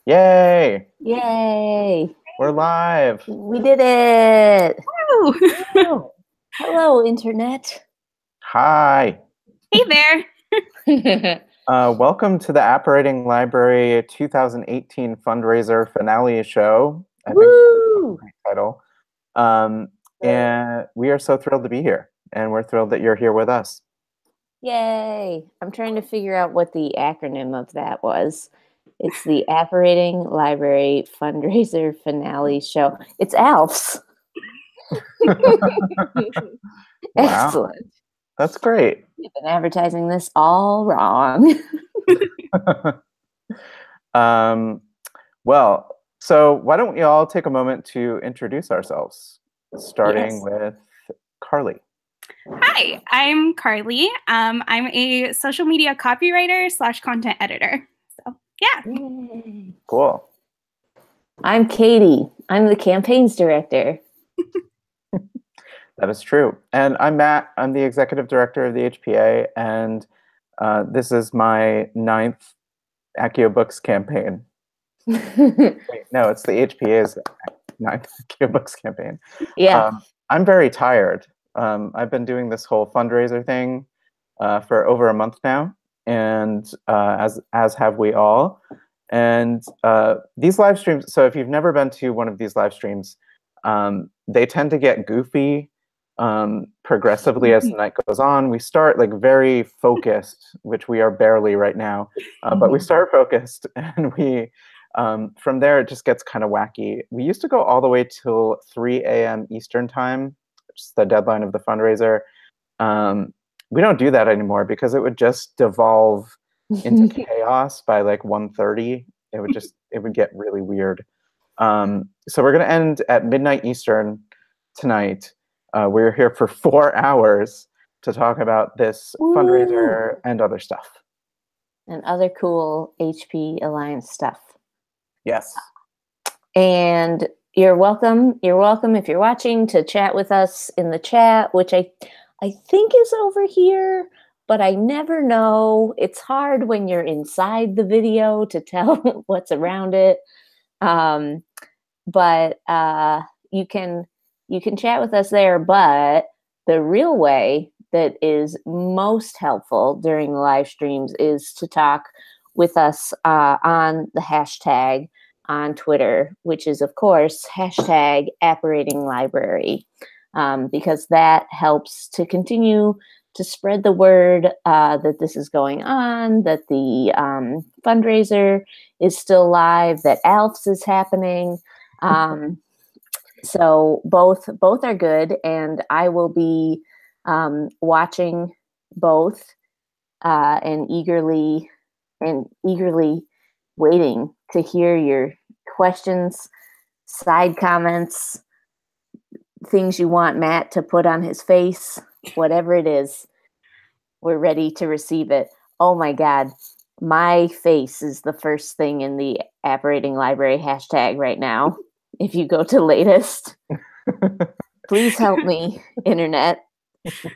Yay! Yay! We're live. We did it! Woo! Woo. Hello, Internet. Hi. Hey there. Welcome to the Apparating Library 2018 fundraiser finale show. I think that's a great title. And we are so thrilled to be here, and we're thrilled that you're here with us. Yay! I'm trying to figure out what the acronym of that was. It's the Apparating Library fundraiser finale show. It's ALFs. Wow. Excellent. That's great. You've been advertising this all wrong. Well, so why don't we all take a moment to introduce ourselves, starting with Carly. Hi, I'm Carly. I'm a social media copywriter / content editor. So, yeah. Yay. Cool. I'm Katie. I'm the campaigns director. That is true. And I'm Matt. I'm the executive director of the HPA, and this is my 9th Accio Books campaign. Wait, no, it's the HPA's 9th Accio Books campaign. Yeah. I'm very tired. I've been doing this whole fundraiser thing for over a month now, and as have we all. And these live streams, so if you've never been to one of these live streams, they tend to get goofy progressively as the night goes on. We start like very focused, which we are barely right now, but we start focused, and we from there it just gets kind of wacky. We used to go all the way till 3 a.m. Eastern time, which is the deadline of the fundraiser. We don't do that anymore because it would just devolve into chaos by like 1:30. It would get really weird. So we're gonna end at midnight Eastern tonight. We're here for 4 hours to talk about this fundraiser and other stuff. And other cool HP Alliance stuff. Yes. And you're welcome. You're welcome if you're watching to chat with us in the chat, which I think is over here, but I never know. It's hard when you're inside the video to tell what's around it. But you can chat with us there, but the real way that is most helpful during the live streams is to talk with us on the hashtag on Twitter, which is, of course, hashtag Apparating Library, because that helps to continue to spread the word that this is going on, that the fundraiser is still live, that ALFS is happening. So both are good, and I will be watching both and eagerly waiting to hear your questions, side comments, things you want Matt to put on his face, whatever it is. We're ready to receive it. Oh my God, my face is the first thing in the Apparating Library hashtag right now. If you go to latest, please help me, Internet,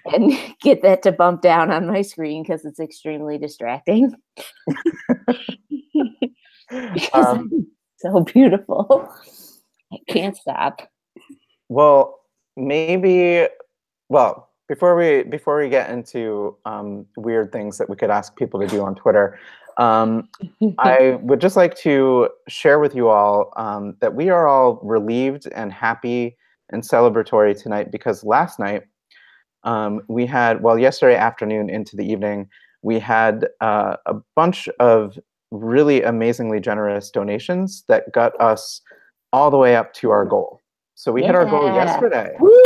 and get that to bump down on my screen because it's extremely distracting. So beautiful. I can't stop. Well, before we get into weird things that we could ask people to do on Twitter, I would just like to share with you all that we are all relieved and happy and celebratory tonight because last night we had, yesterday afternoon into the evening, we had a bunch of really amazingly generous donations that got us all the way up to our goal. So we hit our goal yesterday. Woo!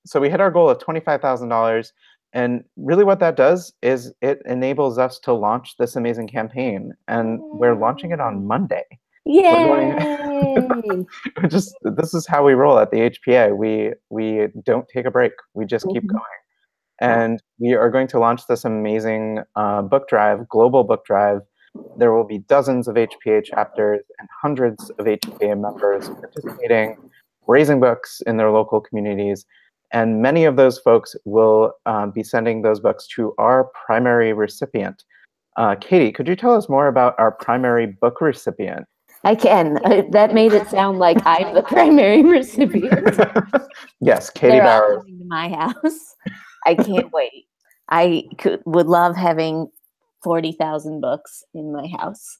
So we hit our goal of $25,000. And really what that does is it enables us to launch this amazing campaign. And we're launching it on Monday. Yay! This is how we roll at the HPA. We don't take a break. We just keep going. And we are going to launch this amazing book drive, global book drive. There will be dozens of HPA chapters and hundreds of HPA members participating, raising books in their local communities. And many of those folks will be sending those books to our primary recipient. Katie, could you tell us more about our primary book recipient? I can. That made it sound like I'm the primary recipient. Yes, Katie They're all Bowers. coming to my house. I can't wait. Would love having 40,000 books in my house.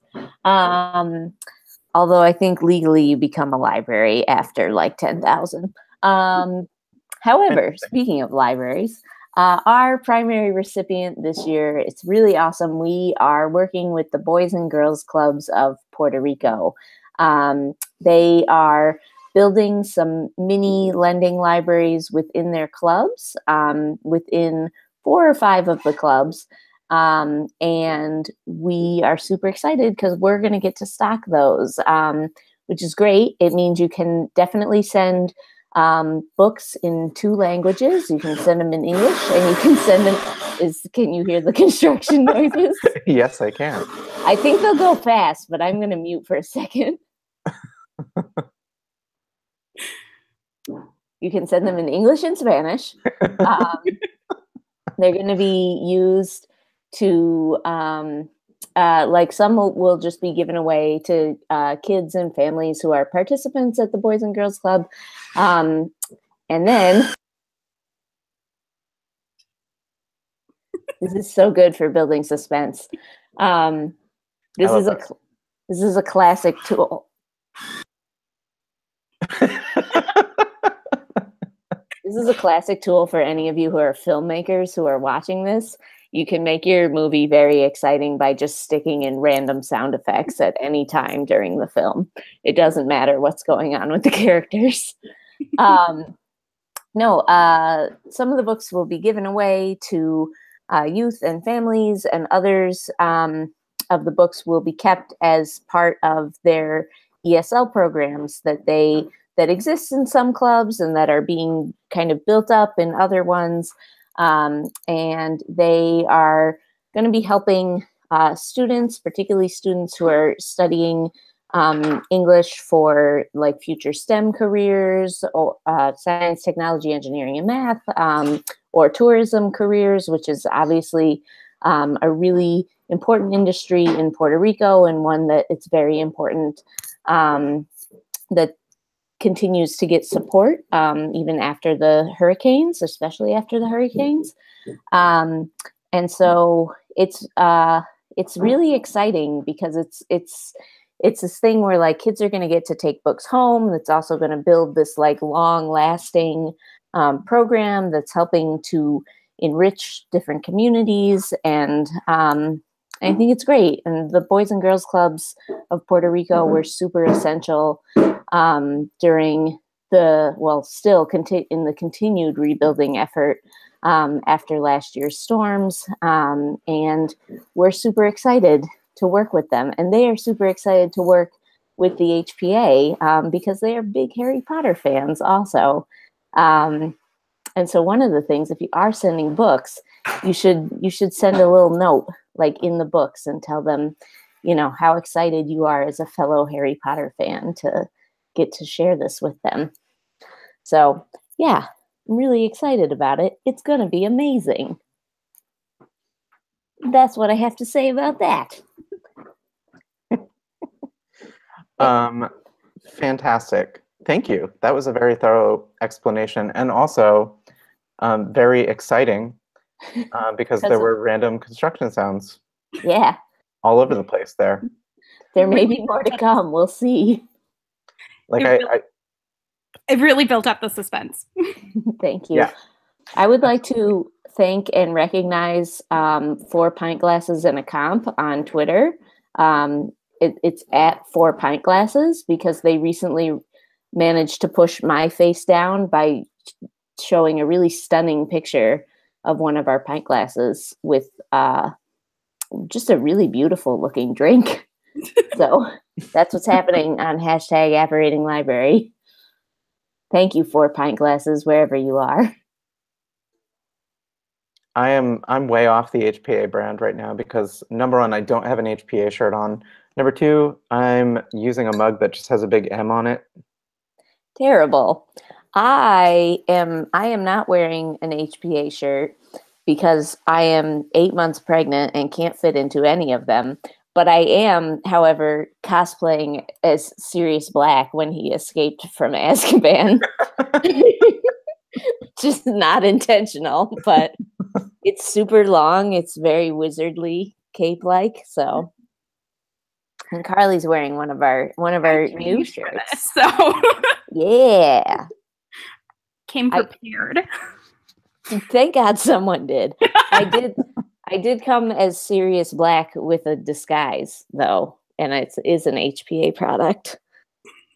Although I think legally you become a library after like 10,000. However, speaking of libraries, our primary recipient this year, it's really awesome. We are working with the Boys and Girls Clubs of Puerto Rico. They are building some mini lending libraries within their clubs, within 4 or 5 of the clubs. And we are super excited because we're going to get to stock those, which is great. It means you can definitely send books in 2 languages. You can send them in English, and you can send them. Can you hear the construction noises? Yes, I can. I think they'll go fast, but I'm going to mute for a second. You can send them in English and Spanish. They're going to be used to, like some will just be given away to kids and families who are participants at the Boys and Girls Club. And then, this is so good for building suspense. This is a classic tool. This is a classic tool for any of you who are filmmakers who are watching this. You can make your movie very exciting by just sticking in random sound effects at any time during the film. It doesn't matter what's going on with the characters. Some of the books will be given away to youth and families, and others of the books will be kept as part of their ESL programs that exist in some clubs and that are being kind of built up in other ones. And they are going to be helping students, particularly students who are studying English for like future STEM careers, or science, technology, engineering, and math, or tourism careers, which is obviously a really important industry in Puerto Rico, and one that it's very important that continues to get support even after the hurricanes, especially after the hurricanes. And so it's really exciting because it's this thing where like kids are going to get to take books home. That's also going to build this like long lasting program that's helping to enrich different communities. And I think it's great. And the Boys and Girls Clubs of Puerto Rico were super essential during in the continued rebuilding effort after last year's storms. And we're super excited to work with them. And they are super excited to work with the HPA because they are big Harry Potter fans also. And so one of the things, if you are sending books, you should send a little note like in the books and tell them, you know, how excited you are as a fellow Harry Potter fan to get to share this with them. So yeah, I'm really excited about it. It's going to be amazing. That's what I have to say about that. Fantastic. Thank you. That was a very thorough explanation, and also very exciting because there were random construction sounds. Yeah. All over the place there. There may be more to come. We'll see. Like it really built up the suspense. Thank you. Yeah. I would like to thank and recognize 4 Pint Glasses and a Comp on Twitter. It's at 4 Pint Glasses because they recently managed to push my face down by showing a really stunning picture of one of our pint glasses with just a really beautiful looking drink. So that's what's happening on #Apparating Library. Thank you, 4 Pint Glasses, wherever you are. I'm way off the HPA brand right now because number 1, I don't have an HPA shirt on. Number 2, I'm using a mug that just has a big M on it. Terrible. I am not wearing an HPA shirt because I am 8 months pregnant and can't fit into any of them. But I am, however, cosplaying as Sirius Black when he escaped from Azkaban. Just not intentional, but it's super long. It's very wizardly cape-like. So, and Carly's wearing one of our new shirts. So yeah, came prepared. Thank God someone did. I did come as Sirius Black with a disguise though, and it is an HPA product.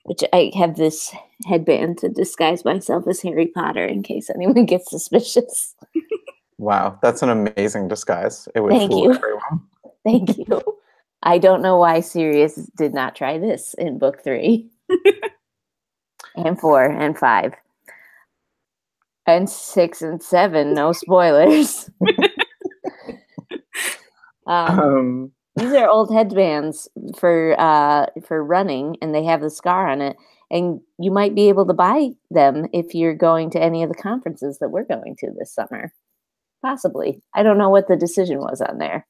Which I have this headband to disguise myself as Harry Potter in case anyone gets suspicious. Wow, that's an amazing disguise. It would fool everyone. Thank you. I don't know why Sirius did not try this in book 3 and 4 and 5 and 6 and 7. No spoilers. These are old headbands for running, and they have the scar on it. And you might be able to buy them if you're going to any of the conferences that we're going to this summer. Possibly. I don't know what the decision was on there.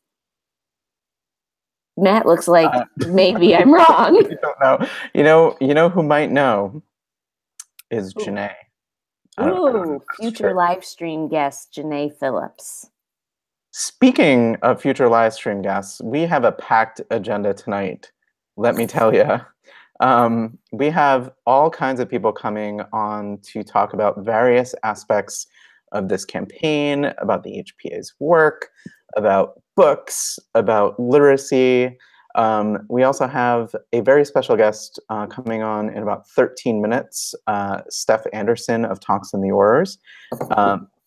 Matt looks like maybe I'm wrong. I don't know. You know who might know is Janae. Ooh, future live stream guest Janae Phillips. Speaking of future live stream guests, we have a packed agenda tonight. Let me tell you. We have all kinds of people coming on to talk about various aspects of this campaign, about the HPA's work, about books, about literacy. We also have a very special guest coming on in about 13 minutes, Steph Anderson of Talks in the Aurors.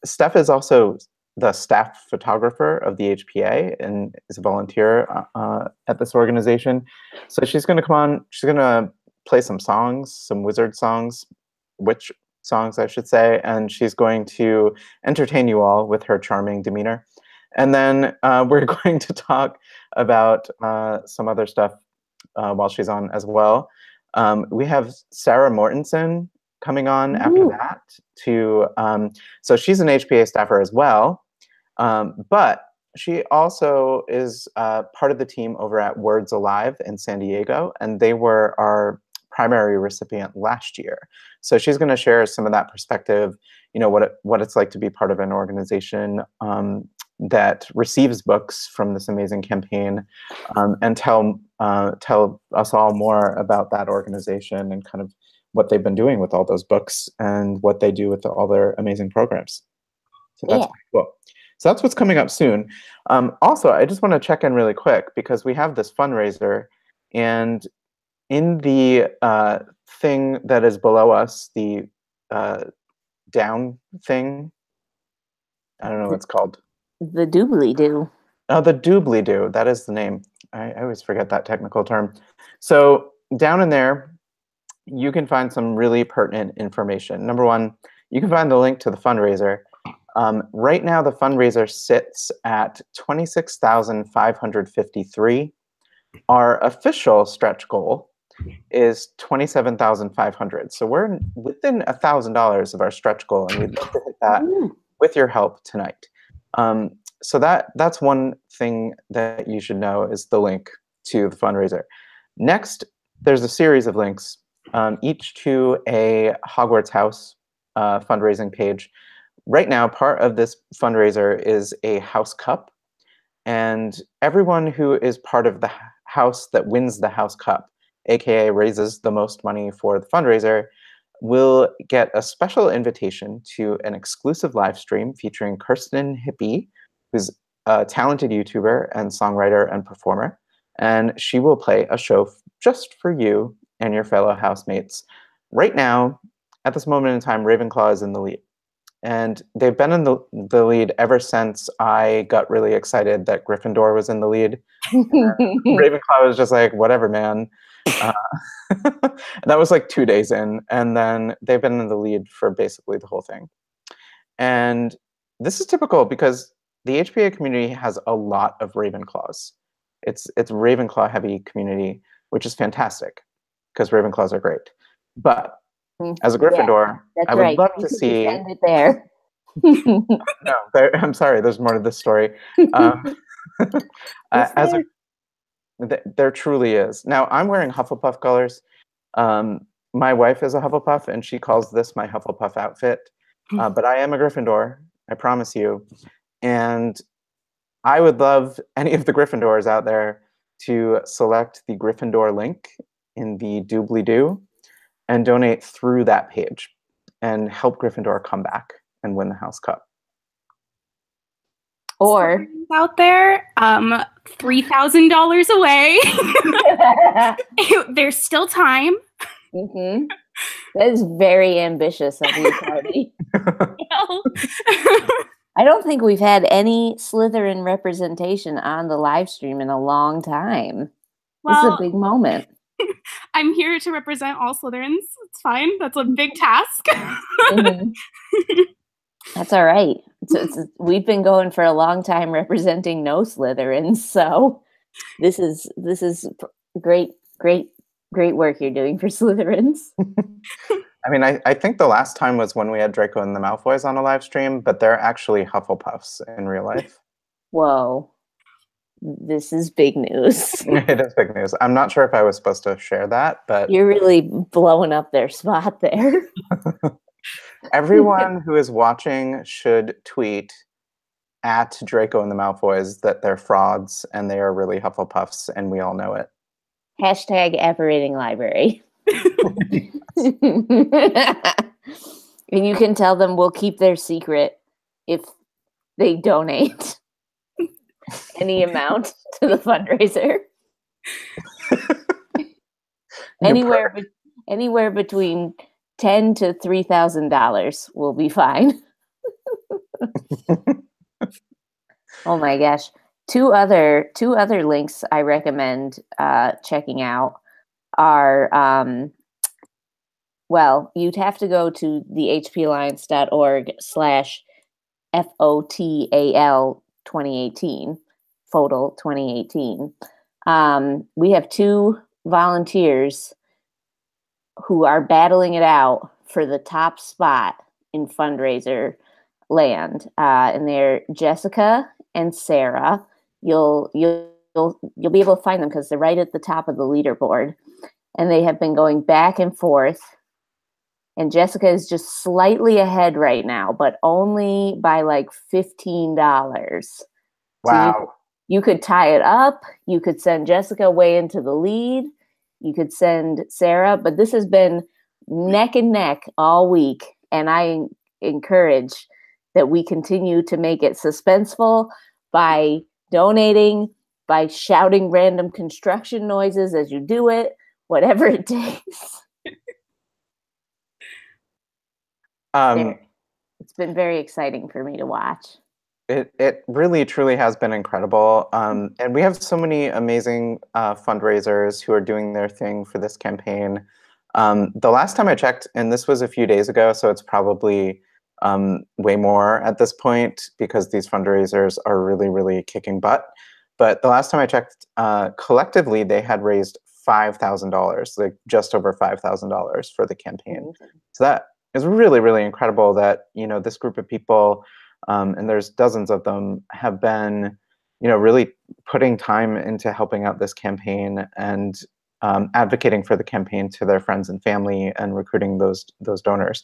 Steph is also the staff photographer of the HPA and is a volunteer at this organization. So she's going to come on, she's going to play some songs, some wizard songs, witch songs, I should say, and she's going to entertain you all with her charming demeanor. And then we're going to talk about some other stuff while she's on as well. We have Sarah Mortensen coming on after that. So she's an HPA staffer as well. But she also is part of the team over at Words Alive in San Diego, and they were our primary recipient last year. So she's going to share some of that perspective, what it's like to be part of an organization that receives books from this amazing campaign, and tell us all more about that organization and kind of what they've been doing with all those books and what they do with all their amazing programs. So that's pretty cool. So that's what's coming up soon. Also, I just want to check in really quick because we have this fundraiser, and in the thing that is below us, the down thing, I don't know what it's called. The doobly-doo. Oh, the doobly-doo. That is the name. I always forget that technical term. So down in there, you can find some really pertinent information. Number one, you can find the link to the fundraiser. Right now, the fundraiser sits at $26,553. Our official stretch goal is $27,500. So we're within $1,000 of our stretch goal, and we'd love to hit that with your help tonight. So that's one thing that you should know is the link to the fundraiser. Next, there's a series of links, each to a Hogwarts House fundraising page. Right now, part of this fundraiser is a house cup, and everyone who is part of the house that wins the house cup, aka raises the most money for the fundraiser, will get a special invitation to an exclusive live stream featuring Kirsten Hippie, who's a talented YouTuber and songwriter and performer, and she will play a show just for you and your fellow housemates. Right now, at this moment in time, Ravenclaw is in the lead. And they've been in the lead ever since I got really excited that Gryffindor was in the lead. Ravenclaw was just like, whatever, man. That was like 2 days in. And then they've been in the lead for basically the whole thing. And this is typical because the HPA community has a lot of Ravenclaws. It's a Ravenclaw-heavy community, which is fantastic because Ravenclaws are great. But as a Gryffindor, I would love to see. It there. No, I'm sorry. There's more to this story. As a there truly is. Now I'm wearing Hufflepuff colors. My wife is a Hufflepuff, and she calls this my Hufflepuff outfit. But I am a Gryffindor, I promise you. And I would love any of the Gryffindors out there to select the Gryffindor link in the doobly-doo and donate through that page and help Gryffindor come back and win the House Cup. Or out there, $3,000 away. There's still time. Mm-hmm. That is very ambitious of you, Cardi. I don't think we've had any Slytherin representation on the live stream in a long time. Well, this is a big moment. I'm here to represent all Slytherins. It's fine. That's a big task. Mm-hmm. That's all right. We've been going for a long time representing no Slytherins, so this is great work you're doing for Slytherins. I mean, I think the last time was when we had Draco and the Malfoys on a live stream, but they're actually Hufflepuffs in real life. Whoa. This is big news. It is big news. I'm not sure if I was supposed to share that, but... You're really blowing up their spot there. Everyone who is watching should tweet at Draco and the Malfoys that they're frauds and they are really Hufflepuffs, and we all know it. Hashtag Apparating Library. And you can tell them we'll keep their secret if they donate any amount to the fundraiser. Anywhere between $10,000 to $3,000 will be fine. Oh my gosh. Two other links I recommend checking out are well, you'd have to go to the hpalliance.org/FOTAL 2018, FOTAL 2018. We have two volunteers who are battling it out for the top spot in fundraiser land, and they're Jessica and Sarah. You'll be able to find them because they're right at the top of the leaderboard, and they have been going back and forth. And Jessica is just slightly ahead right now, but only by like $15. Wow. So you could tie it up. You could send Jessica way into the lead. You could send Sarah, but this has been neck and neck all week. And I encourage that we continue to make it suspenseful by donating, by shouting random construction noises as you do it, whatever it takes. It's been very exciting for me to watch. It really truly has been incredible. And we have so many amazing fundraisers who are doing their thing for this campaign. The last time I checked, and this was a few days ago, so it's probably way more at this point because these fundraisers are really, really kicking butt. But the last time I checked, collectively, they had raised $5,000, like just over $5,000 for the campaign. So that is really, really incredible that, this group of people, and there's dozens of them, have been, really putting time into helping out this campaign and advocating for the campaign to their friends and family and recruiting those donors.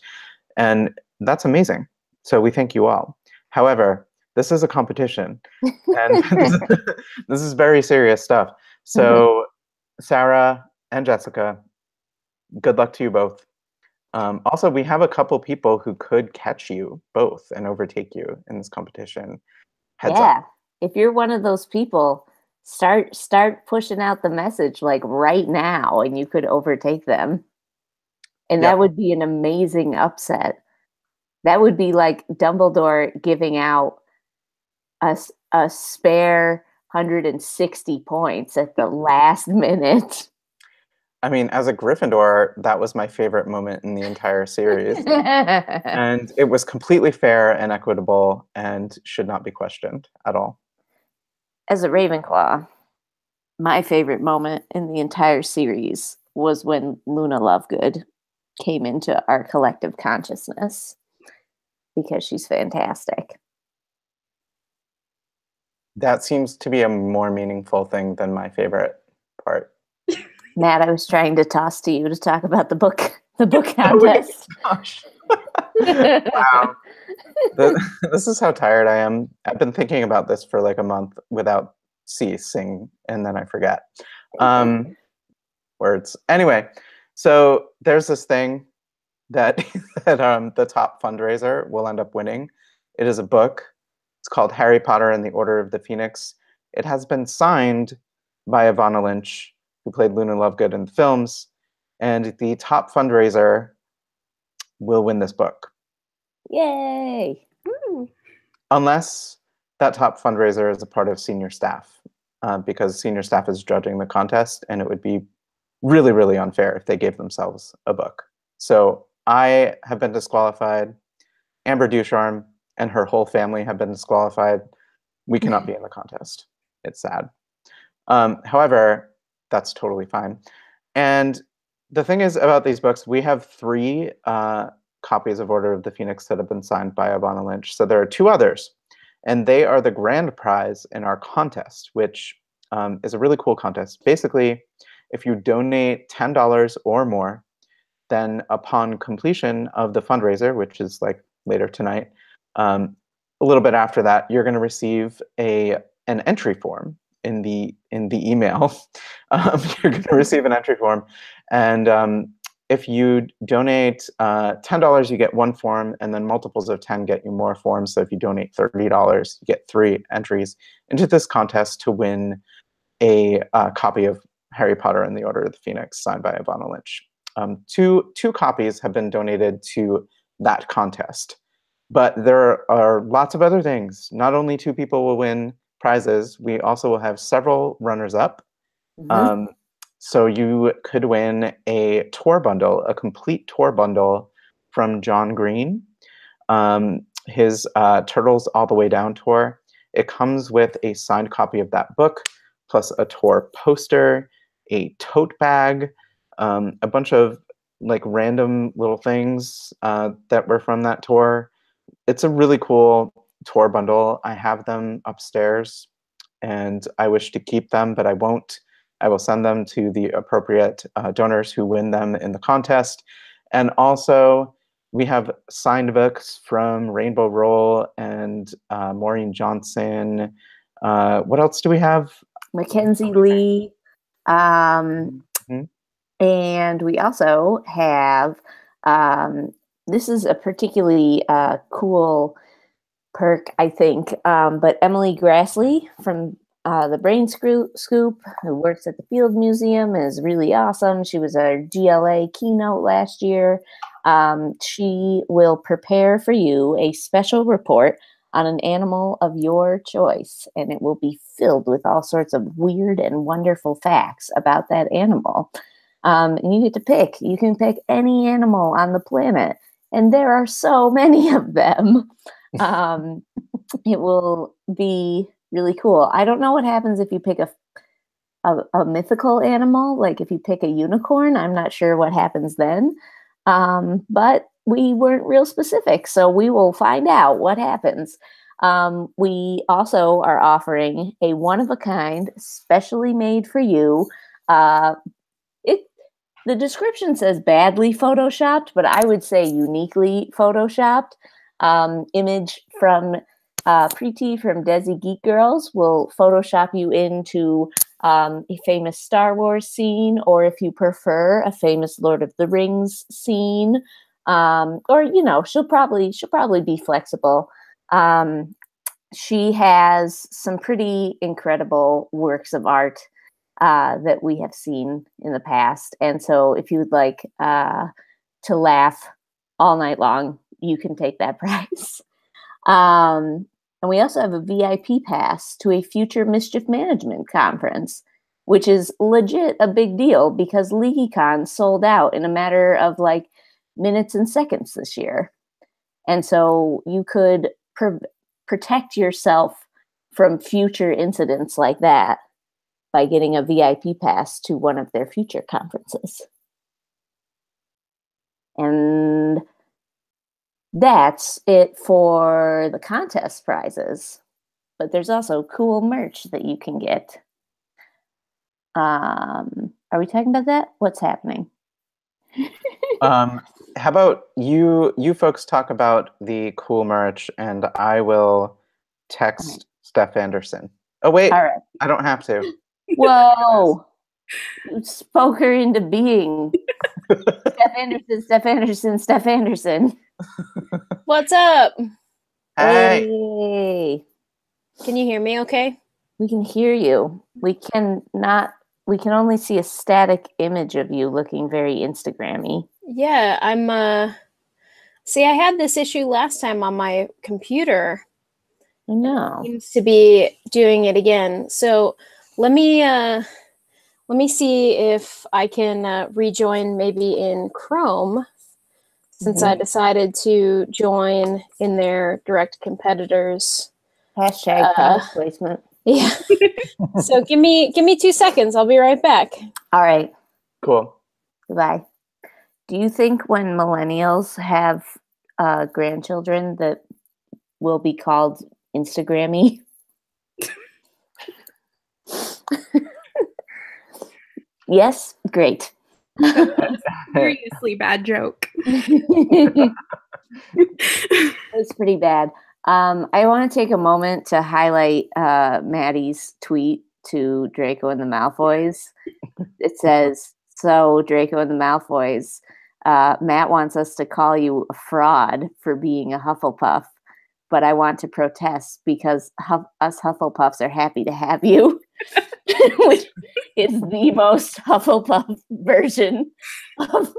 And that's amazing. So we thank you all. However, this is a competition, and this is very serious stuff. So Sarah and Jessica, good luck to you both. Also, we have a couple people who could catch you both and overtake you in this competition. Heads up. If you're one of those people, start pushing out the message like right now, and you could overtake them. And that would be an amazing upset. That would be like Dumbledore giving out a spare 160 points at the last minute. I mean, as a Gryffindor, that was my favorite moment in the entire series. And it was completely fair and equitable and should not be questioned at all. As a Ravenclaw, my favorite moment in the entire series was when Luna Lovegood came into our collective consciousness. because she's fantastic. That seems to be a more meaningful thing than my favorite part. Matt, I was trying to toss to you to talk about the book contest. Oh, gosh. Wow. This is how tired I am. I've been thinking about this for like a month without ceasing, and then I forget. Words. Anyway, so there's this thing that the top fundraiser will end up winning. It is a book. It's called Harry Potter and the Order of the Phoenix. It has been signed by Ivana Lynch, who played Luna Lovegood in the films, and the top fundraiser will win this book. Yay! Ooh. Unless that top fundraiser is a part of senior staff, because senior staff is judging the contest, and it would be really, really unfair if they gave themselves a book. So I have been disqualified. Amber Ducharme and her whole family have been disqualified. We cannot be in the contest. It's sad. However, that's totally fine. And the thing is about these books, we have 3 copies of Order of the Phoenix that have been signed by Ivana Lynch. So there are 2 others, and they are the grand prize in our contest, which is a really cool contest. Basically, if you donate $10 or more, then upon completion of the fundraiser, which is like later tonight, a little bit after that, you're going to receive an entry form in the email. You're going to receive an entry form, and if you donate $10, you get 1 form, and then multiples of 10 get you more forms. So if you donate $30, you get 3 entries into this contest to win a copy of Harry Potter and the Order of the Phoenix signed by Ivana Lynch. Two copies have been donated to that contest, but there are lots of other things. Not only 2 people will win prizes, we also will have several runners-up. So you could win a tour bundle, a complete tour bundle from John Green, his Turtles All the Way Down tour. It comes with a signed copy of that book, plus a tour poster, a tote bag, a bunch of like random little things that were from that tour. It's a really cool tour bundle. I have them upstairs, and I wish to keep them, but I won't. I will send them to the appropriate donors who win them in the contest. And also, we have signed books from Rainbow Roll and Maureen Johnson. What else do we have? Mackenzie Lee. Mhm. And we also have, this is a particularly cool perk, I think, but Emily Grassley from the Brain Scoop, who works at the Field Museum, is really awesome. She was our GLA keynote last year. She will prepare for you a special report on an animal of your choice, and it will be filled with all sorts of weird and wonderful facts about that animal. And you get to pick. You can pick any animal on the planet, and there are so many of them. It will be really cool. I don't know what happens if you pick a mythical animal, like if you pick a unicorn. I'm not sure what happens then. But we weren't real specific, so we will find out what happens. We also are offering a one-of-a-kind, specially made for you. The description says badly photoshopped, but I would say uniquely photoshopped image from Preeti from Desi Geek Girls. Will Photoshop you into a famous Star Wars scene, or if you prefer, a famous Lord of the Rings scene, or she'll probably be flexible. She has some pretty incredible works of art that we have seen in the past, and so if you would like to laugh all night long, you can take that prize. And we also have a VIP pass to a future Mischief Management conference, which is legit a big deal because LeakyCon sold out in a matter of like minutes and seconds this year. And so you could protect yourself from future incidents like that by getting a VIP pass to one of their future conferences. And That's it for the contest prizes. But there's also cool merch that you can get. Are we talking about that? What's happening? How about you folks talk about the cool merch, and I will text Steph Anderson. Oh wait, All right. I don't have to. Whoa! You spoke her into being. Steph Anderson, Steph Anderson, Steph Anderson. What's up? Hey. Hey. Can you hear me okay? We can hear you. We can only see a static image of you looking very Instagrammy. Yeah, I'm see, I had this issue last time on my computer. I know. Seems to be doing it again. So let me see if I can rejoin maybe in Chrome, since I decided to join in their direct competitors. Hashtag product placement. Yeah. So give me 2 seconds. I'll be right back. All right. Cool. Goodbye. Do you think when millennials have grandchildren that will be called Instagrammy? Yes? Great. Seriously bad joke. It's pretty bad. I want to take a moment to highlight Maddie's tweet to Draco and the Malfoys. It says, "So Draco and the Malfoys, Matt wants us to call you a fraud for being a Hufflepuff, but I want to protest because us Hufflepuffs are happy to have you," which is the most Hufflepuff version of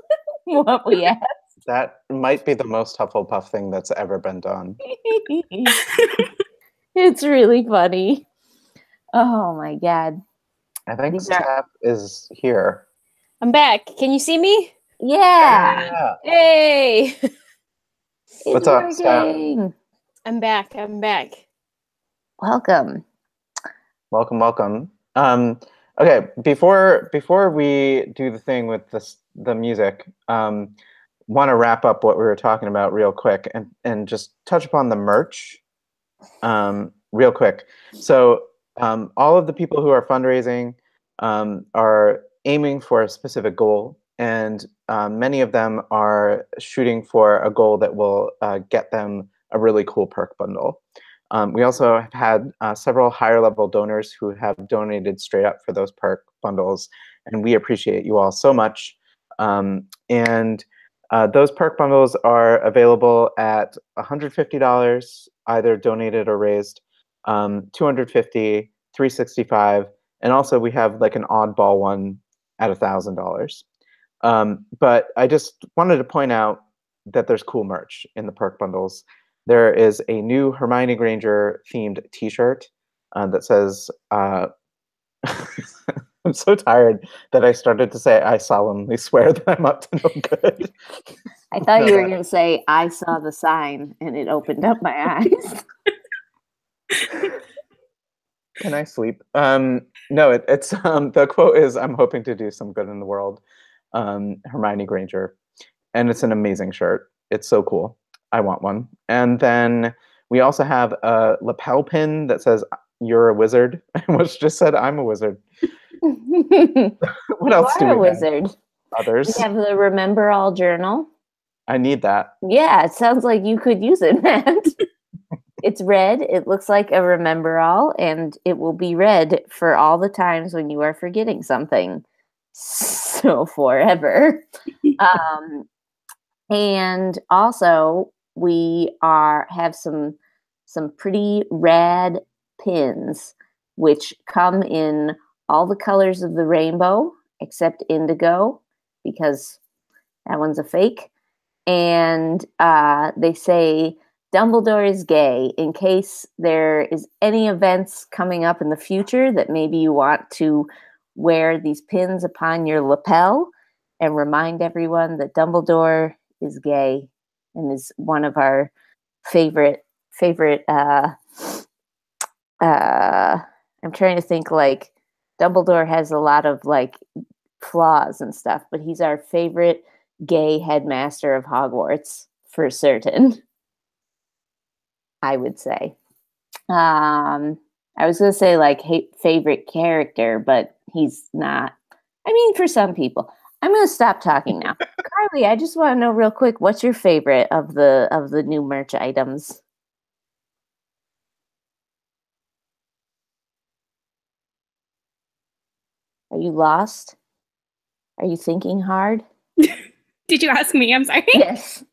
what we have. That might be the most Hufflepuff thing that's ever been done. It's really funny. Oh my god. I think Steph is here. I'm back. Can you see me? Yeah. Hey. What's up, Steph? I'm back. Welcome. Welcome. Okay, before we do the thing with the music, want to wrap up what we were talking about real quick and just touch upon the merch real quick. So all of the people who are fundraising are aiming for a specific goal, and many of them are shooting for a goal that will get them a really cool perk bundle. We also have had several higher level donors who have donated straight up for those perk bundles, and we appreciate you all so much. Those perk bundles are available at $150, either donated or raised, $250, $365, and also we have like an oddball one at $1,000. But I just wanted to point out that there's cool merch in the perk bundles. There is a new Hermione Granger themed T-shirt that says, I'm so tired that I started to say, "I solemnly swear that I'm up to no good." I thought you were going to say, "I saw the sign and it opened up my eyes." Can I sleep? No, it's the quote is, "I'm hoping to do some good in the world." Hermione Granger, and it's an amazing shirt. It's so cool. I want one. And then we also have a lapel pin that says, "You're a wizard," which just said, "I'm a wizard." What else do we have? Wizard. Others. We have the Remember All journal. I need that. Yeah, it sounds like you could use it, Matt. It's red. It looks like a Remember All, and it will be read for all the times when you are forgetting something. So forever. And also we have some pretty rad pins which come in all the colors of the rainbow except indigo, because that one's a fake. And they say Dumbledore is gay, in case there is any events coming up in the future that maybe you want to wear these pins upon your lapel and remind everyone that Dumbledore is gay and is one of our favorite I'm trying to think, like, Dumbledore has a lot of like flaws and stuff, but he's our favorite gay headmaster of Hogwarts for certain. I would say. I was going to say like favorite character, but he's not. I mean, for some people. I'm going to stop talking now. Carly, I just want to know real quick, what's your favorite of the new merch items? Are you lost? Are you thinking hard? Did you ask me? I'm sorry. Yes.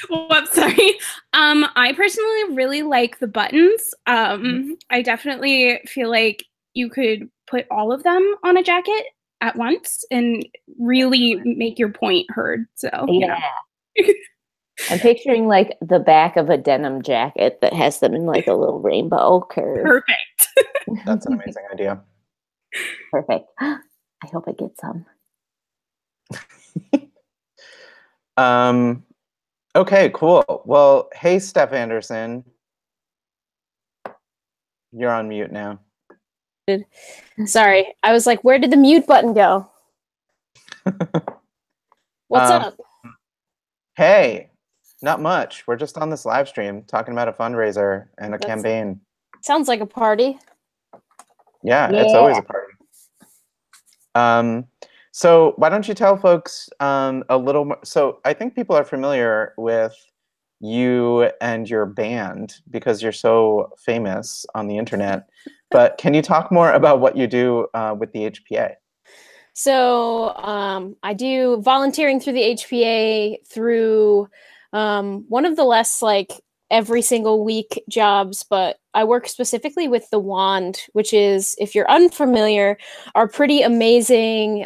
Whoops, sorry. I personally really like the buttons. I definitely feel like you could put all of them on a jacket at once and really make your point heard. So yeah. I'm picturing like the back of a denim jacket that has them in like a little rainbow curve. Perfect. That's an amazing idea. Perfect. I hope I get some. Okay, cool. Well, hey, Steph Anderson. You're on mute now. Sorry, I was like, where did the mute button go? What's up? Hey, not much. We're just on this live stream talking about a fundraiser and a campaign. Sounds like a party. Yeah, it's always a party. So why don't you tell folks a little more? So I think people are familiar with you and your band because you're so famous on the internet. But can you talk more about what you do with the HPA? So I do volunteering through the HPA through one of the less like every single week jobs, but I work specifically with The Wand, which is, if you're unfamiliar, our pretty amazing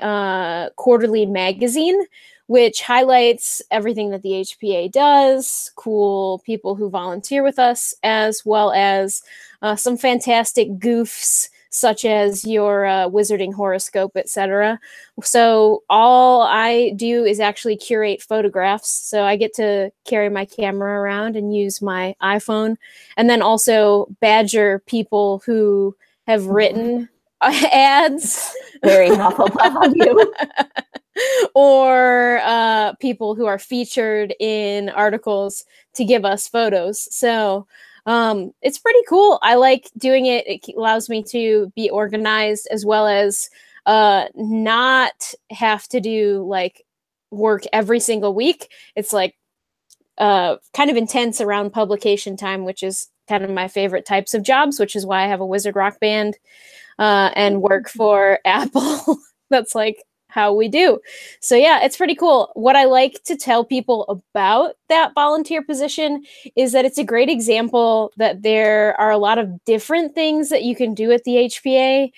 quarterly magazine, which highlights everything that the HPA does, cool people who volunteer with us, as well as some fantastic goofs, such as your wizarding horoscope, etc. So all I do is actually curate photographs. So I get to carry my camera around and use my iPhone, and then also badger people who have written ads. Very Hufflepuff of you. Or people who are featured in articles to give us photos. So it's pretty cool. I like doing it. It allows me to be organized, as well as not have to do like work every single week. It's like kind of intense around publication time, which is kind of my favorite types of jobs, which is why I have a wizard rock band and work for Apple. That's like how we do. So yeah, it's pretty cool. What I like to tell people about that volunteer position is that it's a great example that there are a lot of different things that you can do at the HPA,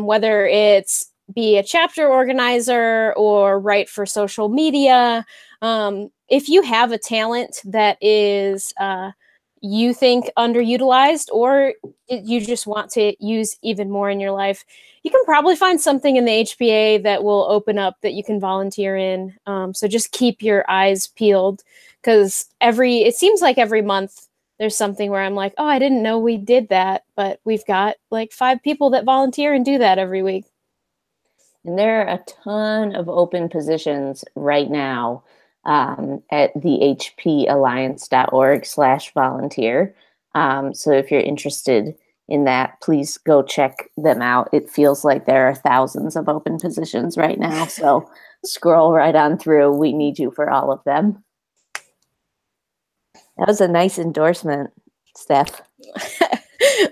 whether it's be a chapter organizer or write for social media. If you have a talent that is you think underutilized, or you just want to use even more in your life, you can probably find something in the HPA that will open up that you can volunteer in. So just keep your eyes peeled, because it seems like every month there's something where I'm like, oh, I didn't know we did that, but we've got like 5 people that volunteer and do that every week. And there are a ton of open positions right now at thehpalliance.org/volunteer. So if you're interested in that, please go check them out. It feels like there are thousands of open positions right now. So scroll right on through. We need you for all of them. That was a nice endorsement, Steph.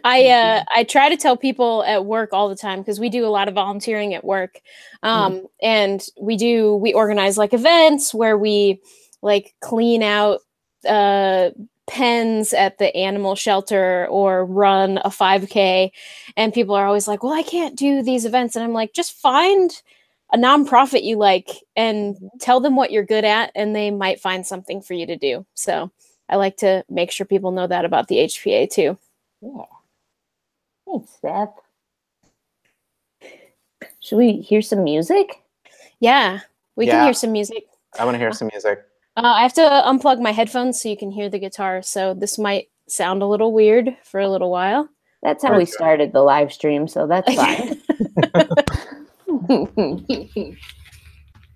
I try to tell people at work all the time, because we do a lot of volunteering at work. And we organize like events where we like clean out pens at the animal shelter or run a 5K. And people are always like, well, I can't do these events. And I'm like, just find a nonprofit you like and tell them what you're good at, and they might find something for you to do. So I like to make sure people know that about the HPA too. Yeah. Thanks, Steph. Should we hear some music? Yeah, we can hear some music. I want to hear some music. I have to unplug my headphones so you can hear the guitar. So this might sound a little weird for a little while. That's how we started the live stream, so that's fine.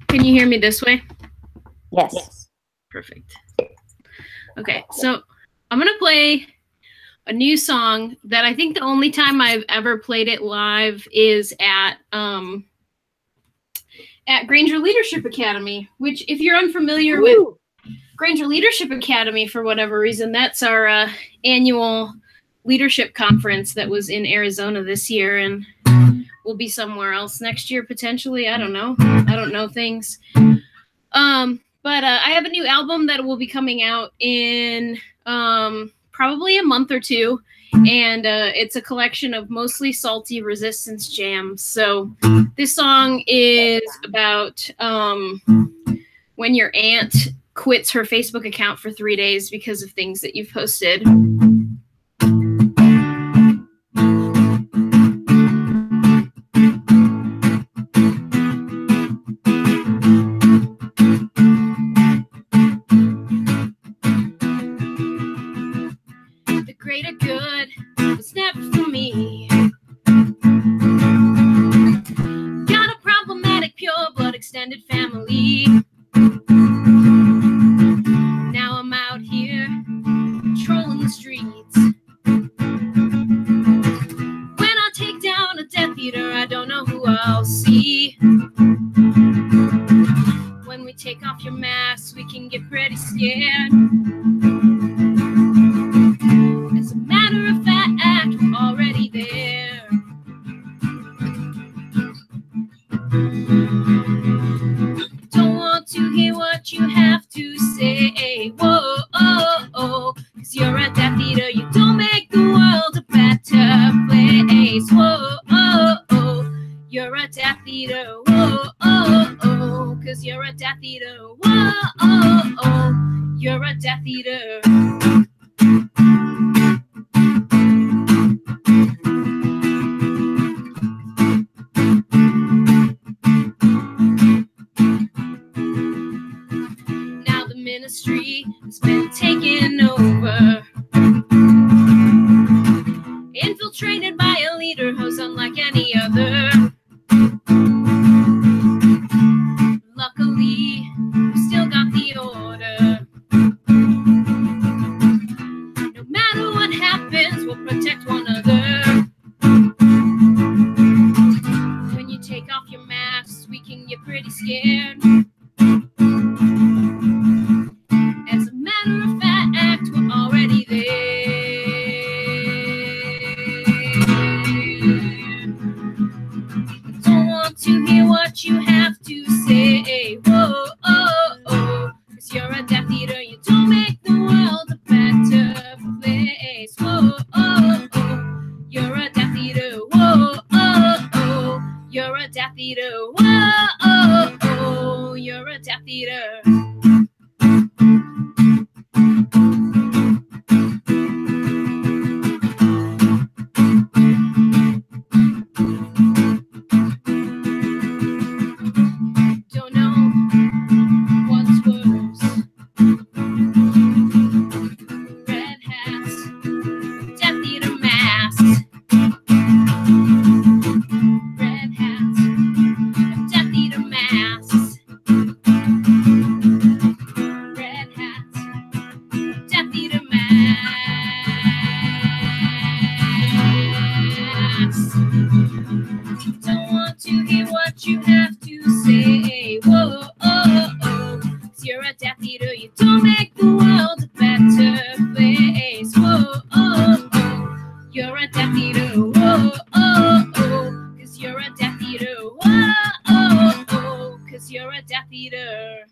Can you hear me this way? Yes. Perfect. Perfect. Okay, so I'm gonna play a new song that I think the only time I've ever played it live is at Granger Leadership Academy, which if you're unfamiliar with Granger Leadership Academy for whatever reason, that's our annual leadership conference that was in Arizona this year and will be somewhere else next year potentially. I don't know. I don't know things. But I have a new album that will be coming out in probably a month or two, and it's a collection of mostly salty resistance jams. So this song is about when your aunt quits her Facebook account for 3 days because of things that you've posted. The greater good was never for me. Got a problematic pure blood extended family. Now I'm out here patrolling the streets. When I take down a Death Eater, I don't know who I'll see. When we take off your masks, we can get pretty scared. As a matter of fact, we're already there. Don't want to hear what you have to say. Whoa, oh, oh, 'cause you're a Death Eater. You don't make the world a better place. Whoa, oh, oh, you're a Death Eater. Whoa, oh, oh, 'cause you're a Death Eater. Whoa, oh, oh, you're a Death Eater. Now the ministry has been taken over, infiltrated by a leader who's unlike any other. Luckily, we still got the order. No matter what happens, we'll protect one another. When you take off your masks, we can get pretty scared. As a matter of fact, we're already there. Don't want to hear what you have to say. Whoa, oh, oh, 'cause you're a Death Eater. You don't make the world a better place. Whoa, oh, oh, you're a Death Eater. Whoa, oh, oh, you're a Death Eater. Whoa, oh, oh, you're a Death Eater. Don't know what's worse. Red hats, Death Eater masks. Red hats, Death Eater masks. Red hats, Death Eater masks. Don't want to hear what you have to say. Whoa, oh, oh, 'cause you're a Death Eater. You don't make the world a better place. Whoa, oh, oh, you're a Death Eater. Whoa, oh, oh, 'cause you're a Death Eater. Whoa, oh, oh, 'cause you're a Death Eater.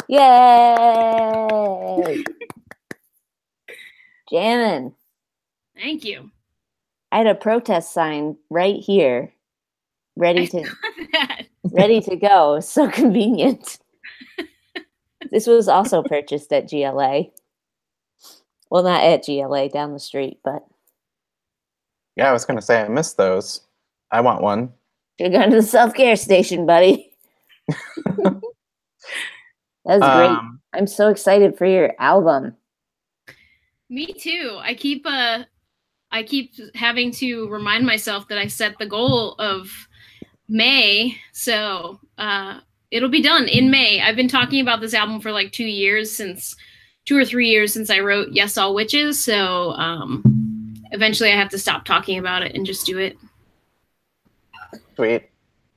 Yay! Jamming. Thank you. I had a protest sign right here, ready to That. ready to go. So convenient. This was also purchased at GLA. Well, not at GLA, down the street, but Yeah, I was gonna say I missed those. I want one. you're going to the self-care station, buddy. That's great. I'm so excited for your album. Me too. I keep having to remind myself that I set the goal of May. So it'll be done in May. I've been talking about this album for like 2 or 3 years since I wrote Yes All Witches. So eventually I have to stop talking about it and just do it. Sweet.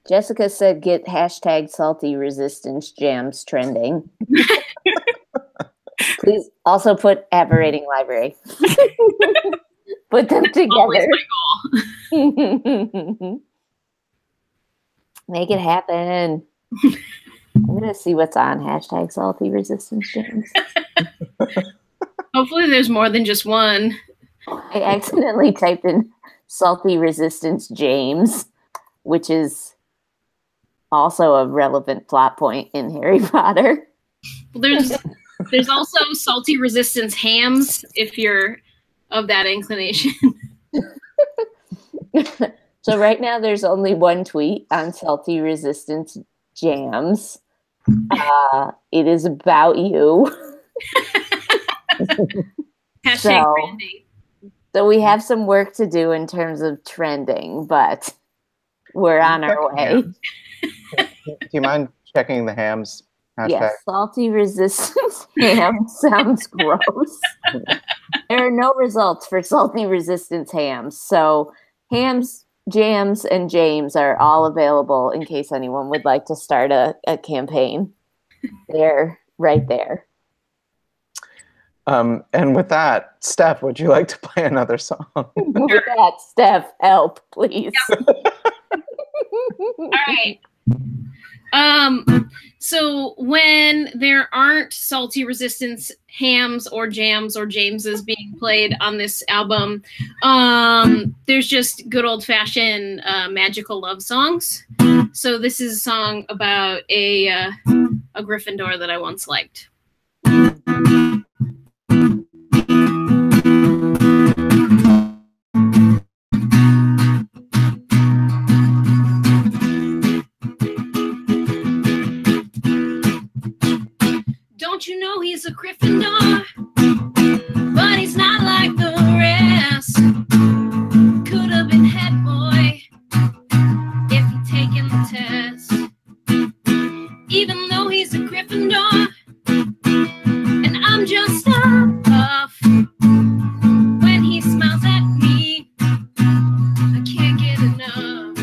Jessica said get hashtag salty resistance jams trending. Please also put Apparating Library. Put them together. Always my goal. Make it happen. I'm going to see what's on hashtag salty resistance jams. Hopefully there's more than just one. I accidentally typed in salty resistance James, which is also a relevant plot point in Harry Potter. Well, there's also salty resistance hams if you're of that inclination. So right now there's only one tweet on salty resistance jams. It is about you. Hashtag Brandy. So we have some work to do in terms of trending, but we're on our way. Do you mind checking the hams hashtag? Yes, salty resistance ham sounds gross. There are no results for salty resistance hams. So hams, jams, and James are all available in case anyone would like to start a campaign. They're right there. And with that, Steph, would you like to play another song? With that, Steph, help, please. All right. So when there aren't salty resistance hams or jams or Jameses being played on this album, there's just good old fashioned magical love songs. So this is a song about a Gryffindor that I once liked. Don't you know he's a Gryffindor, but he's not like the rest. Could have been head boy if he'd taken the test. Even though he's a Gryffindor, and I'm just a puff. When he smiles at me, I can't get enough.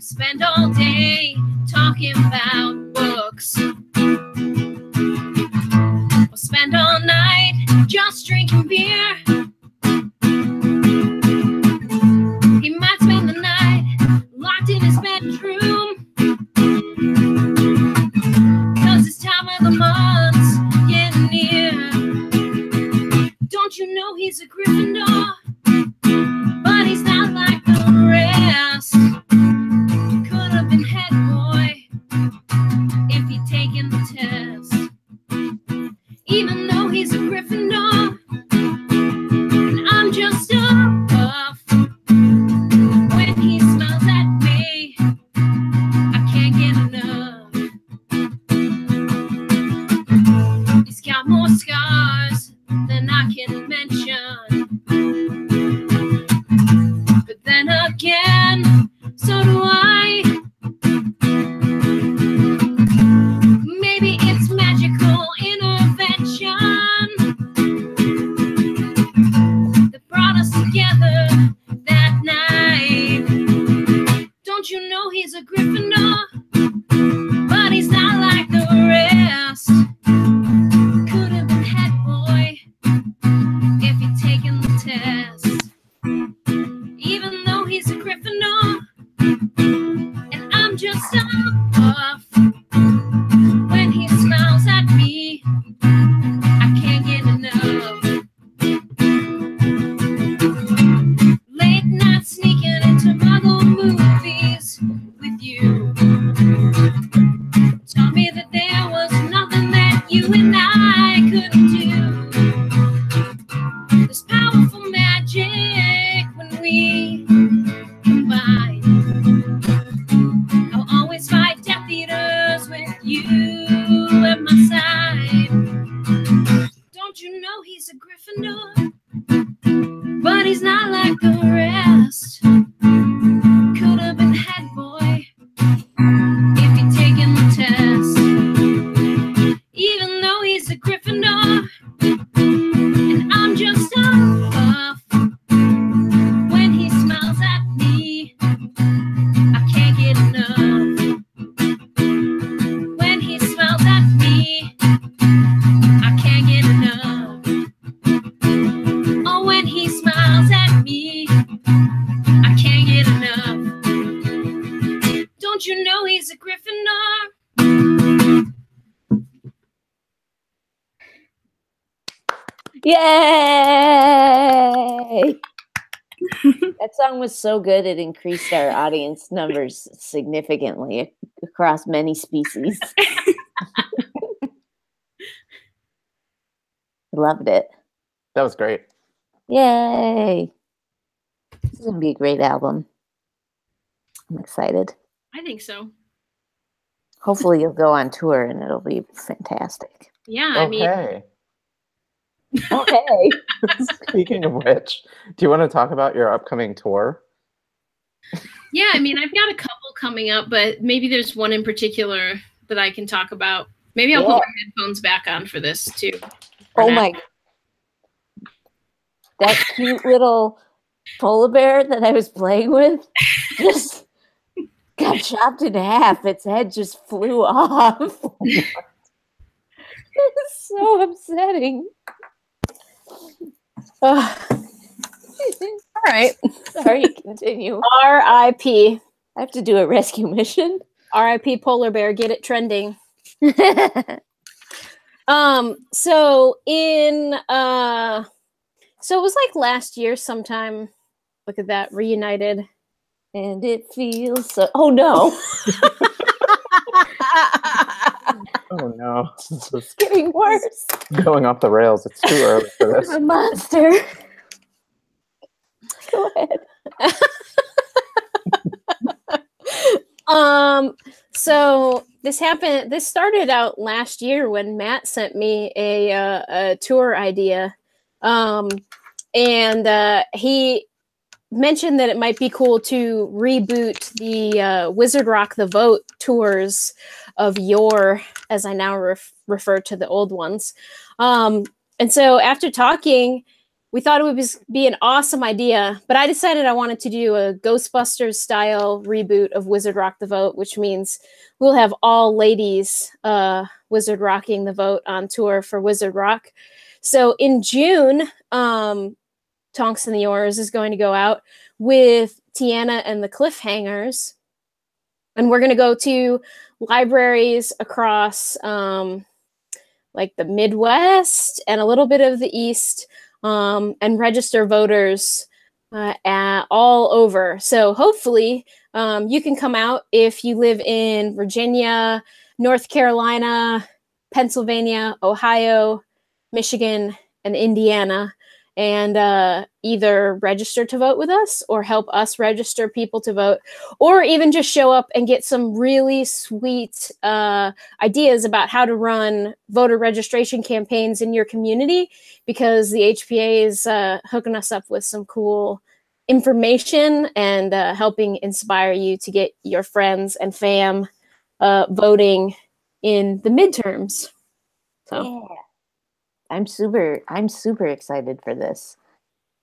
Spend all day talking about books. We'll spend all night just drinking beer. He might spend the night locked in his bedroom, 'cause this time of the month's getting near. Don't you know he's a Gryffindor, but he's not like the rest. Could have been head boy if he'd taken the test. Even though he's a Gryffindor, and I'm just a puff. When he smiles at me, I can't get enough. He's got more scars than I can mention, but then again, so do I. Maybe it's magical intervention that brought us together that night. Don't you know he's a Gryffindor, but he's not like the rest. Could have been head boy if he'd taken the test. Even though he's a Gryffindor, and I'm just a puff. When he smiles at me, I can't get enough. Late night sneaking into Muggle movies with you. Tell me that there was nothing that you and I couldn't do. There's powerful magic when we combine. I'll always fight Death Eaters with you at my side. Don't you know he's a Gryffindor, but he's not like the rest. Yay! That song was so good, it increased our audience numbers significantly across many species. Loved it. That was great. Yay! This is going to be a great album. I'm excited. I think so. Hopefully you'll go on tour and it'll be fantastic. Yeah, I mean, Okay. Okay. Speaking of which, do you want to talk about your upcoming tour? yeah, I mean, I've got a couple coming up, but maybe there's one in particular that I can talk about. Maybe I'll put my headphones back on for this too. Oh my! That cute little polar bear that I was playing with just got chopped in half. Its head just flew off. It was so upsetting. All right. Sorry, continue. R.I.P. I have to do a rescue mission. R.I.P. polar bear. Get it trending. So it was like last year sometime. Look at that, reunited. And it feels so. Oh no! Oh no, this is Getting worse. going off the rails. It's too early for this. A monster. Go ahead. So this happened. This started out last year when Matt sent me a tour idea, and he mentioned that it might be cool to reboot the Wizard Rock the Vote tours of yore, as I now refer to the old ones. And so after talking, we thought it would be an awesome idea, but I decided I wanted to do a Ghostbusters style reboot of Wizard Rock the Vote, which means we'll have all ladies Wizard Rocking the Vote on tour for Wizard Rock. So in June, Tonks and the Oars is going to go out with Tiana and the Cliffhangers. And we're going to go to libraries across like the Midwest and a little bit of the East, and register voters all over. So hopefully you can come out if you live in Virginia, North Carolina, Pennsylvania, Ohio, Michigan, and Indiana, and either register to vote with us or help us register people to vote, or even just show up and get some really sweet ideas about how to run voter registration campaigns in your community, because the HPA is hooking us up with some cool information and helping inspire you to get your friends and fam voting in the midterms. So. Yeah. I'm super excited for this.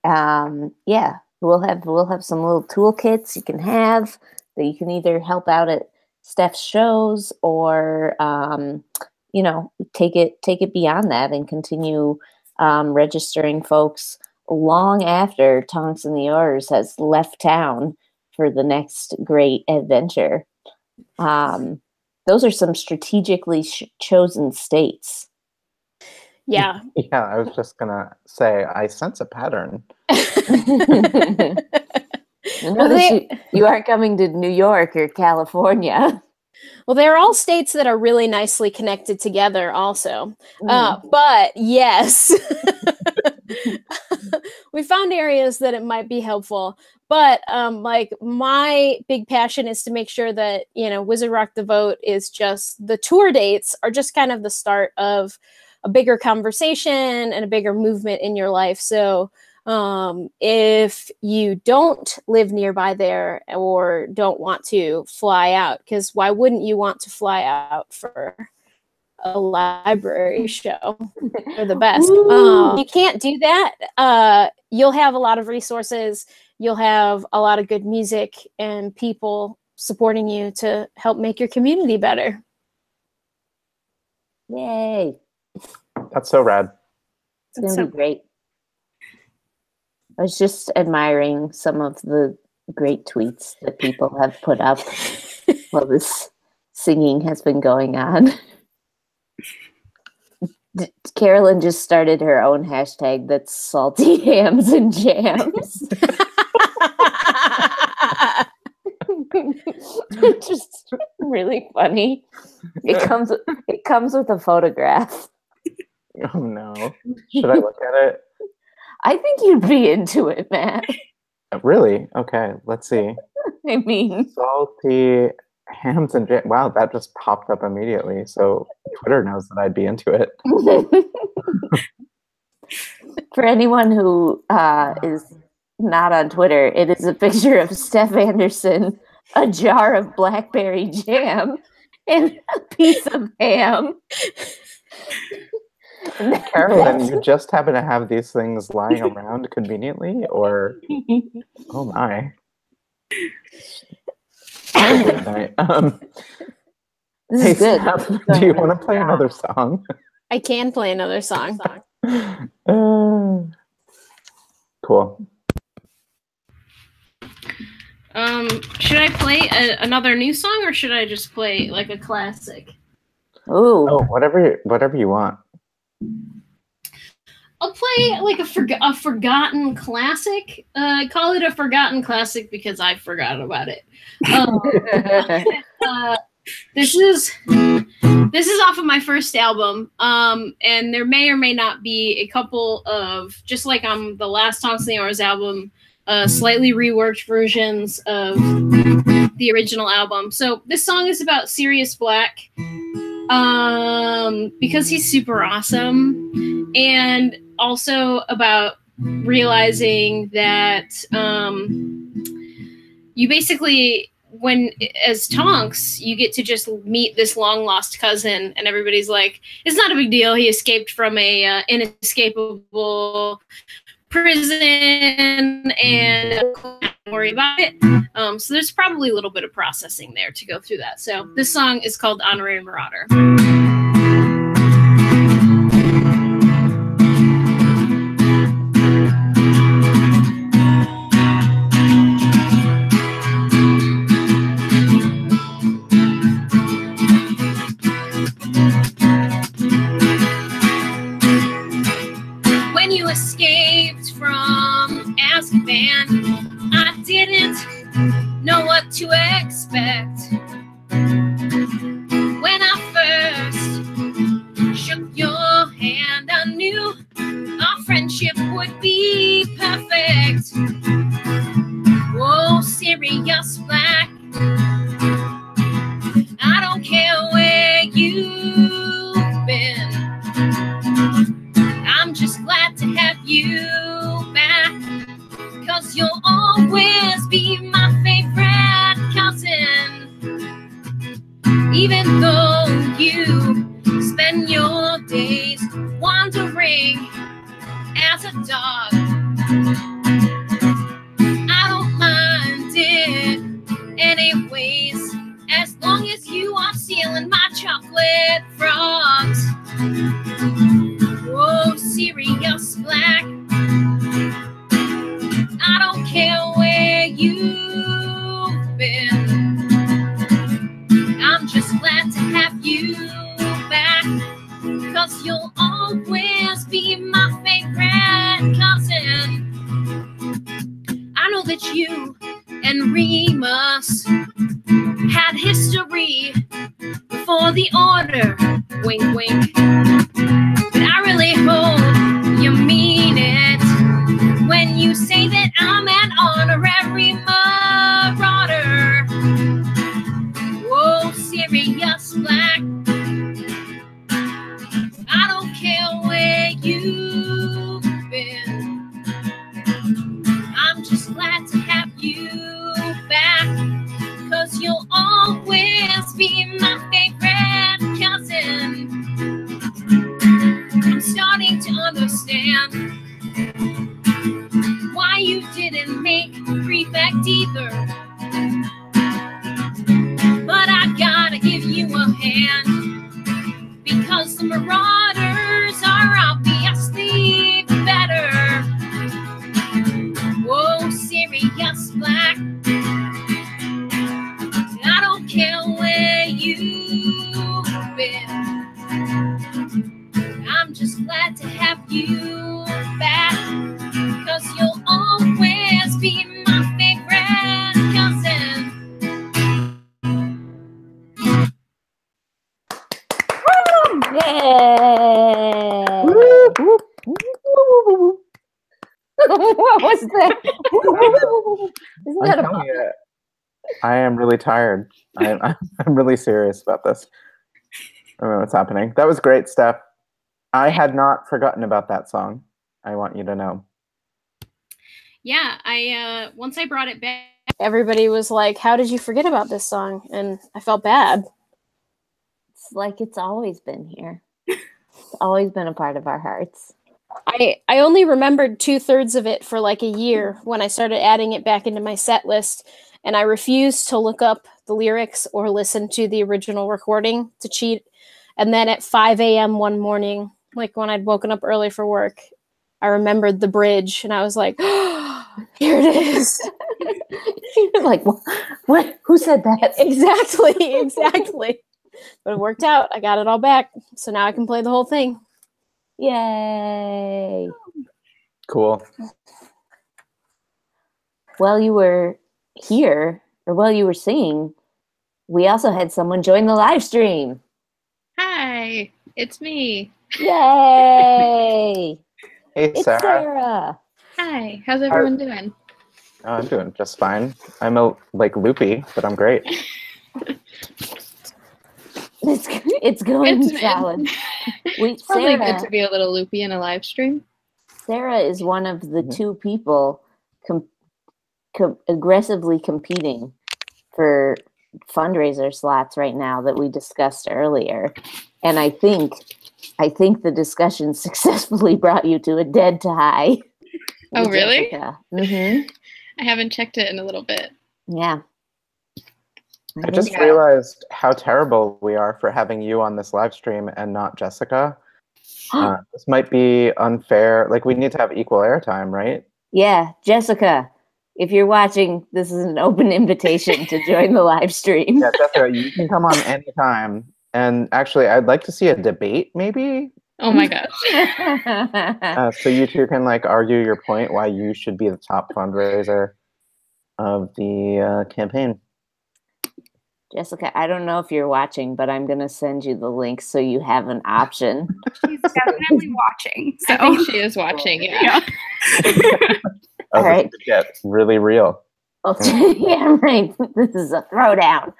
Yeah, we'll have some little toolkits you can have that you can either help out at Steph's shows or take it beyond that and continue registering folks long after Tonks and the Oars has left town for the next great adventure. Those are some strategically chosen states. Yeah. Yeah, I was just gonna say, I sense a pattern. You aren't coming to New York or California. Well, they're all states that are really nicely connected together also. But yes, we found areas that it might be helpful. But like my big passion is to make sure that, Wizard Rock the Vote is just, the tour dates are just kind of the start of a bigger conversation and a bigger movement in your life. So if you don't live nearby there or don't want to fly out, because why wouldn't you want to fly out for a library show? They're the best. You can't do that. You'll have a lot of resources. You'll have a lot of good music and people supporting you to help make your community better. Yay. That's so rad. It's going to be great. I was just admiring some of the great tweets that people have put up while this singing has been going on. Carolyn just started her own hashtag that's salty hams and jams. Just really funny. It comes with a photograph. Oh no. Should I look at it? I think you'd be into it, Matt. Really? Okay, let's see. I mean, Salty hams and jam. Wow, that just popped up immediately. So Twitter knows that I'd be into it. for anyone who is not on Twitter, it is a picture of Steph Anderson, a jar of blackberry jam, and a piece of ham. Carolyn, you just happen to have these things lying around conveniently, or oh my. This Hey, is good. Steph, do you want to play another song? I can play another song. Cool. Should I play another new song, or should I just play like a classic? Ooh. Oh, whatever you want. I'll play like a forgotten classic. I call it a forgotten classic because I forgot about it. This is off of my first album, and there may or may not be a couple of, just like on the last Tonks and the Oars album, slightly reworked versions of the original album. So this song is about Sirius Black, because he's super awesome, and also about realizing that you basically, when as Tonks, you get to just meet this long lost cousin, and everybody's like, it's not a big deal. He escaped from a inescapable prison, and don't worry about it. So there's probably a little bit of processing there to go through that. So this song is called Honorary Marauder. When you escaped from Azkaban, I didn't know what to expect. When I first shook your hand, I knew our friendship would be perfect. Whoa, Sirius Black, I don't care where you've been. I'm just glad to have you back, 'cause you'll always be my favorite cousin. Even though you spend your days wandering as a dog, I don't mind it anyways, as long as you are stealing my chocolate frogs. Whoa, Sirius Black, I don't care where you've been. I'm just glad to have you back, 'cause you'll always be my favorite cousin. I know that you and Remus had history before the order, wink wink. But I really hope you mean it when you say that I'm an honorary marauder. Whoa, Sirius Black, I don't care where you've been. I'm just glad to have you back, 'cause you'll always be my favorite cousin. I'm starting to understand why you didn't make Prefect either. But I gotta give you a hand, because the Marauders are obviously better. Whoa, Sirius Black, I don't care where you've been. I'm you back, 'cause you'll always be my favorite cousin. Yay! What was that? Isn't that a I'm telling you, I am really tired. I'm really serious about this. I don't know what's happening. That was great, Steph. I had not forgotten about that song. I want you to know. Yeah, I once I brought it back. Everybody was like, "How did you forget about this song?" And I felt bad. It's like it's always been here. It's always been a part of our hearts. I only remembered 2/3 of it for like a year when I started adding it back into my set list, and I refused to look up the lyrics or listen to the original recording to cheat. And then at 5 a.m. one morning, like when I'd woken up early for work, I remembered the bridge, and I was like, oh, "Here it is." You're like, what? Who said that? Exactly. But it worked out. I got it all back, so now I can play the whole thing. Yay! Cool. While you were here, or while you were singing, we also had someone join the live stream. Hi, it's me. Yay! Hey, It's Sarah. Sarah. Hi, how's everyone doing? Oh, I'm doing just fine. I'm loopy, but I'm great. It's going It's- solid. It's probably good Sarah, to be a little loopy in a live stream. Sarah is one of the Mhm. two people aggressively competing for fundraiser slots right now that we discussed earlier. And I think the discussion successfully brought you to a dead tie. Oh, really? Mm-hmm. I haven't checked it in a little bit. Yeah. I just Yeah. realized how terrible we are for having you on this live stream and not Jessica. This might be unfair. Like, we need to have equal airtime, right? Yeah, Jessica, if you're watching, this is an open invitation to join the live stream. Yeah, Jessica, you can come on anytime. And actually, I'd like to see a debate, maybe. Oh my gosh. So you two can like argue your point why you should be the top fundraiser of the campaign. Jessica, I don't know if you're watching, but I'm going to send you the link so you have an option. She's definitely watching. So I think she is watching, yeah. Oh, All right. This could get really real. Yeah, right. This is a throwdown.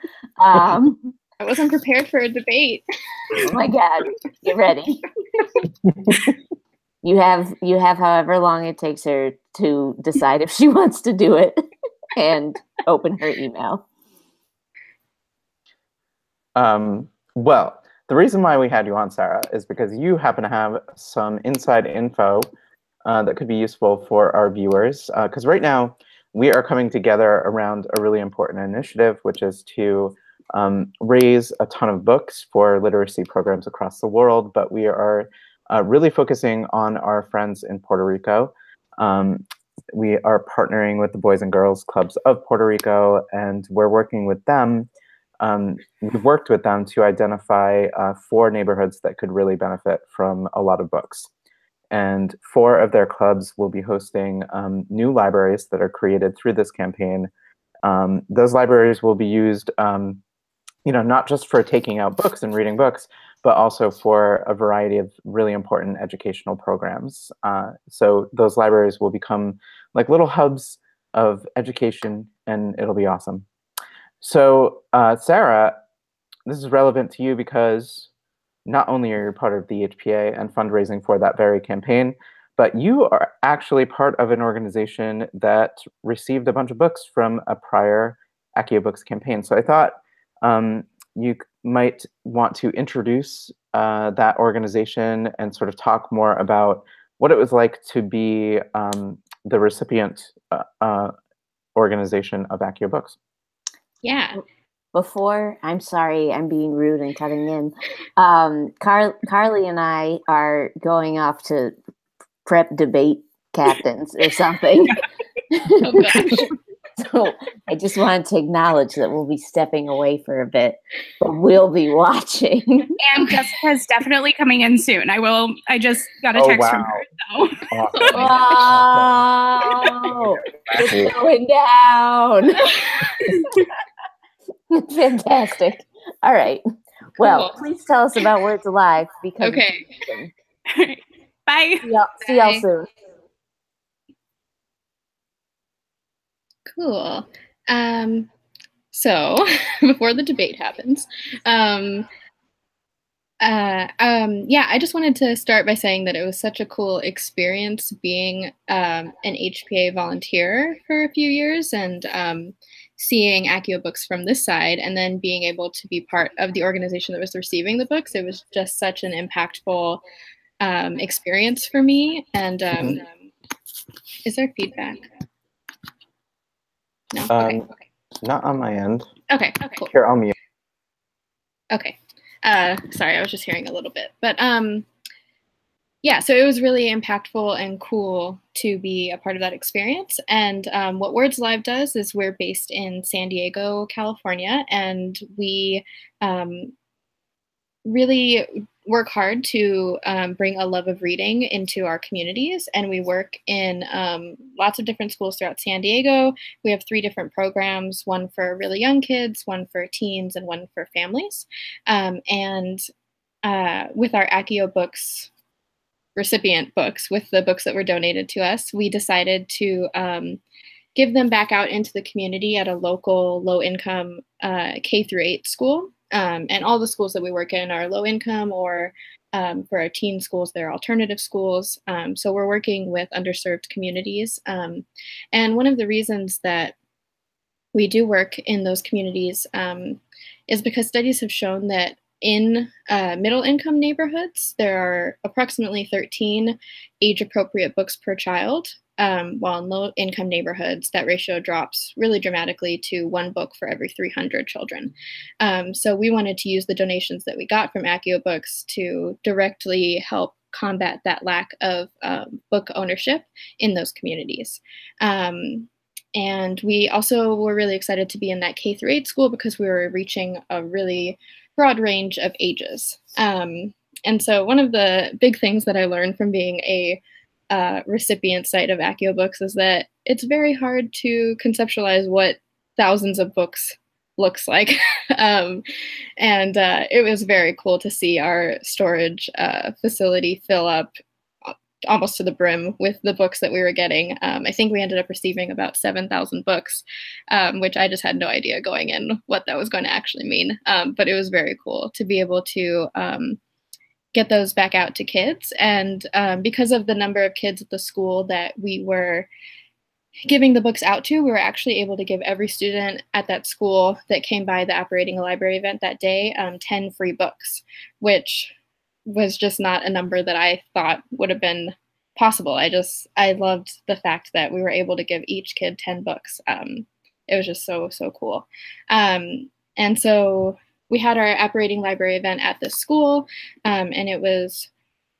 I wasn't prepared for a debate. Oh my God, get ready. You have however long it takes her to decide if she wants to do it and open her email. Well, the reason why we had you on, Sarah, is because you happen to have some inside info that could be useful for our viewers. Because right now, we are coming together around a really important initiative, which is to raise a ton of books for literacy programs across the world. But we are really focusing on our friends in Puerto Rico. We are partnering with the Boys and Girls Clubs of Puerto Rico, and we're working with them. We've worked with them to identify 4 neighborhoods that could really benefit from a lot of books. And 4 of their clubs will be hosting new libraries that are created through this campaign. Those libraries will be used, not just for taking out books and reading books, but also for a variety of really important educational programs. So those libraries will become like little hubs of education, and it'll be awesome. So, Sarah, this is relevant to you because not only are you part of the HPA and fundraising for that very campaign, but you are actually part of an organization that received a bunch of books from a prior Accio Books campaign. So I thought you might want to introduce that organization and sort of talk more about what it was like to be the recipient organization of Accio Books. Yeah. Before, I'm sorry, I'm being rude and cutting in. Carly and I are going off to prep debate captains or something. Oh gosh. So I just wanted to acknowledge that we'll be stepping away for a bit, but we'll be watching. And Jessica's definitely coming in soon. I just got a text from her. So. Wow. It's going down. Fantastic. All right. Well, please tell us about Words Alive because Okay. All right. Bye. See y'all soon. Cool. So before the debate happens, yeah, I just wanted to start by saying that it was such a cool experience being an HPA volunteer for a few years and seeing Accio books from this side and then being able to be part of the organization that was receiving the books. It was just such an impactful experience for me. And is there feedback? No? Okay. Not on my end. Okay, cool. Here, I'll mute. Okay. Sorry, I was just hearing a little bit. But yeah, so it was really impactful and cool to be a part of that experience. And what Words Live does is we're based in San Diego, California, and we really work hard to bring a love of reading into our communities. And we work in lots of different schools throughout San Diego. We have 3 different programs, one for really young kids, one for teens, and one for families. And with our Accio books, recipient books, with the books that were donated to us, we decided to give them back out into the community at a local low-income K-8 school. And all the schools that we work in are low income, or for our teen schools, they're alternative schools. So we're working with underserved communities. And one of the reasons that we do work in those communities is because studies have shown that in middle income neighborhoods, there are approximately 13 age-appropriate books per child. While in low-income neighborhoods, that ratio drops really dramatically to 1 book for every 300 children. So we wanted to use the donations that we got from Accio Books to directly help combat that lack of book ownership in those communities. And we also were really excited to be in that K-8 school because we were reaching a really broad range of ages. And so one of the big things that I learned from being a recipient site of Accio Books is that it's very hard to conceptualize what thousands of books looks like. And it was very cool to see our storage facility fill up almost to the brim with the books that we were getting. I think we ended up receiving about 7,000 books, which I just had no idea going in what that was going to actually mean. But it was very cool to be able to get those back out to kids. And because of the number of kids at the school that we were giving the books out to, we were actually able to give every student at that school that came by the Apparating a Library event that day 10 free books, which was just not a number that I thought would have been possible. I loved the fact that we were able to give each kid 10 books. It was just so cool. And so we had our Apparating Library event at this school, and it was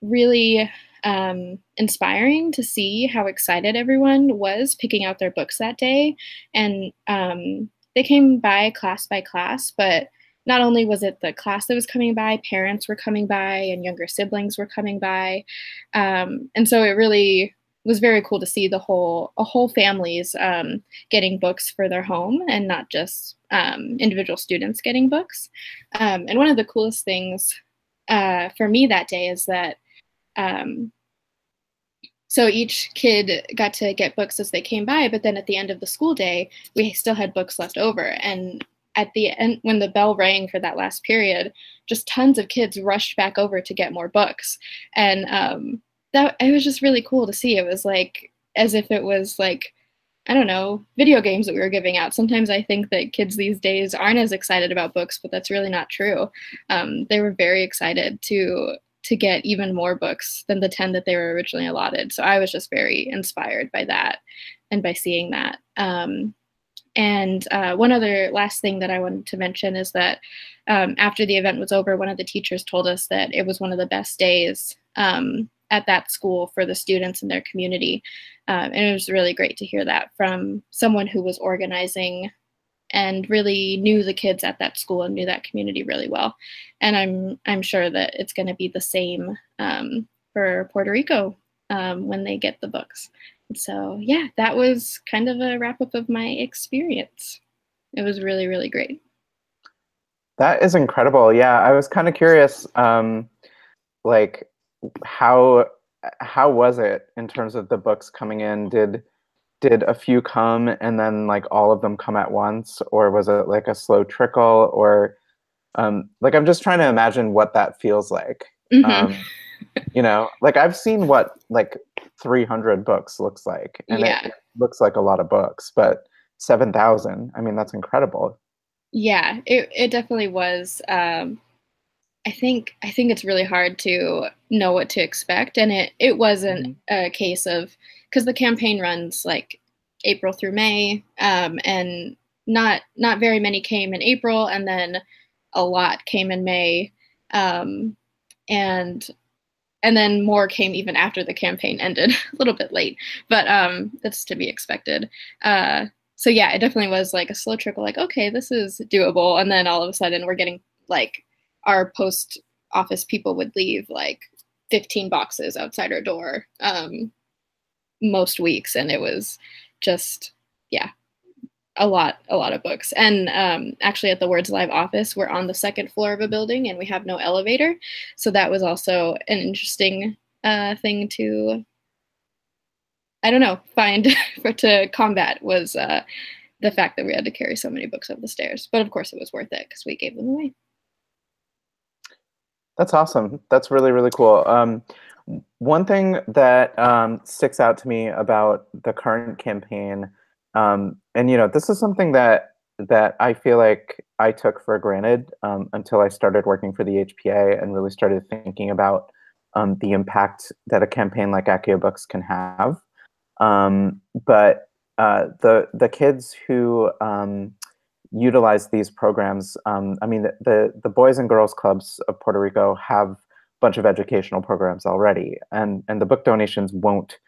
really inspiring to see how excited everyone was picking out their books that day. And they came by class, but not only was it the class that was coming by, parents were coming by and younger siblings were coming by. And so it really was very cool to see a whole families getting books for their home and not just individual students getting books. And one of the coolest things for me that day is that so each kid got to get books as they came by, but then at the end of the school day, we still had books left over. And at the end, when the bell rang for that last period, just tons of kids rushed back over to get more books. And it was just really cool to see. It was like as if it was like, I don't know, video games that we were giving out. Sometimes I think that kids these days aren't as excited about books, but that's really not true. They were very excited to get even more books than the 10 that they were originally allotted. So I was just very inspired by that and by seeing that. And one other last thing that I wanted to mention is that after the event was over, one of the teachers told us that it was one of the best days at that school for the students in their community. And it was really great to hear that from someone who was organizing and really knew the kids at that school and knew that community really well. And I'm sure that it's going to be the same for Puerto Rico when they get the books. And so, yeah, that was kind of a wrap up of my experience. It was really, really great. That is incredible. Yeah, I was kind of curious, like how was it in terms of the books coming in? Did a few come and then like all of them come at once, or was it like a slow trickle? Or like I'm just trying to imagine what that feels like. Mm-hmm. You know, like I've seen what like 300 books looks like, and Yeah. it looks like a lot of books, but 7,000, I mean, that's incredible. Yeah, it definitely was. I think it's really hard to know what to expect, and it wasn't a case of, because the campaign runs like April through May, and not very many came in April, and then a lot came in May, and then more came even after the campaign ended, a little bit late, but that's to be expected. So yeah, it definitely was like a slow trickle, like, okay, this is doable, and then all of a sudden we're getting like, our post office people would leave like 15 boxes outside our door most weeks, and it was just, yeah, a lot of books. And actually at the Words Live office, we're on the second floor of a building and we have no elevator, so that was also an interesting thing to, I don't know, find to combat, was the fact that we had to carry so many books up the stairs. But of course it was worth it because we gave them away. That's awesome. That's really, really cool. One thing that sticks out to me about the current campaign, and you know, this is something that I feel like I took for granted until I started working for the HPA and really started thinking about the impact that a campaign like Accio Books can have. But the kids who utilize these programs, I mean, the Boys and Girls Clubs of Puerto Rico have a bunch of educational programs already, and the book donations won't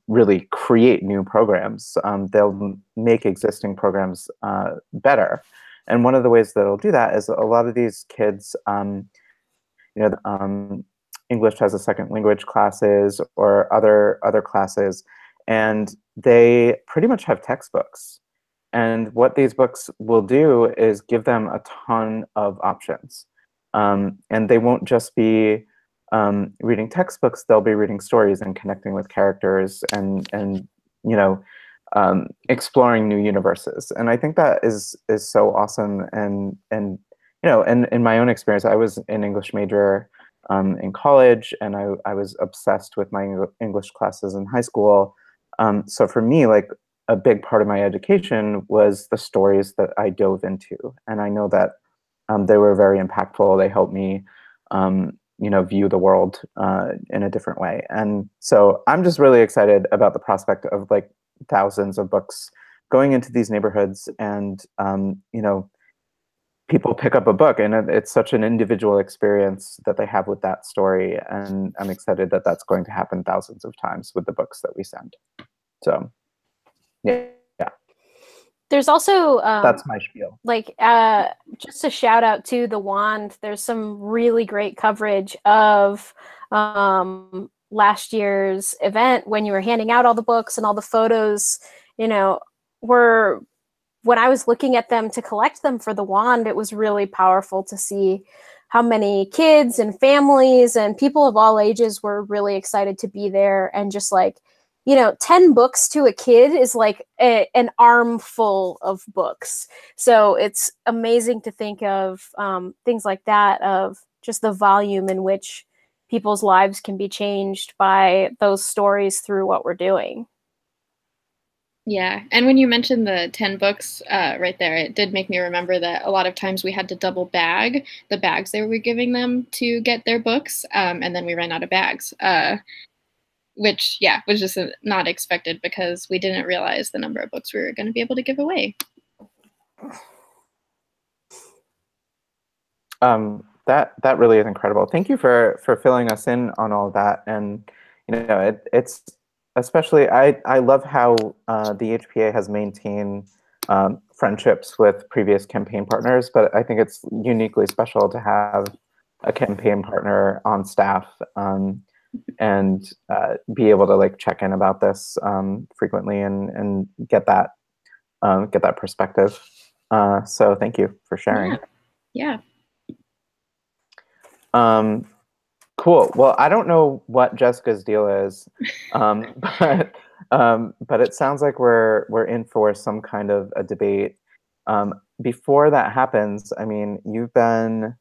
really create new programs. They'll make existing programs better. And one of the ways that it'll do that is a lot of these kids, you know, English as a second language classes or other classes, and they pretty much have textbooks. And what these books will do is give them a ton of options. And they won't just be reading textbooks, they'll be reading stories and connecting with characters and you know, exploring new universes. And I think that is so awesome. And you know, and in my own experience, I was an English major in college, and I was obsessed with my English classes in high school. So for me, like, a big part of my education was the stories that I dove into. And I know that they were very impactful. They helped me, you know, view the world in a different way. And so I'm just really excited about the prospect of like thousands of books going into these neighborhoods, and, you know, people pick up a book, and it's such an individual experience that they have with that story. And I'm excited that that's going to happen thousands of times with the books that we send. So yeah. There's also That's my spiel. like just a shout out to the Wand. There's some really great coverage of last year's event when you were handing out all the books, and all the photos, you know, were, when I was looking at them to collect them for the Wand, it was really powerful to see how many kids and families and people of all ages were really excited to be there. And just like, you know, 10 books to a kid is like an armful of books. So it's amazing to think of things like that, of just the volume in which people's lives can be changed by those stories through what we're doing. Yeah, and when you mentioned the 10 books right there, it did make me remember that a lot of times we had to double bag the bags they were giving them to get their books, and then we ran out of bags, which, yeah, was just not expected because we didn't realize the number of books we were going to be able to give away. that really is incredible. Thank you for filling us in on all of that. And it's especially I love how the HPA has maintained friendships with previous campaign partners, but I think it's uniquely special to have a campaign partner on staff and be able to like check in about this frequently and get that perspective. So thank you for sharing. Yeah. Cool. Well, I don't know what Jessica's deal is, but it sounds like we're in for some kind of a debate. Before that happens, I mean, you've been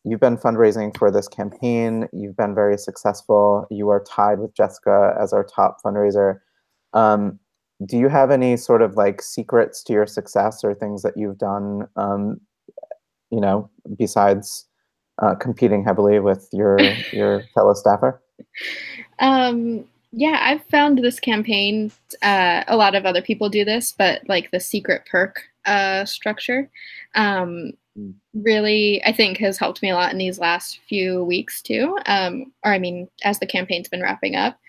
fundraising for this campaign. You've been very successful. You are tied with Jessica as our top fundraiser. Do you have any sort of like secrets to your success or things that you've done, besides competing heavily with your fellow staffer? Yeah, I've found this campaign, a lot of other people do this, but like the secret perk structure really, I think, has helped me a lot in these last few weeks too. Or I mean, as the campaign's been wrapping up.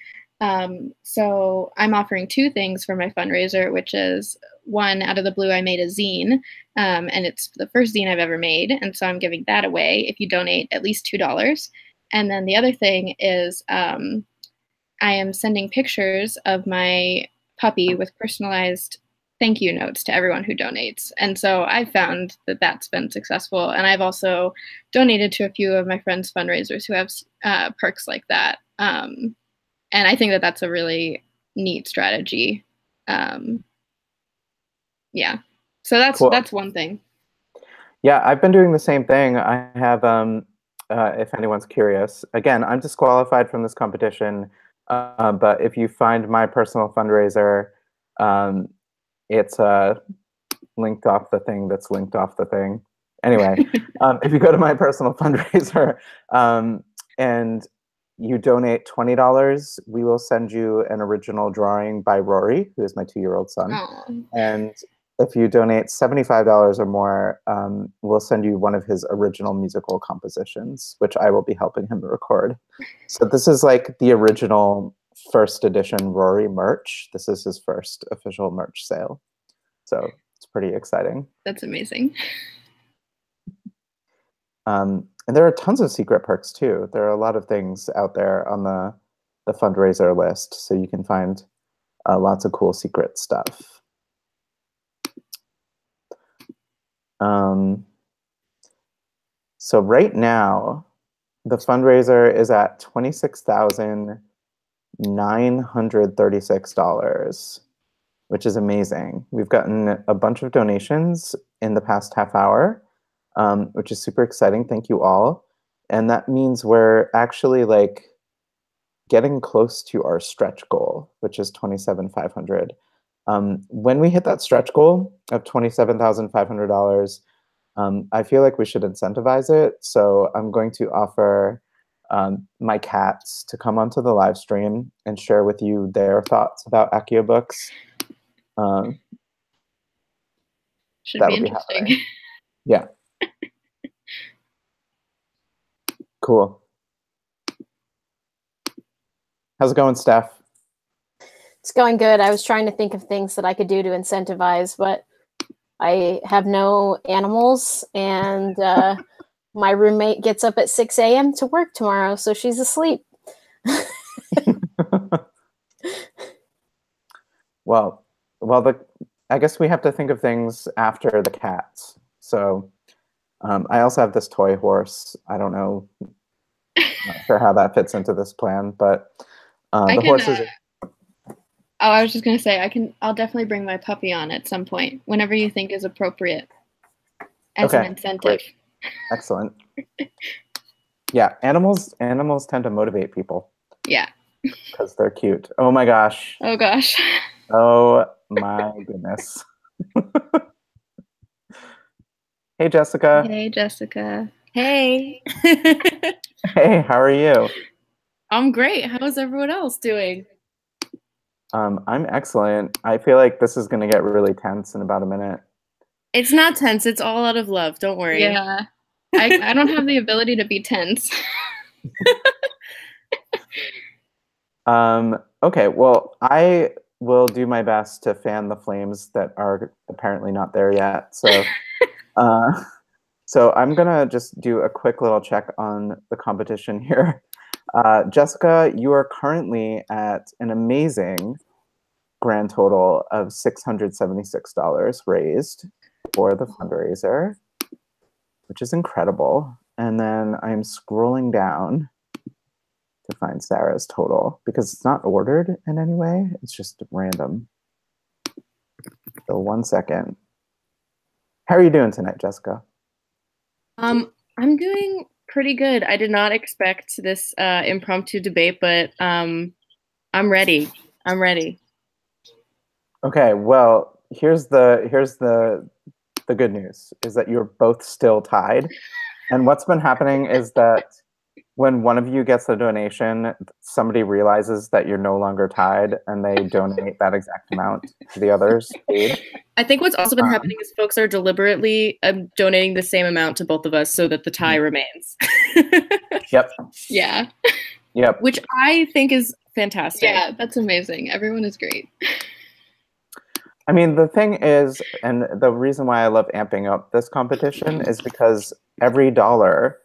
So I'm offering two things for my fundraiser, which is one, out of the blue, I made a zine, and it's the first zine I've ever made. And so I'm giving that away if you donate at least $2. And then the other thing is I am sending pictures of my puppy with personalized thank you notes to everyone who donates. And so I've found that that's been successful. And I've also donated to a few of my friends' fundraisers who have perks like that. And I think that that's a really neat strategy. Yeah. So that's Cool. That's one thing. Yeah, I've been doing the same thing. I have, if anyone's curious, again, I'm disqualified from this competition, but if you find my personal fundraiser, it's linked off the thing that's linked off the thing. Anyway, if you go to my personal fundraiser and you donate $20, we will send you an original drawing by Rory, who is my 2-year-old son. Aww. And if you donate $75 or more, we'll send you one of his original musical compositions, which I will be helping him record. So this is like the original first edition Rory merch. This is his first official merch sale. So it's pretty exciting. That's amazing. And there are tons of secret perks too. There are a lot of things out there on the fundraiser list, so you can find lots of cool secret stuff. So right now, the fundraiser is at $26,936, which is amazing. We've gotten a bunch of donations in the past half hour, which is super exciting. Thank you all. And that means we're actually like getting close to our stretch goal, which is $27,500. When we hit that stretch goal of $27,500, I feel like we should incentivize it. So I'm going to offer my cats to come onto the live stream and share with you their thoughts about Accio books. Should be interesting. Yeah. Cool. How's it going, Steph? It's going good. I was trying to think of things that I could do to incentivize, but I have no animals, and my roommate gets up at 6 a.m. to work tomorrow, so she's asleep. Well, I guess we have to think of things after the cats. So I also have this toy horse. I don't know, not sure how that fits into this plan, but the horses. Oh, I was just gonna say I'll definitely bring my puppy on at some point, whenever you think is appropriate, as an incentive. Great. Excellent. Yeah, animals tend to motivate people. Yeah. Because they're cute. Oh my gosh. Oh gosh. Oh my goodness. Hey, Jessica. Hey, Jessica. Hey. Hey, how are you? I'm great. How's everyone else doing? I'm excellent. I feel like this is going to get really tense in about a minute. It's not tense. It's all out of love. Don't worry. Yeah. I don't have the ability to be tense. Okay, well, I will do my best to fan the flames that are apparently not there yet. So, so I'm gonna just do a quick little check on the competition here. Jessica, you are currently at an amazing grand total of $676 raised for the fundraiser, which is incredible. And then I'm scrolling down to find Sarah's total because it's not ordered in any way. It's just random. So 1 second. How are you doing tonight, Jessica? I'm doing pretty good. I did not expect this impromptu debate, but I'm ready. I'm ready. Okay, well, here's the good news is that you're both still tied. And what's been happening is that when one of you gets a donation, somebody realizes that you're no longer tied and they donate that exact amount to the other's page. I think what's also been happening is folks are deliberately donating the same amount to both of us so that the tie remains. Yep. Yeah. Yep. Which I think is fantastic. Yeah, that's amazing. Everyone is great. I mean, the thing is, and the reason why I love amping up this competition is because every dollar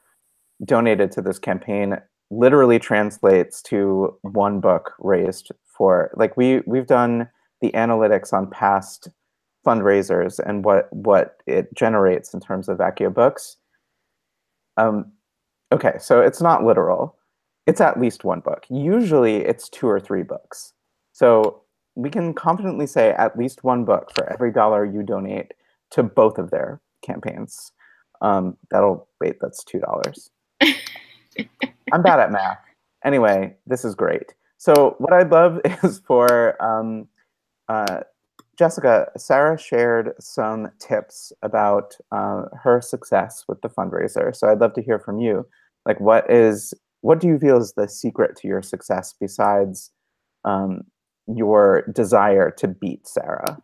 donated to this campaign literally translates to one book raised for, like, we've done the analytics on past fundraisers and what it generates in terms of Accio books. Okay, so it's not literal. It's at least one book. Usually it's 2 or 3 books. So we can confidently say at least one book for every dollar you donate to both of their campaigns. That's $2. I'm bad at math. Anyway, this is great. So what I'd love is for Jessica, Sarah shared some tips about her success with the fundraiser. So I'd love to hear from you. Like, what do you feel is the secret to your success besides your desire to beat Sarah?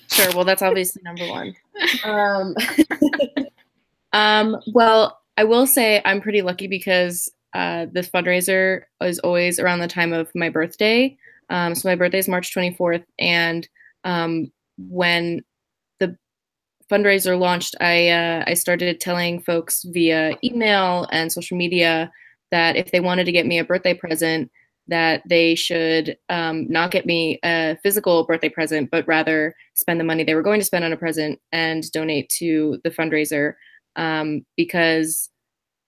Sure. Well, that's obviously number one. Well, I will say I'm pretty lucky because this fundraiser is always around the time of my birthday. So my birthday is March 24th. And when the fundraiser launched, I started telling folks via email and social media that if they wanted to get me a birthday present, that they should not get me a physical birthday present, but rather spend the money they were going to spend on a present and donate to the fundraiser. Because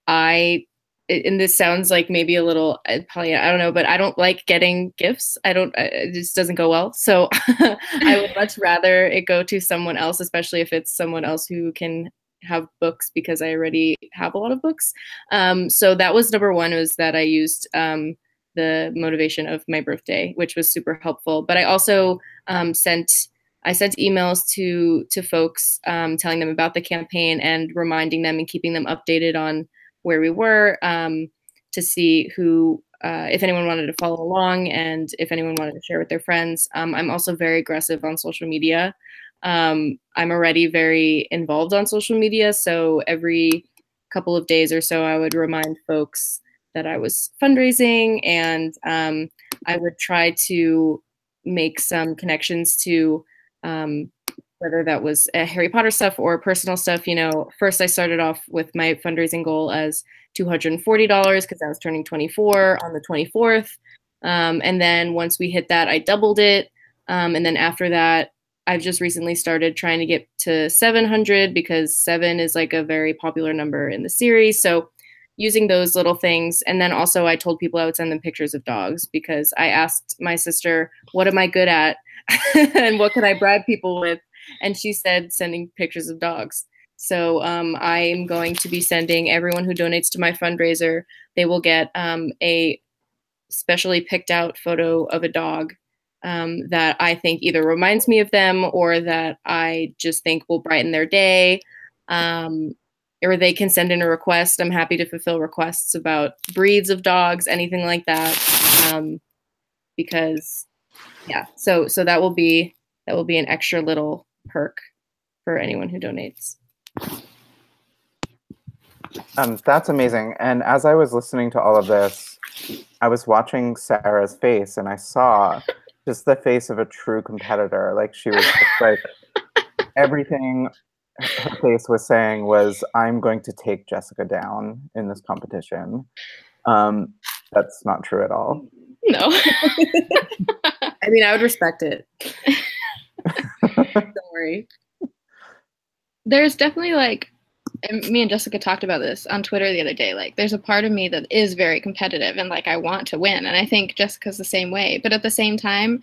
and this sounds like maybe a little, probably, I don't know, but I don't like getting gifts. It just doesn't go well. So I would much rather it go to someone else, especially if it's someone else who can have books because I already have a lot of books. So that was number one, was that I used the motivation of my birthday, which was super helpful. But I also sent emails to folks telling them about the campaign and reminding them and keeping them updated on where we were, to see who, if anyone wanted to follow along and if anyone wanted to share with their friends. I'm also very aggressive on social media. I'm already very involved on social media, so every couple of days or so I would remind folks that I was fundraising, and I would try to make some connections to whether that was Harry Potter stuff or personal stuff. You know, first I started off with my fundraising goal as $240 because I was turning 24 on the 24th. And then once we hit that, I doubled it. And then after that, I've just recently started trying to get to 700 because 7 is like a very popular number in the series. So using those little things. And then also I told people I would send them pictures of dogs because I asked my sister, what am I good at? And what can I bribe people with? And she said sending pictures of dogs. So I'm going to be sending everyone who donates to my fundraiser, they will get a specially picked out photo of a dog that I think either reminds me of them or that I just think will brighten their day. Or they can send in a request. I'm happy to fulfill requests about breeds of dogs, anything like that. Because yeah, so that will be an extra little perk for anyone who donates. That's amazing. And as I was listening to all of this, I was watching Sarah's face, and I saw just the face of a true competitor. Like she was just like everything her face was saying was, "I'm going to take Jessica down in this competition." That's not true at all. No. I mean, I would respect it. Don't worry. There's definitely like, and me and Jessica talked about this on Twitter the other day, like there's a part of me that is very competitive and like I want to win. And I think Jessica's the same way. But at the same time,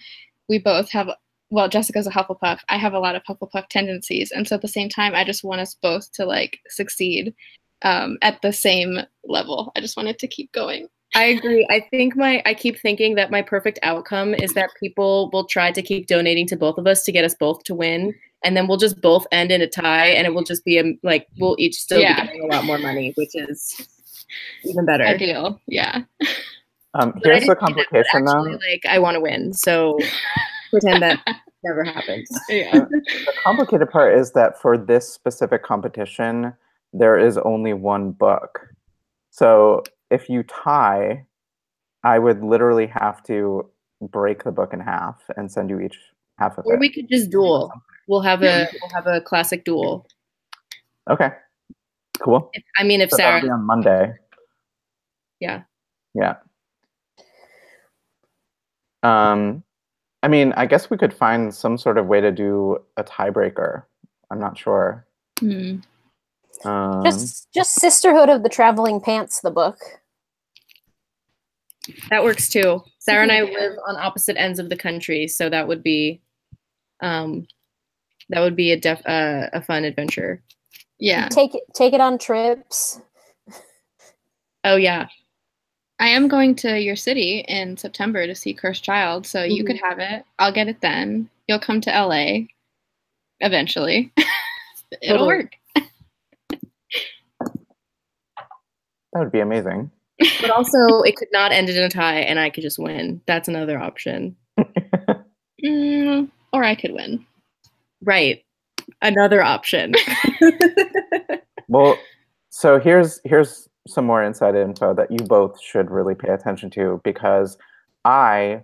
we both have, well, Jessica's a Hufflepuff. I have a lot of Hufflepuff tendencies. And so at the same time, I just want us both to like succeed at the same level. I just wanted to keep going. I agree. I keep thinking that my perfect outcome is that people will try to keep donating to both of us to get us both to win. And then we'll just both end in a tie, and it will just be we'll each still be getting a lot more money, which is even better. Ideal. Yeah. Here's the complication though. Like I want to win, so pretend that never happens. Yeah. The complicated part is that for this specific competition, there is only one book. So if you tie, I would literally have to break the book in half and send you each half of it. Or we could just duel. We'll have a classic duel. Okay. Cool. If So Sarah that'll be on Monday. Yeah. Yeah. I guess we could find some sort of way to do a tiebreaker. I'm not sure. Just Sisterhood of the Traveling Pants, the book. That works too. Sarah and I live on opposite ends of the country, so that would be a fun adventure. Yeah. Take it on trips. Oh yeah. I am going to your city in September to see Cursed Child, so you could have it. I'll get it then. You'll come to LA eventually. It'll work. That would be amazing. But also, it could not end in a tie, and I could just win. That's another option. Or I could win. Right. Another option. Well, so here's some more inside info that you both should really pay attention to, because I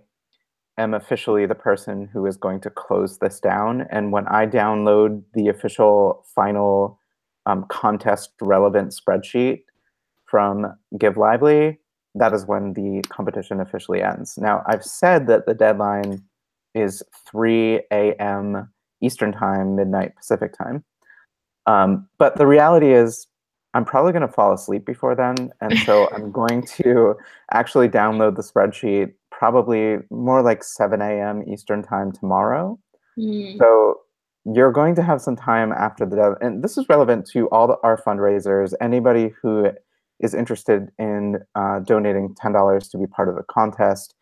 am officially the person who is going to close this down. And when I download the official final contest relevant spreadsheet from Give Lively, that is when the competition officially ends. Now, I've said that the deadline is 3 a.m. Eastern Time, midnight Pacific Time. But the reality is I'm probably going to fall asleep before then. And so I'm going to actually download the spreadsheet probably more like 7 a.m. Eastern Time tomorrow. So you're going to have some time after the deadline. And this is relevant to all our fundraisers. Anybody who is interested in donating $10 to be part of the contest,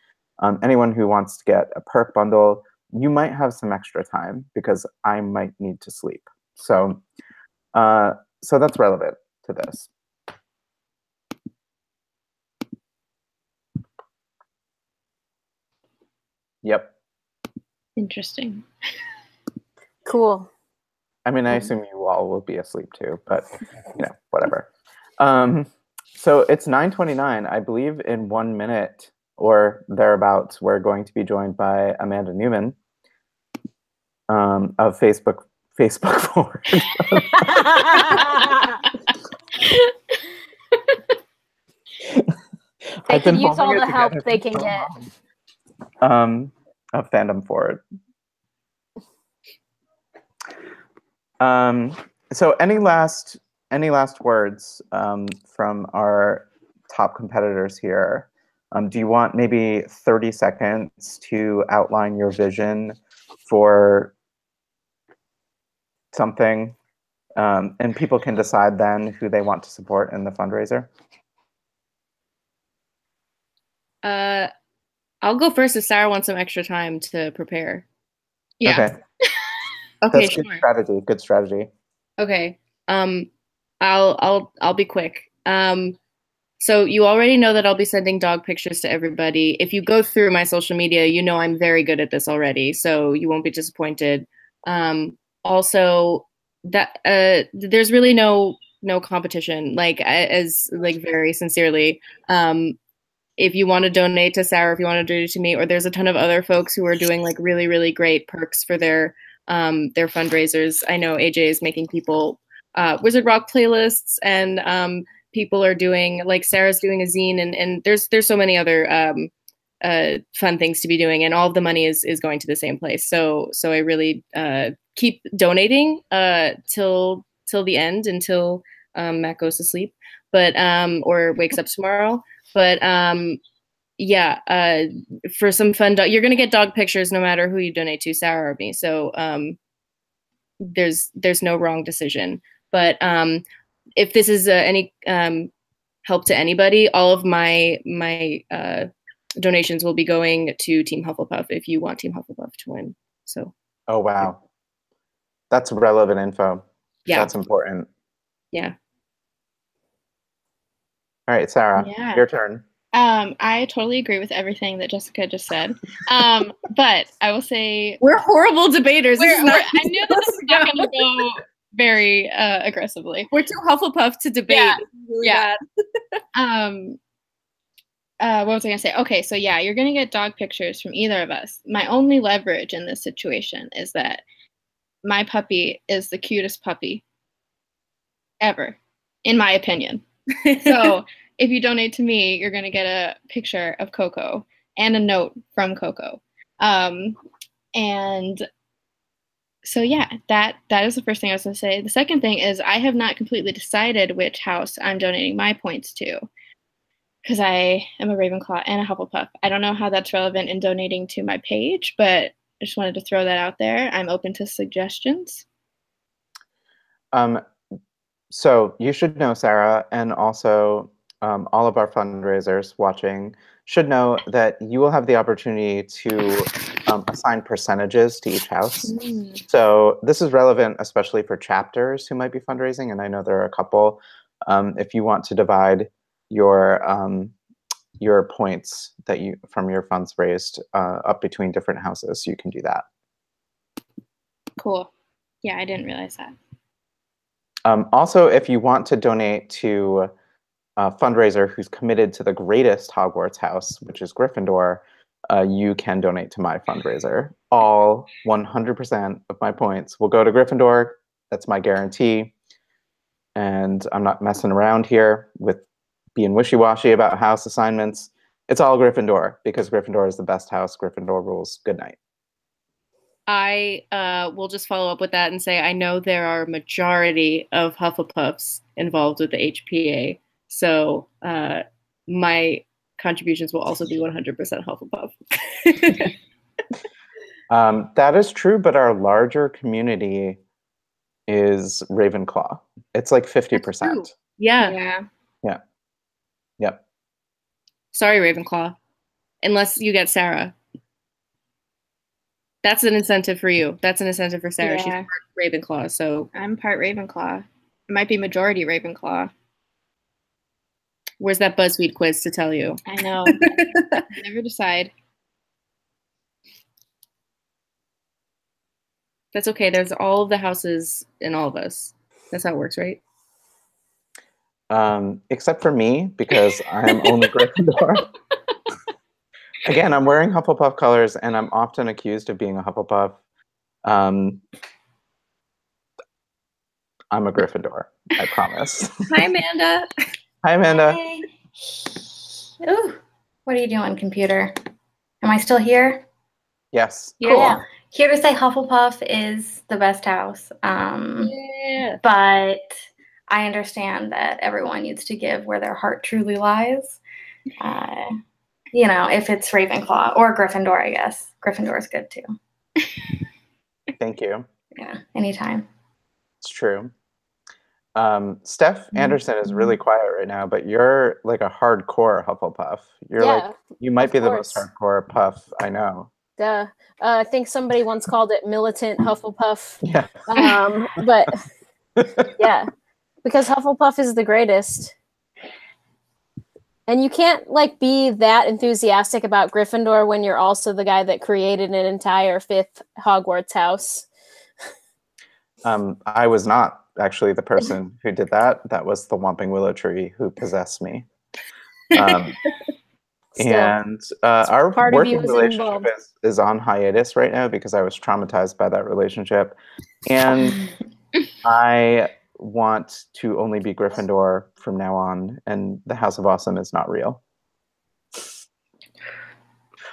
anyone who wants to get a perk bundle, you might have some extra time because I might need to sleep. So that's relevant to this. Yep. Interesting. Cool. I mean, I assume you all will be asleep too, but whatever. So it's 9:29. I believe in 1 minute or thereabouts, we're going to be joined by Amanda Newman of Facebook Forward. They can use all the help they can get. Of Fandom Forward. So any last words from our top competitors here? Do you want maybe 30 seconds to outline your vision for something? And people can decide then who they want to support in the fundraiser. I'll go first if Sarah wants some extra time to prepare. Yeah. Okay. Okay, That's sure. good strategy. Good strategy. Okay. I'll be quick. So you already know that I'll be sending dog pictures to everybody. If you go through my social media, you know I'm very good at this already, so you won't be disappointed. Also, that there's really no no competition. Like as like very sincerely, if you want to donate to Sarah, if you want to donate to me, or there's a ton of other folks who are doing like really, really great perks for their fundraisers. I know AJ is making people Wizard Rock playlists, and people are doing, like Sarah's doing a zine, and there's so many other fun things to be doing, and all of the money is going to the same place. So I really keep donating till the end, until Matt goes to sleep, but or wakes up tomorrow. But yeah, for some fun you're gonna get dog pictures no matter who you donate to, Sarah or me. So there's no wrong decision. But if this is any help to anybody, all of my donations will be going to Team Hufflepuff if you want Team Hufflepuff to win. So. Oh wow, that's relevant info. Yeah, that's important. Yeah. All right, Sarah, Yeah. your turn. I totally agree with everything that Jessica just said. But I will say we're horrible debaters. I knew this was not going to go very aggressively. We're too Hufflepuff to debate. Yeah. Really Yeah. bad. What was I going to say? Okay, so yeah, you're going to get dog pictures from either of us. My only leverage in this situation is that my puppy is the cutest puppy ever, in my opinion. So if you donate to me, you're going to get a picture of Coco and a note from Coco. And so yeah, that is the first thing I was going to say. The second thing is I have not completely decided which house I'm donating my points to, because I am a Ravenclaw and a Hufflepuff. I don't know how that's relevant in donating to my page, but I just wanted to throw that out there. I'm open to suggestions. So you should know, Sarah, and also all of our fundraisers watching should know that you will have the opportunity to assign percentages to each house. So this is relevant, especially for chapters who might be fundraising, and I know there are a couple. If you want to divide your points that you from your funds raised up between different houses, you can do that. Cool. Yeah, I didn't realize that. Also, if you want to donate to a fundraiser who's committed to the greatest Hogwarts house, which is Gryffindor, you can donate to my fundraiser. All 100% of my points will go to Gryffindor. That's my guarantee. And I'm not messing around here with being wishy-washy about house assignments. It's all Gryffindor, because Gryffindor is the best house. Gryffindor rules. Good night. I will just follow up with that and say I know there are a majority of Hufflepuffs involved with the HPA, so my contributions will also be 100% Hufflepuff. That is true, but our larger community is Ravenclaw. It's like 50%. Yeah. Yep. Sorry, Ravenclaw. Unless you get Sarah. That's an incentive for you. That's an incentive for Sarah. Yeah. She's part Ravenclaw, so I'm part Ravenclaw. It might be majority Ravenclaw. Where's that BuzzFeed quiz to tell you? I know. Never decide. That's okay. There's all of the houses in all of us. That's how it works, right? Except for me, because I'm only Gryffindor. Again, I'm wearing Hufflepuff colors, and I'm often accused of being a Hufflepuff. I'm a Gryffindor, I promise. Hi, Amanda. Hi, Amanda. Hey. Ooh, what are you doing, computer? Am I still here? Yes. Yeah. Cool. Here to say Hufflepuff is the best house. Yeah. But I understand that everyone needs to give where their heart truly lies. You know, if it's Ravenclaw or Gryffindor, I guess. Gryffindor is good too. Thank you. Yeah, anytime. It's true. Steph Anderson is really quiet right now, but you're like a hardcore Hufflepuff. You're like, you might be the most hardcore puff I know. Duh. I think somebody once called it militant Hufflepuff. Yeah. But yeah, because Hufflepuff is the greatest. And you can't like be that enthusiastic about Gryffindor when you're also the guy that created an entire 5th Hogwarts house. I was not actually the person who did that. That was the Whomping Willow Tree who possessed me. Still, And our part of you working is relationship involved. is on hiatus right now because I was traumatized by that relationship. And I want to only be Gryffindor from now on, and the House of Awesome is not real.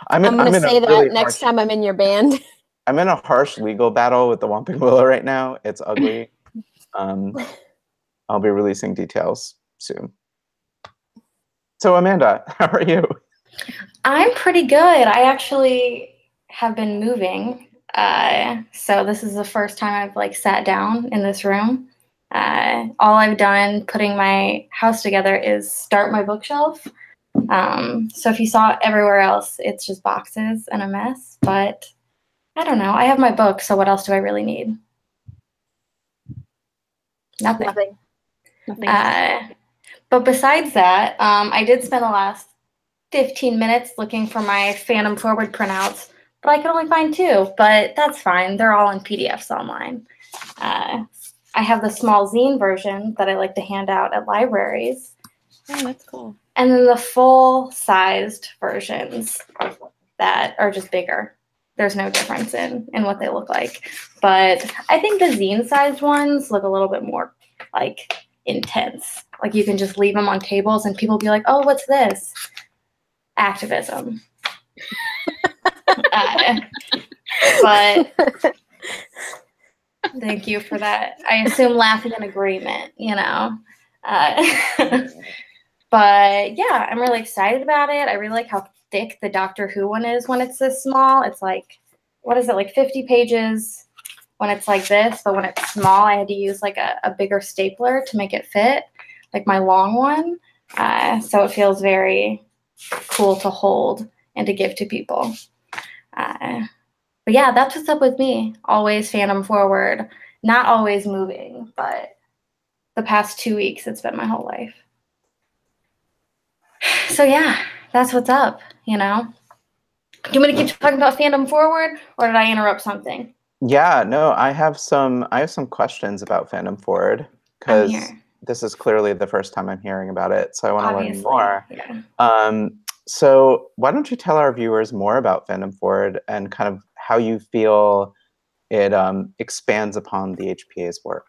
I'm going to say that next time I'm in your band. I'm in a harsh legal battle with the Whomping Willow right now. It's ugly. I'll be releasing details soon. So Amanda, how are you? I'm pretty good. I actually have been moving. So this is the first time I've like sat down in this room. All I've done putting my house together is start my bookshelf. So if you saw it everywhere else, it's just boxes and a mess. But I don't know. I have my book, so what else do I really need? Nothing. But besides that, I did spend the last 15 minutes looking for my Fandom Forward printouts, but I could only find 2, but that's fine. They're all in PDFs online. I have the small zine version that I like to hand out at libraries. Oh, that's cool. And then the full-sized versions that are just bigger. There's no difference in what they look like. But I think the zine-sized ones look a little bit more, like, intense. Like, you can just leave them on tables and people be like, oh, what's this? Activism. But thank you for that. I assume laughing in agreement, you know. But yeah, I'm really excited about it. I really like how thick the Doctor Who one is when it's this small. It's like, what is it, like 50 pages when it's like this, but when it's small, I had to use like a bigger stapler to make it fit, like my long one. So it feels very cool to hold and to give to people. But yeah, that's what's up with me. Always Fandom Forward, not always moving, but the past 2 weeks, it's been my whole life. So yeah, that's what's up, you know? Do you want me to keep talking about Fandom Forward, or did I interrupt something? Yeah, no, I have some questions about Fandom Forward because this is clearly the first time I'm hearing about it, so I want to learn more. Yeah. So why don't you tell our viewers more about Fandom Forward and kind of how you feel it expands upon the HPA's work?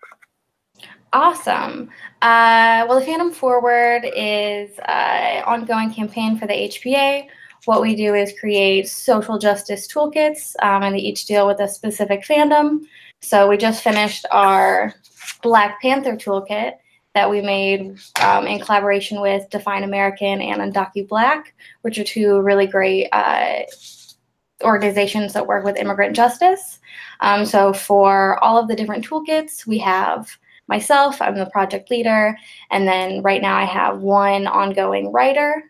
Awesome. Well, the Fandom Forward is an ongoing campaign for the HPA. What we do is create social justice toolkits, and they each deal with a specific fandom. So we just finished our Black Panther toolkit that we made in collaboration with Define American and Undocu Black, which are 2 really great organizations that work with immigrant justice. So for all of the different toolkits, we have myself, I'm the project leader, and then right now I have 1 ongoing writer,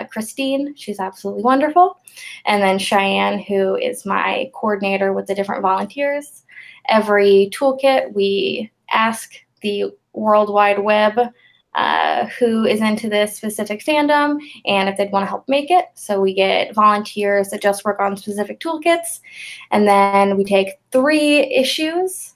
Christine, she's absolutely wonderful, and then Cheyenne, who is my coordinator with the different volunteers. Every toolkit, we ask the World Wide Web who is into this specific fandom and if they'd want to help make it. So we get volunteers that just work on specific toolkits, and then we take 3 issues.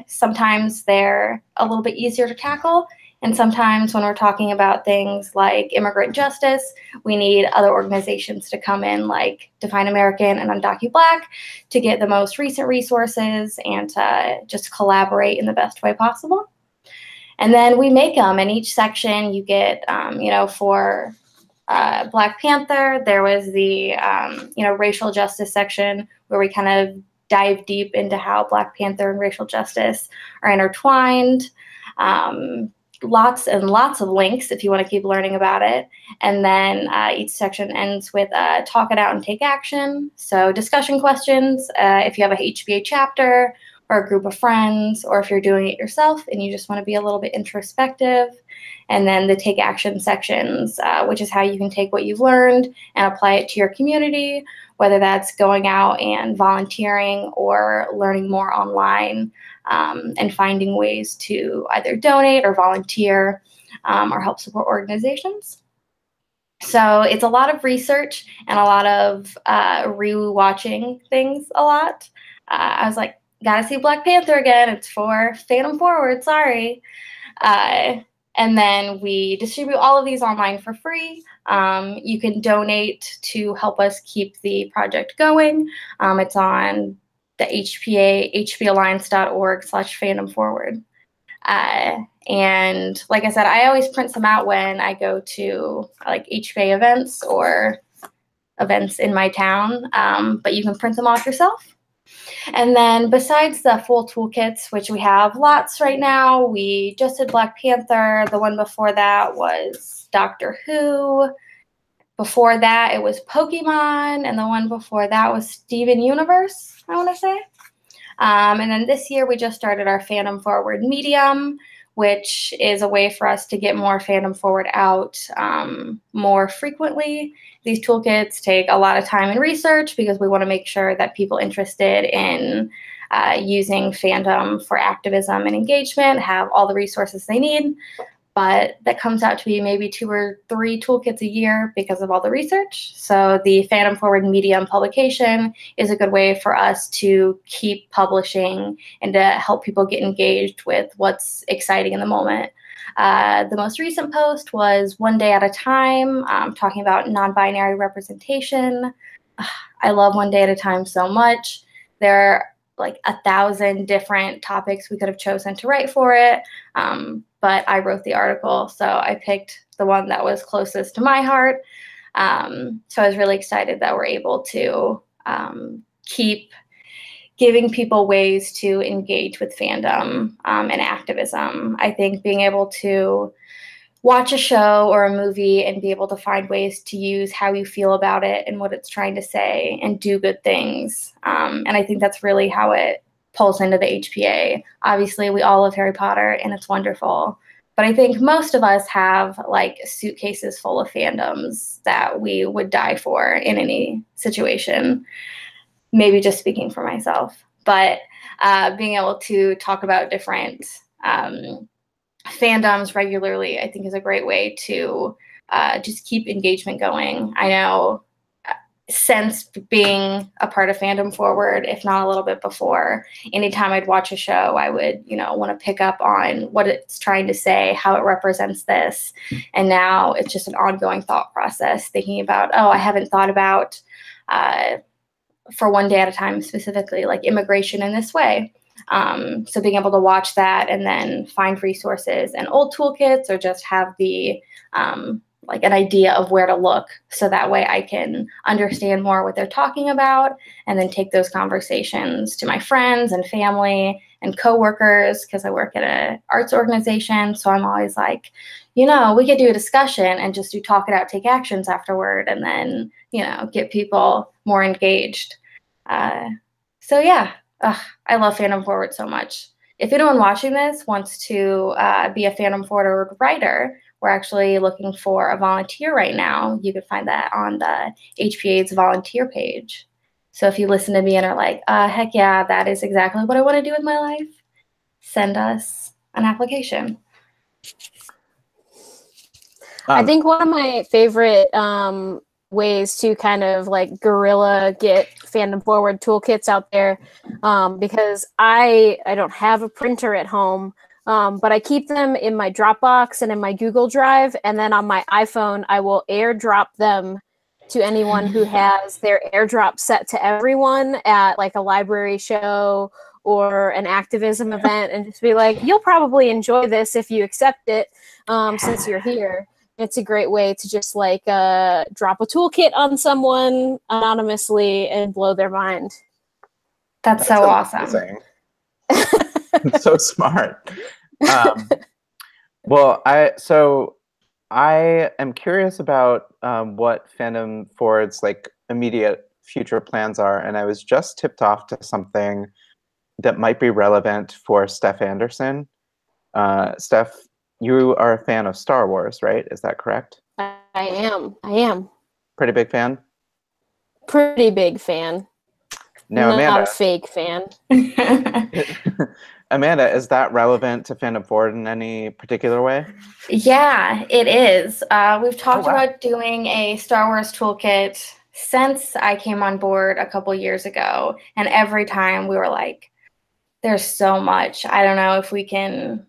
Sometimes they're a little bit easier to tackle, and sometimes when we're talking about things like immigrant justice, we need other organizations to come in like Define American and Undocu Black to get the most recent resources and to just collaborate in the best way possible. And then we make them. In each section, you get, for Black Panther, there was the, racial justice section where we kind of dive deep into how Black Panther and racial justice are intertwined. Lots and lots of links if you want to keep learning about it. And then each section ends with talk it out and take action. So discussion questions, if you have a HBA chapter, or a group of friends, or if you're doing it yourself and you just want to be a little bit introspective. And then the take action sections, which is how you can take what you've learned and apply it to your community, whether that's going out and volunteering or learning more online and finding ways to either donate or volunteer or help support organizations. So it's a lot of research and a lot of rewatching things a lot. I was like, gotta see Black Panther again. It's for Fandom Forward, sorry. And then we distribute all of these online for free. You can donate to help us keep the project going. It's on the hpalliance.org/fandomforward. And like I said, I always print some out when I go to like HPA events or events in my town, but you can print them off yourself. And then besides the full toolkits, which we have lots right now, we just did Black Panther. The one before that was Doctor Who. Before that, it was Pokemon. And the one before that was Steven Universe, I want to say. And then this year, we just started our Fandom Forward Medium, which is a way for us to get more Fandom Forward out more frequently. These toolkits take a lot of time and research because we want to make sure that people interested in using fandom for activism and engagement have all the resources they need. But that comes out to be maybe 2 or 3 toolkits a year because of all the research. So the Fandom Forward Medium publication is a good way for us to keep publishing and to help people get engaged with what's exciting in the moment. The most recent post was One Day at a Time, talking about non-binary representation. I love One Day at a Time so much. There are like 1,000 different topics we could have chosen to write for it. But I wrote the article, so I picked the one that was closest to my heart. So I was really excited that we're able to keep giving people ways to engage with fandom and activism. I think being able to watch a show or a movie and be able to find ways to use how you feel about it and what it's trying to say and do good things. And I think that's really how it pulls into the HPA. Obviously, we all love Harry Potter and it's wonderful. But I think most of us have like suitcases full of fandoms that we would die for in any situation. Maybe just speaking for myself. But being able to talk about different fandoms regularly, I think is a great way to just keep engagement going. I know since being a part of Fandom Forward, if not a little bit before, anytime I'd watch a show, I would, want to pick up on what it's trying to say, how it represents this. And now it's just an ongoing thought process, thinking about, oh, I haven't thought about for One Day at a Time specifically, like immigration in this way. So being able to watch that and then find resources and old toolkits or just have the like an idea of where to look so that way I can understand more what they're talking about and then take those conversations to my friends and family and coworkers because I work at an arts organization. So I'm always like, we could do a discussion and just do talk it out, take actions afterward and then, get people more engaged. So yeah, I love Fandom Forward so much. If anyone watching this wants to be a Fandom Forward writer, we're actually looking for a volunteer right now. You can find that on the HPA's volunteer page. So if you listen to me and are like, heck yeah, that is exactly what I want to do with my life, send us an application. I think one of my favorite ways to kind of like guerrilla get Fandom Forward toolkits out there, because I don't have a printer at home, but I keep them in my Dropbox and in my Google Drive, and then on my iPhone I will airdrop them to anyone who has their airdrop set to everyone at like a library show or an activism event, and just be like, you'll probably enjoy this if you accept it, since you're here. It's a great way to just like drop a toolkit on someone anonymously and blow their mind. That's so awesome. So smart. Well, I am curious about what Fandom Forward's like immediate future plans are, and I was just tipped off to something that might be relevant for Steph Anderson. Steph, you are a fan of Star Wars, right? Is that correct? I am. Pretty big fan? Pretty big fan. Now, Not Amanda, a fake fan. Amanda, is that relevant to Fandom Forward in any particular way? Yeah, it is. We've talked about doing a Star Wars toolkit since I came on board a couple years ago. And every time we were like, there's so much. I don't know if we can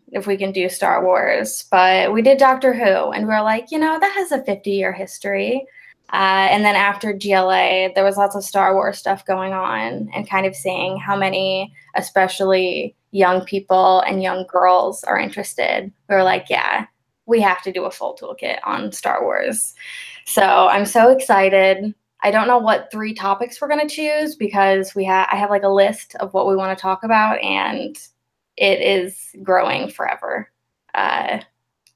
do Star Wars, but we did Doctor Who, and we were like, that has a 50-year history. And then after GLA, there was lots of Star Wars stuff going on, and kind of seeing how many, especially young people and young girls, are interested. We were like, yeah, we have to do a full toolkit on Star Wars. So I'm so excited. I don't know what 3 topics we're going to choose, because I have like a list of what we want to talk about, and it is growing forever. But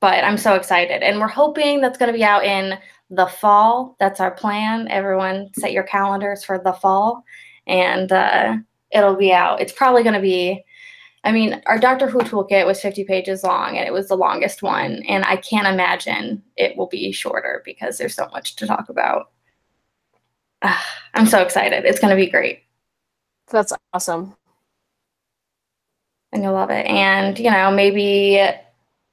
I'm so excited, and we're hoping that's going to be out in the fall. That's our plan. Everyone set your calendars for the fall, and it'll be out. It's probably going to be, our Doctor Who toolkit was 50 pages long, and it was the longest one, and I can't imagine it will be shorter because there's so much to talk about. I'm so excited. It's going to be great. That's awesome. And you'll love it. And, maybe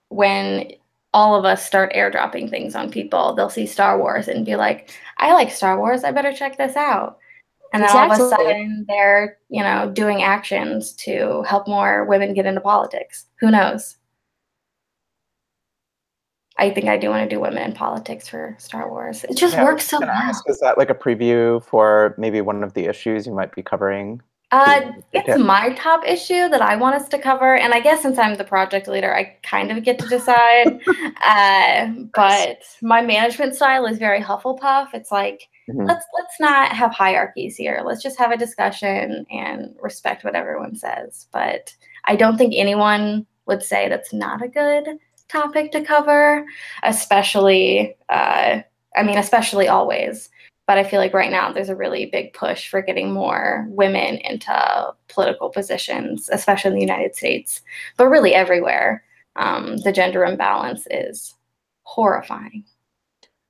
when all of us start airdropping things on people, they'll see Star Wars and be like, I like Star Wars. I better check this out. And then all of a sudden they're, doing actions to help more women get into politics. Who knows? I think I do want to do women in politics for Star Wars. It just works so well. Is that like a preview for maybe one of the issues you might be covering? It's my top issue that I want us to cover. And I guess since I'm the project leader, I kind of get to decide. But my management style is very Hufflepuff. It's like, let's not have hierarchies here. Let's just have a discussion and respect what everyone says. But I don't think anyone would say that's not a good topic to cover, especially always. But I feel like right now there's a really big push for getting more women into political positions, especially in the United States, but really everywhere. The gender imbalance is horrifying.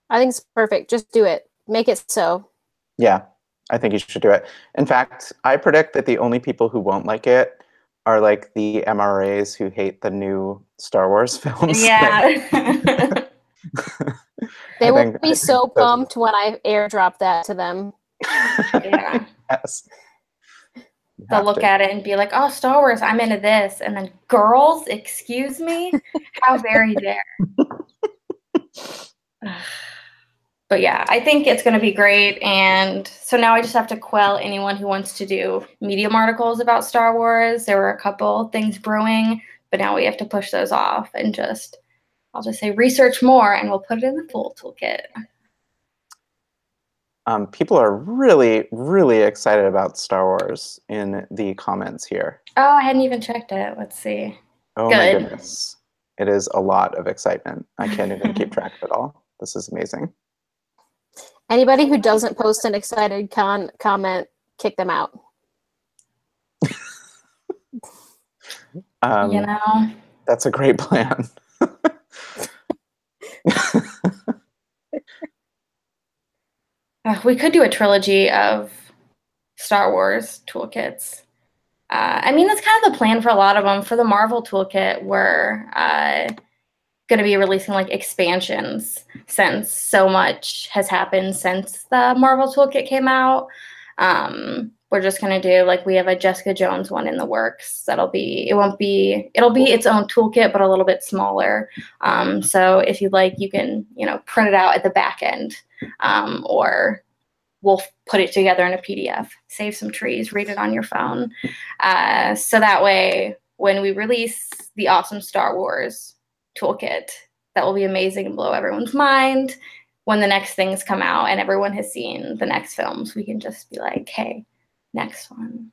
I think it's perfect. Just do it. Make it so. Yeah, I think you should do it. In fact, I predict that the only people who won't like it are like the MRAs who hate the new Star Wars films. Yeah. They will be so pumped when I airdrop that to them. Yeah. Yes. They'll look at it and be like, oh, Star Wars, I'm into this. And then, girls, excuse me? How very dare. But yeah, I think it's going to be great. And so now I just have to quell anyone who wants to do Medium articles about Star Wars. There were a couple things brewing, but now we have to push those off and I'll just say research more, and we'll put it in the full toolkit. People are really, really excited about Star Wars in the comments here. Oh, I hadn't even checked it. Let's see. Oh my goodness. It is a lot of excitement. I can't even keep track of it all. This is amazing. Anybody who doesn't post an excited comment, kick them out. That's a great plan. We could do a trilogy of Star Wars toolkits. That's kind of the plan for a lot of them. For the Marvel toolkit, we're going to be releasing like expansions, since so much has happened since the Marvel toolkit came out. We're just going to do we have a Jessica Jones one in the works. It'll be its own toolkit, but a little bit smaller. So if you'd like, you can, print it out at the back end, or we'll put it together in a PDF, save some trees, read it on your phone. So that way, when we release the awesome Star Wars toolkit, that will be amazing and blow everyone's mind. When the next things come out and everyone has seen the next films, we can just be like, hey, next one.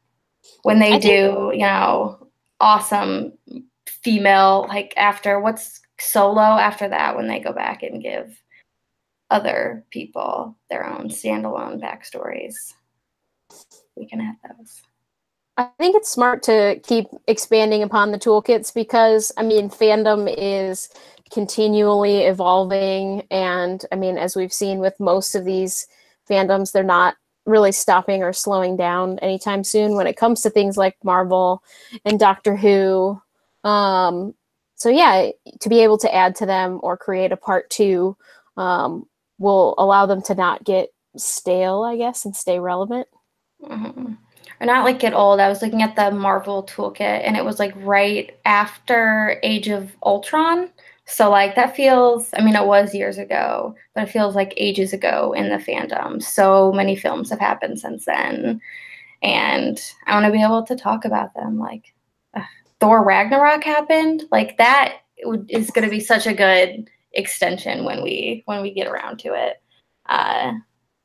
When they do, awesome female, after what's Solo after that, when they go back and give other people their own standalone backstories, we can have those. I think it's smart to keep expanding upon the toolkits because, fandom is continually evolving. And, as we've seen with most of these fandoms, they're not really stopping or slowing down anytime soon when it comes to things like Marvel and Doctor Who. So yeah, to be able to add to them or create a part 2 will allow them to not get stale, I guess, and stay relevant. Mm-hmm. or not like get old. I was looking at the Marvel toolkit, and it was like right after Age of Ultron. So like that feels, I mean, it was years ago, but it feels like ages ago in the fandom. So many films have happened since then, and I want to be able to talk about them. Like Thor Ragnarok happened, like that is going to be such a good extension when we get around to it.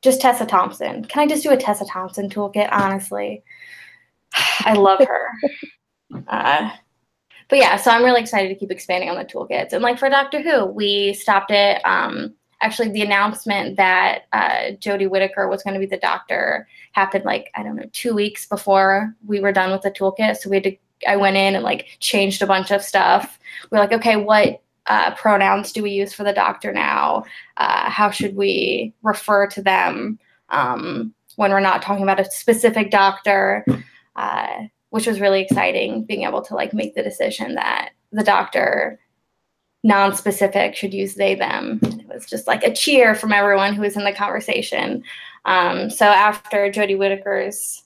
Just Tessa Thompson. Can I just do a Tessa Thompson toolkit? Honestly, I love her. But yeah, so I'm really excited to keep expanding on the toolkits. And like for Doctor Who, we stopped it. Actually, the announcement that Jodie Whittaker was going to be the Doctor happened like, I don't know, 2 weeks before we were done with the toolkit. So I went in and like changed a bunch of stuff. We're like, okay, what pronouns do we use for the Doctor now? How should we refer to them when we're not talking about a specific Doctor? Which was really exciting, being able to like make the decision that the Doctor non-specific should use they, them. It was just like a cheer from everyone who was in the conversation. So after Jodie Whittaker's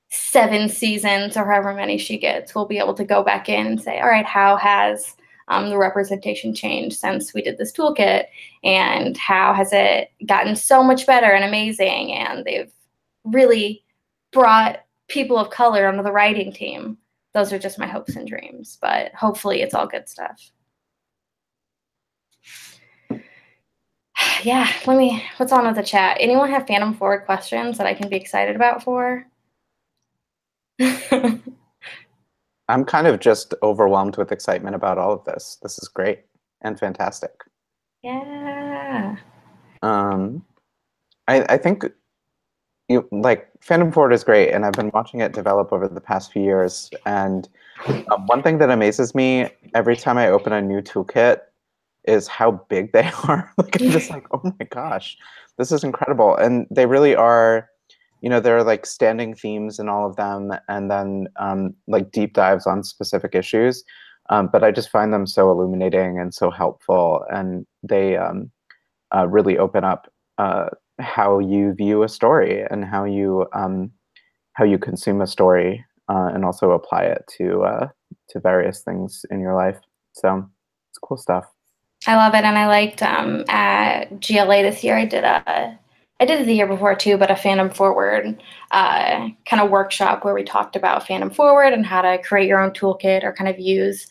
7 seasons or however many she gets, we'll be able to go back in and say, all right, how has the representation changed since we did this toolkit, and how has it gotten so much better and amazing, and they've really brought people of color onto the writing team. Those are just my hopes and dreams, but hopefully it's all good stuff. Yeah, what's on with the chat? Anyone have Fandom Forward questions that I can be excited about for? I'm kind of just overwhelmed with excitement about all of this. This is great and fantastic. Yeah. I think Fandom Forward is great, and I've been watching it develop over the past few years. And one thing that amazes me every time I open a new toolkit is how big they are. Like I'm just like, oh my gosh, this is incredible. And they really are, there are like standing themes in all of them, and then like deep dives on specific issues. But I just find them so illuminating and so helpful, and they really open up how you view a story and how you consume a story, and also apply it to various things in your life. So it's cool stuff. I love it, and I liked at GLA this year. I did it the year before too, but a Fandom Forward kind of workshop where we talked about Fandom Forward and how to create your own toolkit or kind of use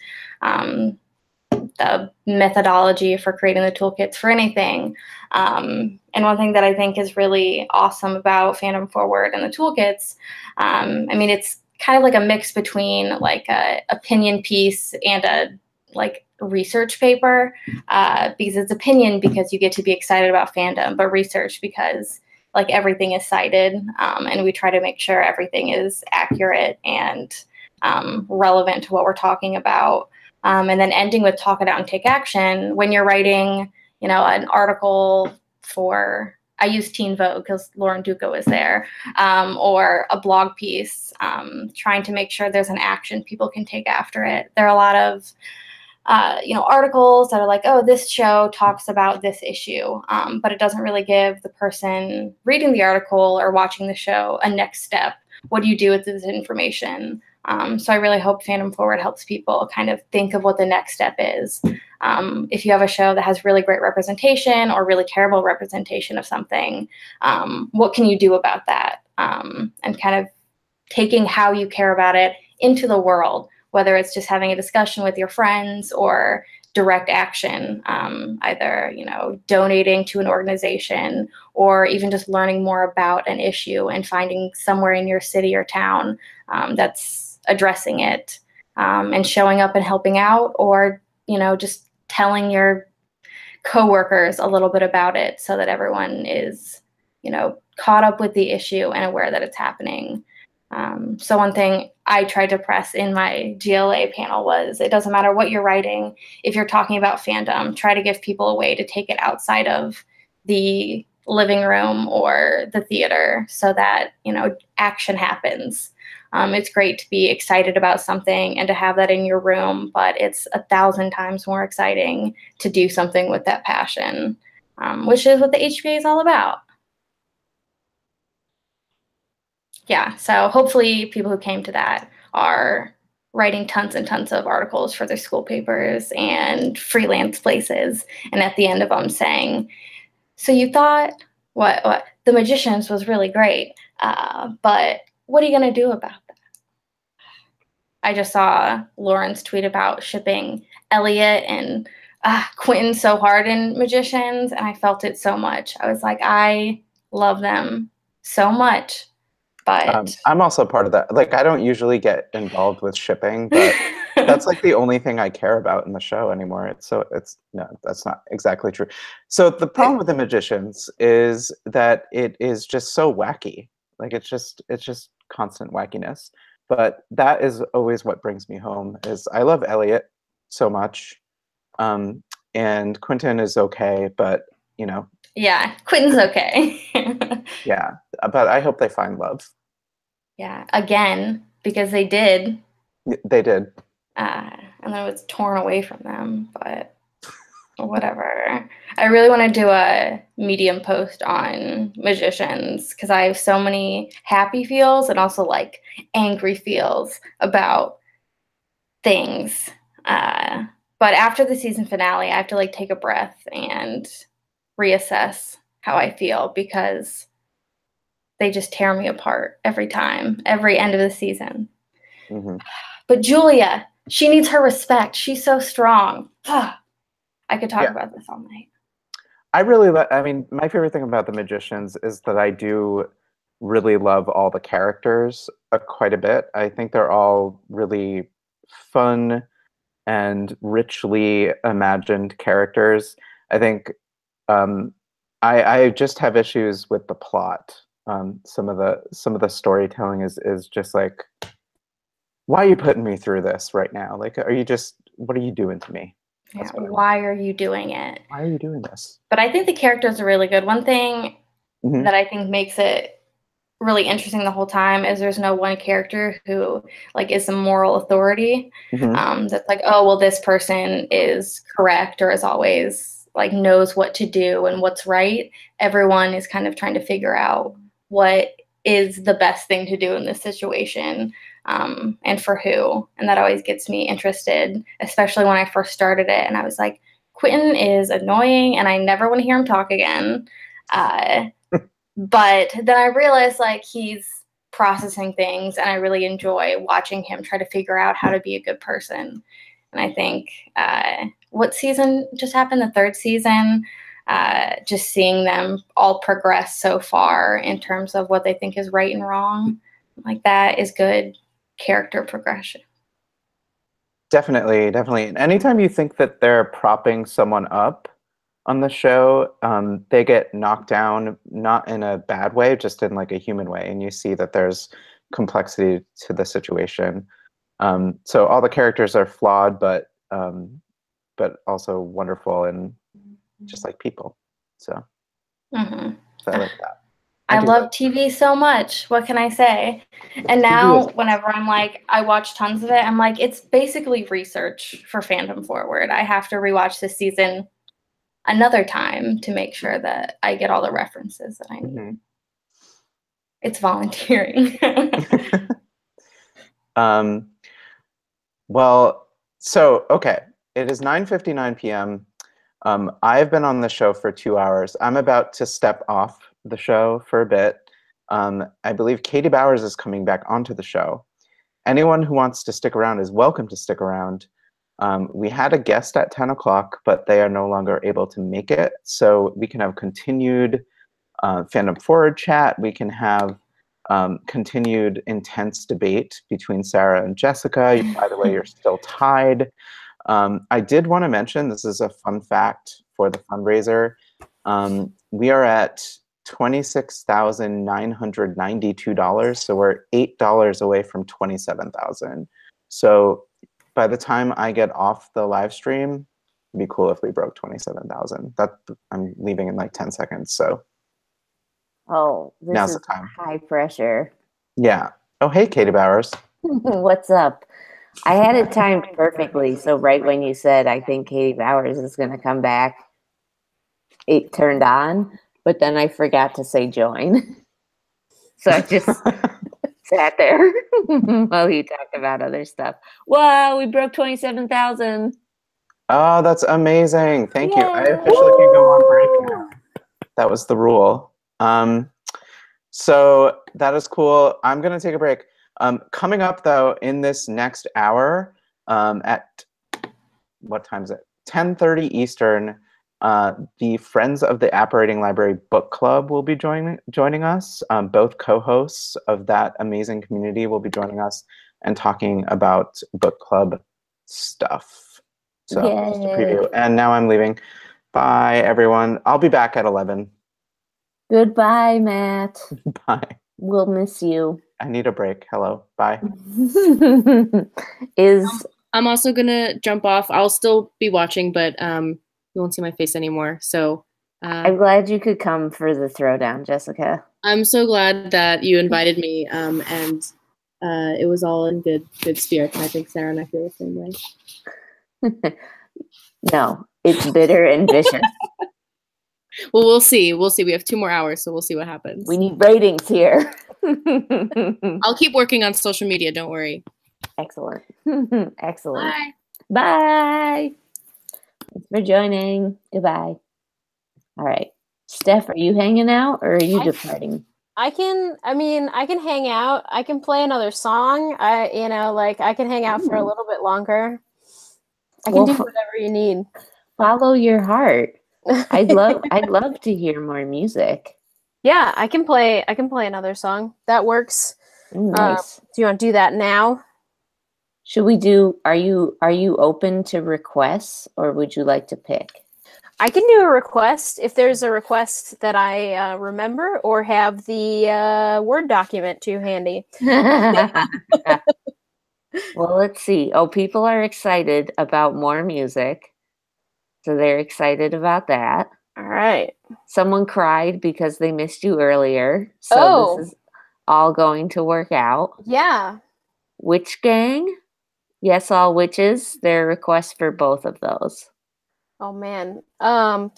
the methodology for creating the toolkits for anything. And one thing that I think is really awesome about Fandom Forward and the toolkits, I mean, it's kind of like a mix between like a opinion piece and a like research paper, because it's opinion because you get to be excited about fandom, but research because like everything is cited, and we try to make sure everything is accurate and relevant to what we're talking about. And then ending with talk it out and take action. When you're writing, an article for, I use Teen Vogue because Lauren Duca was there, or a blog piece, trying to make sure there's an action people can take after it. There are a lot of articles that are like, oh, this show talks about this issue, but it doesn't really give the person reading the article or watching the show a next step. What do you do with this information? So I really hope Fandom Forward helps people kind of think of what the next step is. If you have a show that has really great representation or really terrible representation of something, what can you do about that? And kind of taking how you care about it into the world, whether it's just having a discussion with your friends or direct action, either, donating to an organization or even just learning more about an issue and finding somewhere in your city or town that's addressing it, and showing up and helping out, or, just telling your coworkers a little bit about it so that everyone is, caught up with the issue and aware that it's happening. So one thing I tried to press in my GLA panel was, it doesn't matter what you're writing. If you're talking about fandom, try to give people a way to take it outside of the living room or the theater so that, action happens. It's great to be excited about something and to have that in your room, but it's 1,000 times more exciting to do something with that passion, which is what the HBA is all about. yeah, so hopefully people who came to that are writing tons and tons of articles for their school papers and freelance places, and at the end of them saying, so you thought what The Magicians was really great, but what are you going to do about that? I just saw Lauren's tweet about shipping Elliot and Quentin so hard in Magicians, and I felt it so much. I was like, I love them so much. But I'm also part of that. Like, I don't usually get involved with shipping, but that's like the only thing I care about in the show anymore. No, that's not exactly true. So the problem with The Magicians is that it is just so wacky. Like, it's just constant wackiness. But that is always what brings me home. Is I love Elliot so much, and Quentin is okay, but you know. Yeah, Quentin's okay. Yeah, but I hope they find love. Yeah, again, because they did. They did. And then it was torn away from them, but whatever. I really want to do a Medium post on Magicians because I have so many happy feels and also like angry feels about things. But after the season finale, I have to like take a breath and reassess how I feel because they just tear me apart every time, every end of the season. Mm-hmm. But Julia, she needs her respect. She's so strong. I could talk about this all night. I mean, my favorite thing about The Magicians is that I do really love all the characters quite a bit. I think they're all really fun and richly imagined characters. I think I just have issues with the plot. Some of the storytelling is just like, why are you putting me through this right now? Like, what are you doing to me? Yeah, why are you doing it? Why are you doing this? But I think the characters are really good. One thing that I think makes it really interesting the whole time is there's no one character who like is a moral authority. That's like, oh, well, this person is correct or is always like knows what to do and what's right. Everyone is kind of trying to figure out what is the best thing to do in this situation, and for who. And that always gets me interested, especially when I first started it. And I was like, Quentin is annoying and I never want to hear him talk again. But then I realized like he's processing things and I really enjoy watching him try to figure out how to be a good person. And I think what season just happened, the third season, just seeing them all progress so far in terms of what they think is right and wrong, like that is good character progression. Definitely. And anytime you think that they're propping someone up on the show, they get knocked down, not in a bad way, just in like a human way. And you see that there's complexity to the situation. So all the characters are flawed, but also wonderful and just like people. So, so I like that. I love TV so much. What can I say? And now whenever I'm like, I watch tons of it, I'm like, it's basically research for Fandom Forward. I have to rewatch this season another time to make sure that I get all the references that I need. It's volunteering. Well, so, okay. It is 9:59 p.m. I've been on the show for 2 hours. I'm about to step off the show for a bit. I believe Katie Bowers is coming back onto the show. Anyone who wants to stick around is welcome to stick around. We had a guest at 10 o'clock, but they are no longer able to make it. So we can have continued Fandom Forward chat. We can have continued intense debate between Sarah and Jessica. By the way, you're still tied. I did want to mention, this is a fun fact for the fundraiser. We are at $26,992. So we're $8 away from $27,000. So by the time I get off the live stream, it'd be cool if we broke 27,000. I'm leaving in like 10 seconds. So this is high pressure. Yeah. Oh, hey, Katie Bowers. What's up? I had it timed perfectly. So right when you said, I think Katie Bowers is going to come back, it turned on, but then I forgot to say join. So I just sat there while he talked about other stuff. Whoa, we broke 27,000. Oh, that's amazing. Thank you. I Yay. officially can go on break now. That was the rule. So that is cool. I'm going to take a break. Coming up, though, in this next hour at, what time is it? 10:30 Eastern, the Friends of the Apparating Library Book Club will be joining us. Both co-hosts of that amazing community will be joining us and talking about book club stuff. So just a preview. And now I'm leaving. Bye, everyone. I'll be back at 11. Goodbye, Matt. Bye. We'll miss you. I need a break. Hello. Bye. I'm also gonna jump off. I'll still be watching, but you won't see my face anymore. So I'm glad you could come for the throwdown, Jessica. I'm so glad that you invited me, and it was all in good spirit. And I think Sarah and I feel the same way. No, it's bitter and vicious. Well, we'll see. We'll see. We have 2 more hours, so we'll see what happens. We need ratings here. I'll keep working on social media. Don't worry. Excellent. Excellent. Bye. Bye. Thanks for joining. Goodbye. All right. Steph, are you hanging out or are you departing? I can hang out. I can play another song. I can hang out for a little bit longer. I can do whatever you need. Follow your heart. I'd love to hear more music. Yeah, I can play another song. That works. Nice. Do you want to do that now? Should we do, are you open to requests or would you like to pick? I can do a request if there's a request that I remember or have the Word document too handy. Well, let's see. Oh, people are excited about more music. So they're excited about that. All right. Someone cried because they missed you earlier. So this is all going to work out. Yeah. Witch Gang? Yes, All Witches. There are requests for both of those. Oh man. Also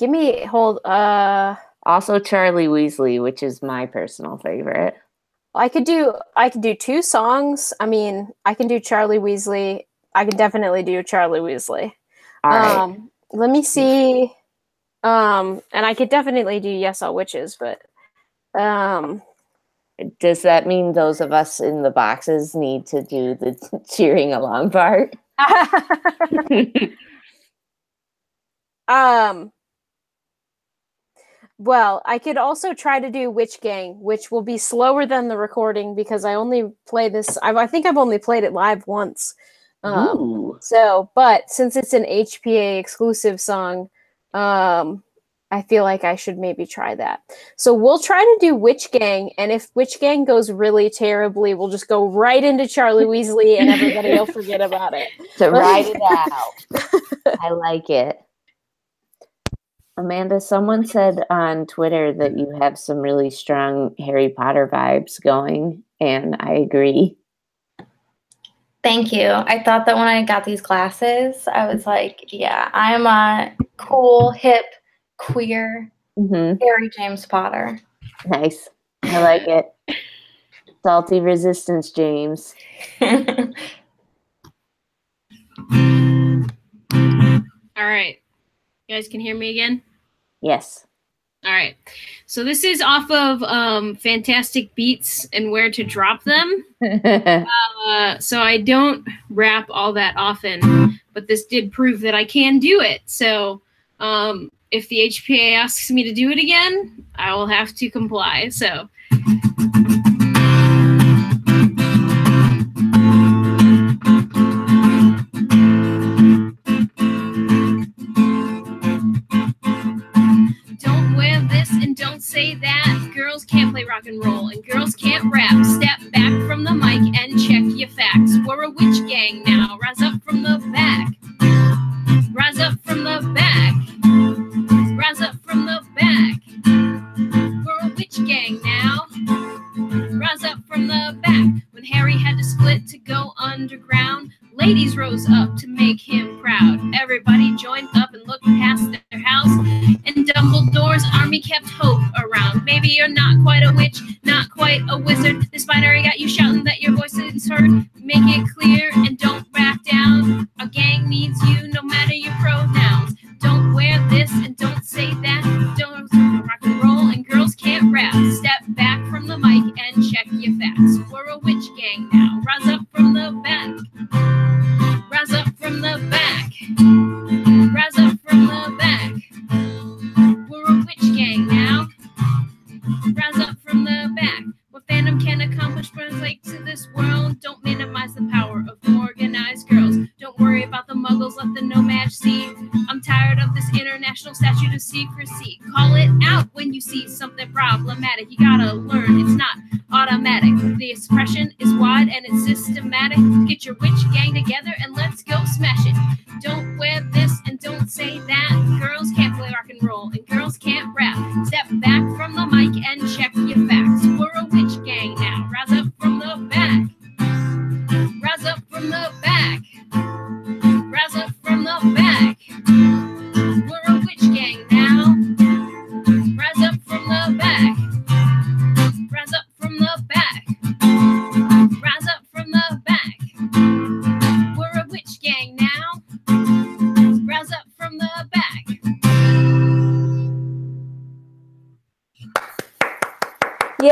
Charlie Weasley, which is my personal favorite. I could do 2 songs. I mean, I can do Charlie Weasley. I can definitely do Charlie Weasley. All right. Let me see. And I could definitely do Yes, All Witches, but does that mean those of us in the boxes need to do the cheering along part? Well, I could also try to do Witch Gang, which will be slower than the recording because I only play this. I think I've only played it live once. But since it's an HPA exclusive song, I feel like I should maybe try that. So we'll try to do Witch Gang, and if Witch Gang goes really terribly, we'll just go right into Charlie Weasley and everybody will forget about it. So ride it out. I like it. Amanda, someone said on Twitter that you have some really strong Harry Potter vibes going, and I agree. Thank you. I thought that when I got these glasses, I was like, yeah, I'm a cool, hip, queer Harry James Potter. Nice. I like it. Salty Resistance, James. All right. You guys can hear me again? Yes. All right. So this is off of Fantastic Beats and Where to Drop Them. So I don't rap all that often, but this did prove that I can do it. So if the HPA asks me to do it again, I will have to comply. So. Don't say that. Girls can't play rock and roll and girls can't rap. Step back from the mic and check your facts. We're a witch gang now. Rise up from the back. Rise up from the back. Rise up from the back. We're a witch gang now. Rise up from the back. When Harry had to split to go underground, ladies rose up to make him proud. Everybody joined up and looked past their house, and Dumbledore's army kept hope around. Maybe you're not quite a witch, not quite a wizard. This binary got you shouting that your voice is heard. Make it clear and don't back down. A gang needs you no matter your pronouns. Don't wear this and don't say that. Don't rock and roll and girls can't rap. Step back from the mic and check your facts. We're a witch gang now. Rise up from the back. Rise up from the back. Rise up from the back. We're a witch gang now. Rise up from the back. What Fandom can accomplish brings light to this world. Don't minimize the power of organized girls. Don't worry about the muggles, let the nomads see. I'm tired of this international statute of secrecy. Call it out when you see something problematic. You gotta learn, it's not automatic. The expression is wide and it's systematic. Get your witch gang together and let's go smash it. Don't wear this and don't say that. Girls can't play rock and roll and girls can't rap. Step back from the mic and check your facts. We're a witch gang now. Rise up from the back. Rise up from the back. Rise up from the back. We're a witch gang now. Rise up from the back. Rise up from the back. Rise up from the back. We're a witch gang now. Rise up from the back. Yay!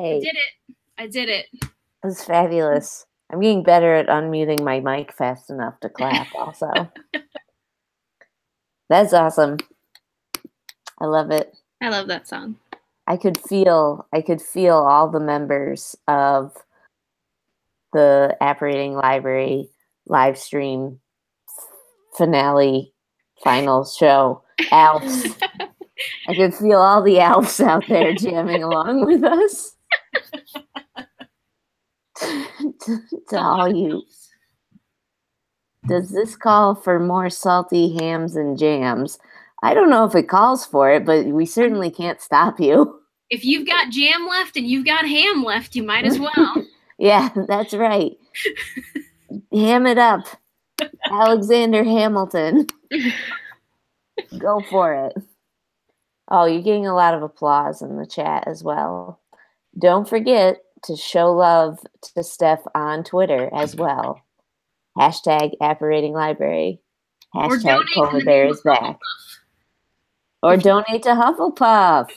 I did it. I did it. It was fabulous. I'm getting better at unmuting my mic fast enough to clap also. That's awesome. I love it. I love that song. I could feel all the members of the Apparating Library live stream finale final show Alps. I could feel all the Alps out there jamming along with us. to all you. Does this call for more salty hams and jams? I don't know if it calls for it, but we certainly can't stop you. If you've got jam left and you've got ham left, you might as well. Yeah, that's right. Ham it up. Alexander Hamilton. Go for it. Oh, you're getting a lot of applause in the chat as well. Don't forget to show love to Steph on Twitter as well. Hashtag Apparating Library. Hashtag Polar Bear is back. Or donate to Hufflepuff.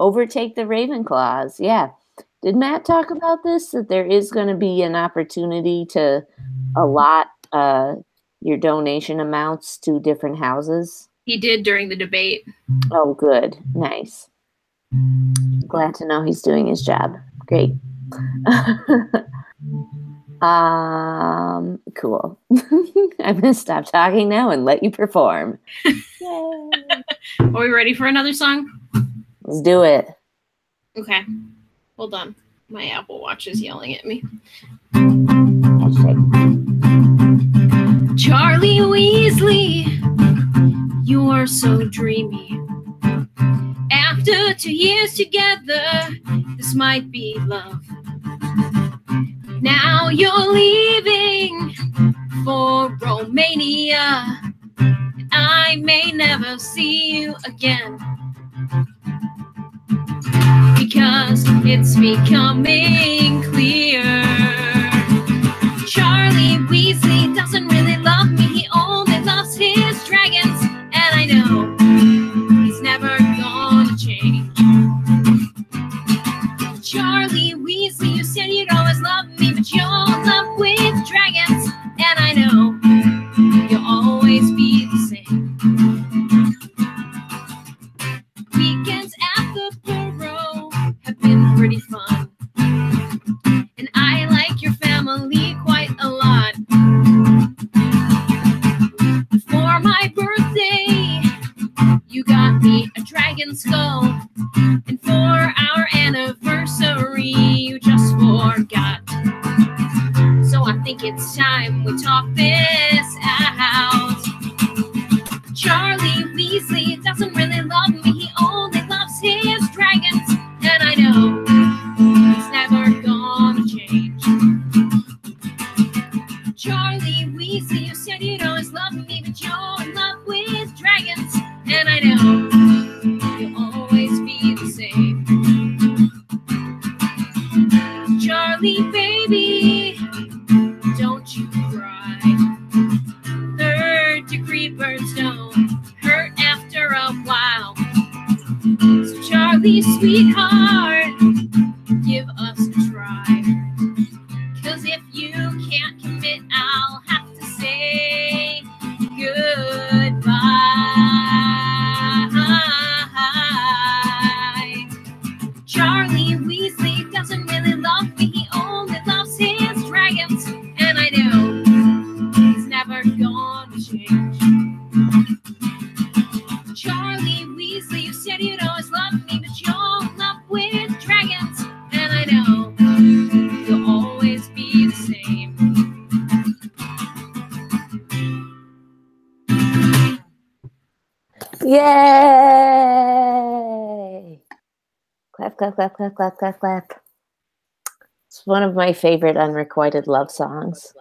Overtake the Ravenclaws. Yeah. Did Matt talk about this? That there is going to be an opportunity to allot your donation amounts to different houses? He did during the debate. Oh, good. Nice. Glad to know he's doing his job. Great. Cool. I'm going to stop talking now and let you perform. Yay. Are we ready for another song? Let's do it. Okay. Hold on. My Apple Watch is yelling at me. Charlie Weasley, you're so dreamy. After 2 years together, this might be love. Now you're leaving for Romania. I may never see you again, because it's becoming clear Charlie Weasley doesn't really love me. He only loves his dragons, and I know he's never gonna change. Charlie Weasley, you said you'd always love me, but you're in love with dragons, and I know you'll always be the same. Weekends at the Burrow have been pretty fun, and I like your family quite a lot. For my birthday, you got me a dragon skull, and for our anniversary, you just forgot. So I think it's time we talk this out. Charlie Weasley doesn't really love me. He only loves his dragons, and I know he's never gonna change. Charlie Weasley, you said you'd always love me, but you're in love with dragons, and I know you'll always be the same. me, don't you cry. Third-degree burns don't hurt after a while. So Charlie, sweetheart, give us a try. 'Cause if you can't commit, I'll have to say goodbye. Charlie Weasley doesn't really love me, he only loves his dragons, and I know he's never gonna change. Charlie Weasley, you said you'd always love me, but you're in love with dragons, and I know you'll always be the same. Yay! Clap, clap, clap, clap, clap, clap, clap. It's one of my favorite unrequited love songs.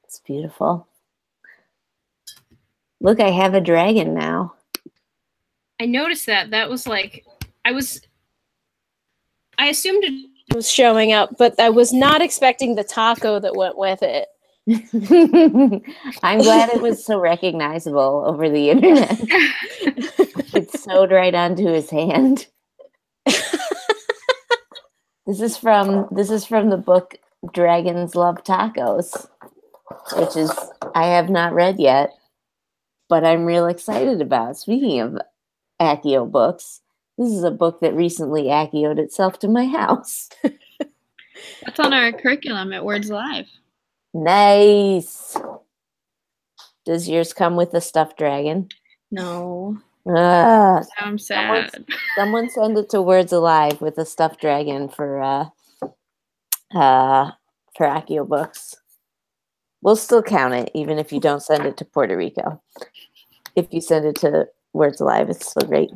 It's beautiful. Look, I have a dragon now. I noticed that. That was like, I assumed it Was showing up, but I was not expecting the taco that went with it. I'm glad it was so recognizable over the internet. It sewed right onto his hand. This is from the book Dragons Love Tacos, which is I have not read yet, but I'm real excited about. Speaking of Accio books, this is a book that recently Accio'd itself to my house. That's on our curriculum at Words Live. Nice. Does yours come with a stuffed dragon? No. I'm sad. Someone send it to Words Alive with a stuffed dragon for Accio books. We'll still count it, even if you don't send it to Puerto Rico. If you send it to Words Alive, it's so great.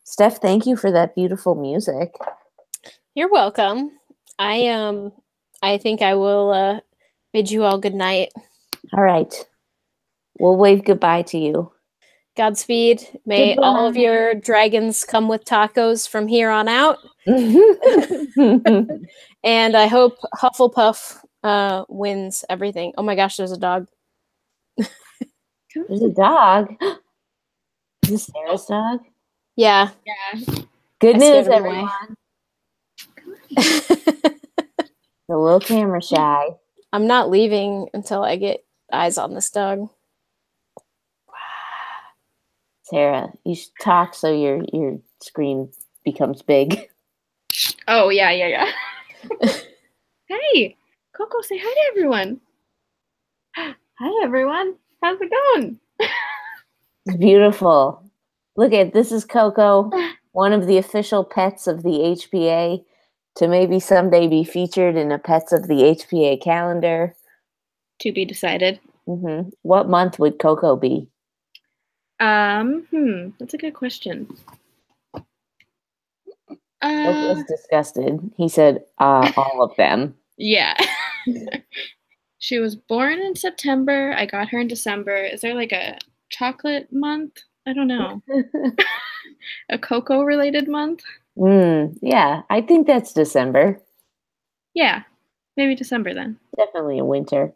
Steph, thank you for that beautiful music. You're welcome. I think I will bid you all good night. All right. We'll wave goodbye to you. Godspeed. May all of your dragons come with tacos from here on out. And I hope Hufflepuff wins everything. Oh my gosh, there's a dog. There's a dog. Is this Sarah's dog? Yeah. Good I news, scared him everyone. The little camera shy. I'm not leaving until I get eyes on this dog. Sarah, you should talk so your screen becomes big. Oh, yeah. Hey, Coco, say hi to everyone. Hi, everyone. How's it going? It's beautiful. Look at this is Coco, one of the official pets of the HPA, to maybe someday be featured in a Pets of the HPA calendar. To be decided. Mm-hmm. What month would Coco be? That's a good question. Coco was disgusted. He said, all of them. Yeah. She was born in September. I got her in December. Is there like a chocolate month? I don't know. A cocoa-related month? Yeah, I think that's December. Yeah, maybe December then. Definitely in winter.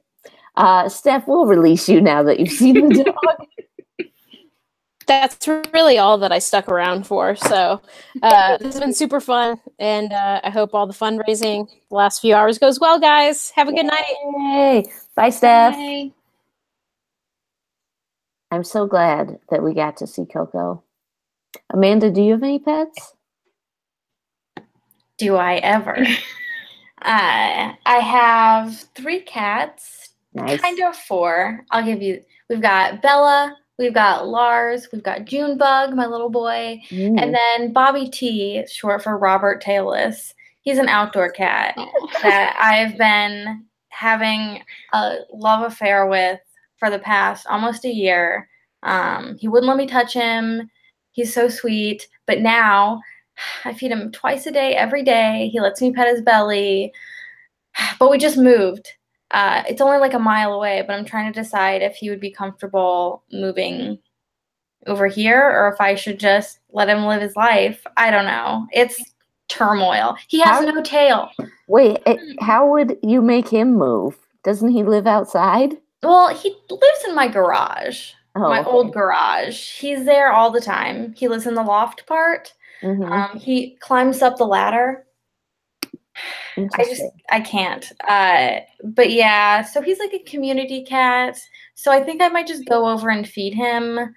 Steph, we'll release you now that you've seen the dog. That's really all that I stuck around for. So this has been super fun, and I hope all the fundraising the last few hours goes well, guys. Have a good night. Yay. Bye, Steph. Bye. I'm so glad that we got to see Coco. Amanda, do you have any pets? Do I ever? I have 3 cats, Nice. kind of 4. I'll give you. We've got Bella, we've got Lars, we've got Junebug, my little boy, and then Bobby T, short for Robert Tailless. He's an outdoor cat that I've been having a love affair with for the past almost a year. He wouldn't let me touch him. He's so sweet. But now I feed him twice a day, every day. He lets me pet his belly. But we just moved. It's only like a mile away, but I'm trying to decide if he would be comfortable moving over here or if I should just let him live his life. I don't know. It's turmoil. He has no tail. Wait, how would you make him move? Doesn't he live outside? Well, he lives in my garage, my okay. old garage. He's there all the time. He lives in the loft part. He climbs up the ladder. I can't. But yeah, so he's like a community cat. So I think I might just go over and feed him.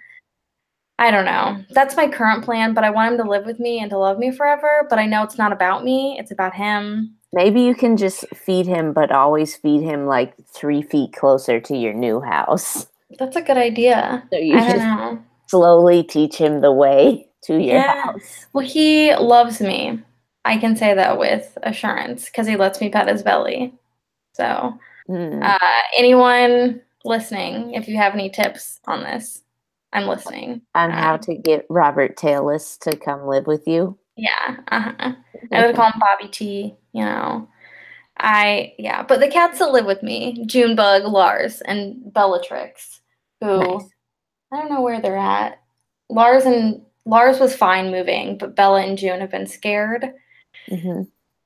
I don't know. That's my current plan, but I want him to live with me and to love me forever. But I know it's not about me. It's about him. Maybe you can just feed him, but always feed him like 3 feet closer to your new house. That's a good idea. So you I don't just know. slowly teach him the way to your house. Well, he loves me. I can say that with assurance because he lets me pet his belly. So anyone listening, if you have any tips on this, I'm listening. On how to get Robert Tayless to come live with you? Yeah. I would call him Bobby T, you know. But the cats that live with me, Junebug, Lars, and Bellatrix, who I don't know where they're at. Lars was fine moving, but Bella and June have been scared.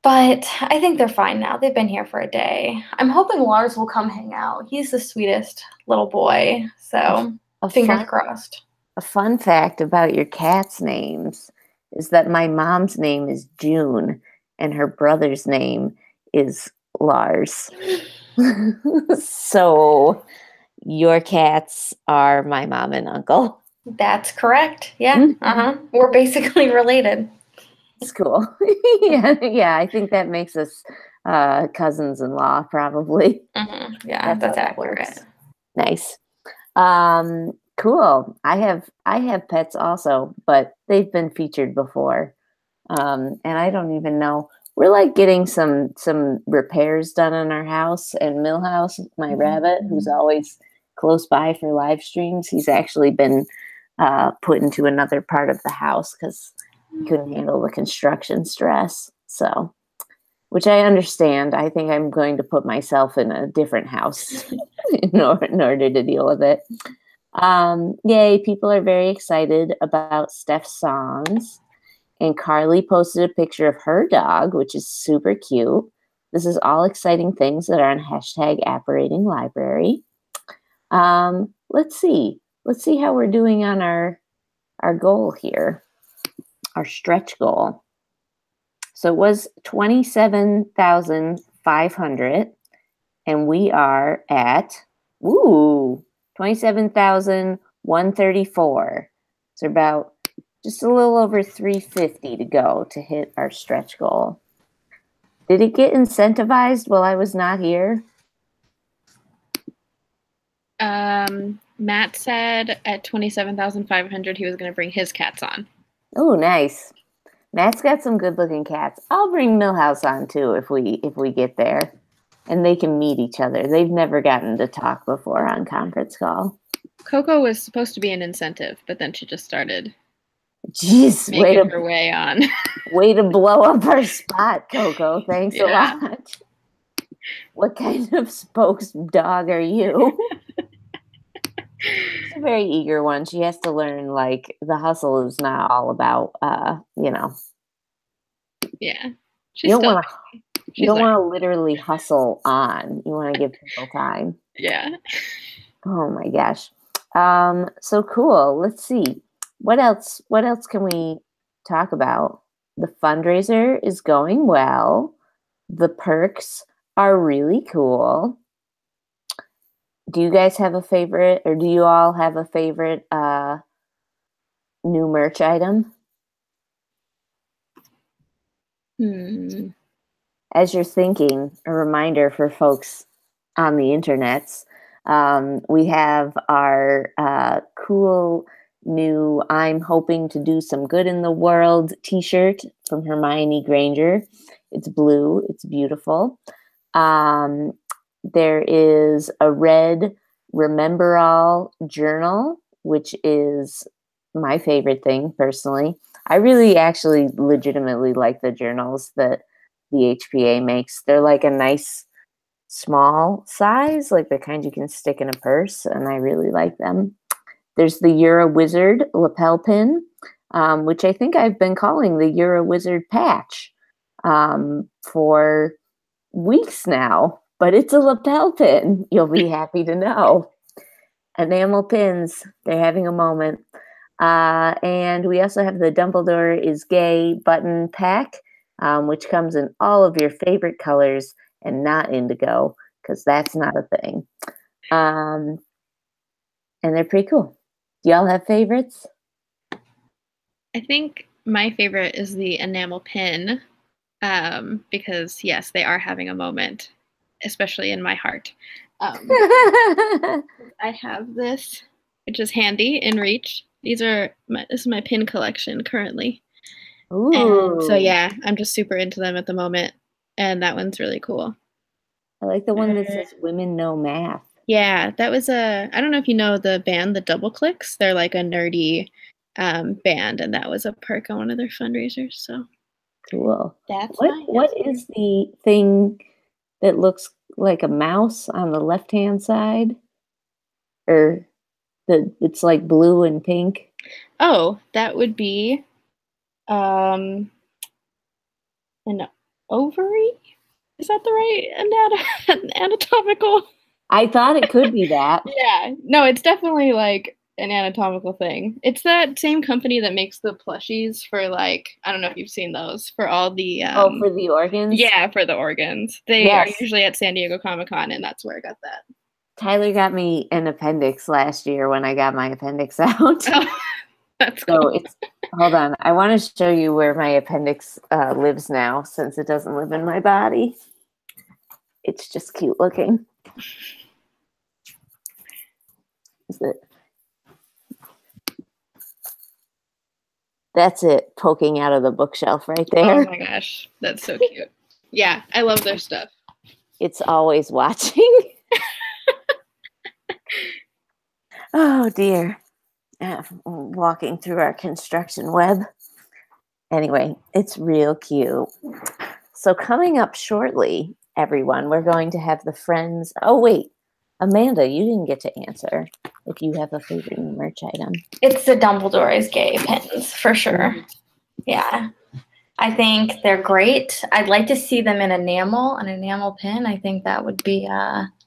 But I think they're fine now. They've been here for a day. I'm hoping Lars will come hang out. He's the sweetest little boy. So fingers crossed. A fun fact about your cats' names is that my mom's name is June and her brother's name is Lars. So your cats are my mom and uncle. That's correct. Yeah. We're basically related. It's cool. yeah, I think that makes us cousins-in-law probably. Yeah, that's accurate. Nice. Cool. I have pets also, but they've been featured before. And I don't even know. We're like getting some repairs done on our house, and Millhouse, my rabbit, who's always close by for live streams, he's actually been put into another part of the house because he couldn't handle the construction stress. So, which I understand. I think I'm going to put myself in a different house in order to deal with it. Yay, people are very excited about Steph's songs. And Carly posted a picture of her dog, which is super cute. This is all exciting things that are on #Apparating Library. Let's see. Let's see how we're doing on our goal here, our stretch goal. So it was 27,500, and we are at 27,134. So about just a little over 350 to go to hit our stretch goal. Did it get incentivized while I was not here? Matt said at 27,500 he was going to bring his cats on. Oh, nice. Matt's got some good-looking cats. I'll bring Millhouse on too if we get there, and they can meet each other. They've never gotten to talk before on conference call. Coco was supposed to be an incentive, but then she just started. Jeez, making her way on. Way to blow up our spot, Coco. Thanks a lot. What kind of spokes dog are you? She's a very eager one. She has to learn, like, the hustle is not all about, Yeah. You don't want to literally hustle on. You want to give people time. Yeah. Oh my gosh. So cool. Let's see. What else can we talk about? The fundraiser is going well. The perks are really cool. Do you guys have a favorite, or do you all have a favorite new merch item? As you're thinking, a reminder for folks on the internets, we have our cool new "I'm hoping to do some good in the world" t-shirt from Hermione Granger. It's blue. It's beautiful. There is a red Remember All journal, which is my favorite thing personally. I really actually legitimately like the journals that the HPA makes. They're like a nice small size, like the kind you can stick in a purse, and I really like them. There's the You're a Wizard lapel pin, which I think I've been calling the You're a Wizard patch. for weeks now, but it's a lapel pin. You'll be happy to know. Enamel pins, they're having a moment. And we also have the Dumbledore is Gay button pack, which comes in all of your favorite colors and not indigo, because that's not a thing. And they're pretty cool. Do y'all have favorites? I think my favorite is the enamel pin, because yes, they are having a moment, especially in my heart. I have this, which is handy in reach. This is my pin collection currently. Ooh. And so yeah, I'm just super into them at the moment, and that one's really cool. I like the one that says "Women Know Math." Yeah, that was I don't know if you know the band, the Double Clicks. They're like a nerdy band, and that was a perk on one of their fundraisers. So cool. That's what is the thing that looks like a mouse on the left-hand side? Or it's like blue and pink? Oh, that would be an ovary? Is that the right anatomical? I thought it could be that. Yeah. No, it's definitely like an anatomical thing. It's that same company that makes the plushies for, like, I don't know if you've seen those, for all the for the organs? Yeah, for the organs. They are usually at San Diego Comic-Con, and that's where I got that. Tyler got me an appendix last year when I got my appendix out. Oh, that's cool. So hold on. I want to show you where my appendix lives now, since it doesn't live in my body. It's just cute looking. Is it? That's it, poking out of the bookshelf right there. Oh my gosh, that's so cute. Yeah, I love their stuff. It's always watching. Oh dear. Walking through our construction web. Anyway, it's real cute. So coming up shortly, everyone, we're going to have the friends. Oh wait, Amanda, you didn't get to answer if you have a favorite merch item. It's the Dumbledore is Gay pins, for sure. Yeah. I think they're great. I'd like to see them in an enamel pin. I think that would be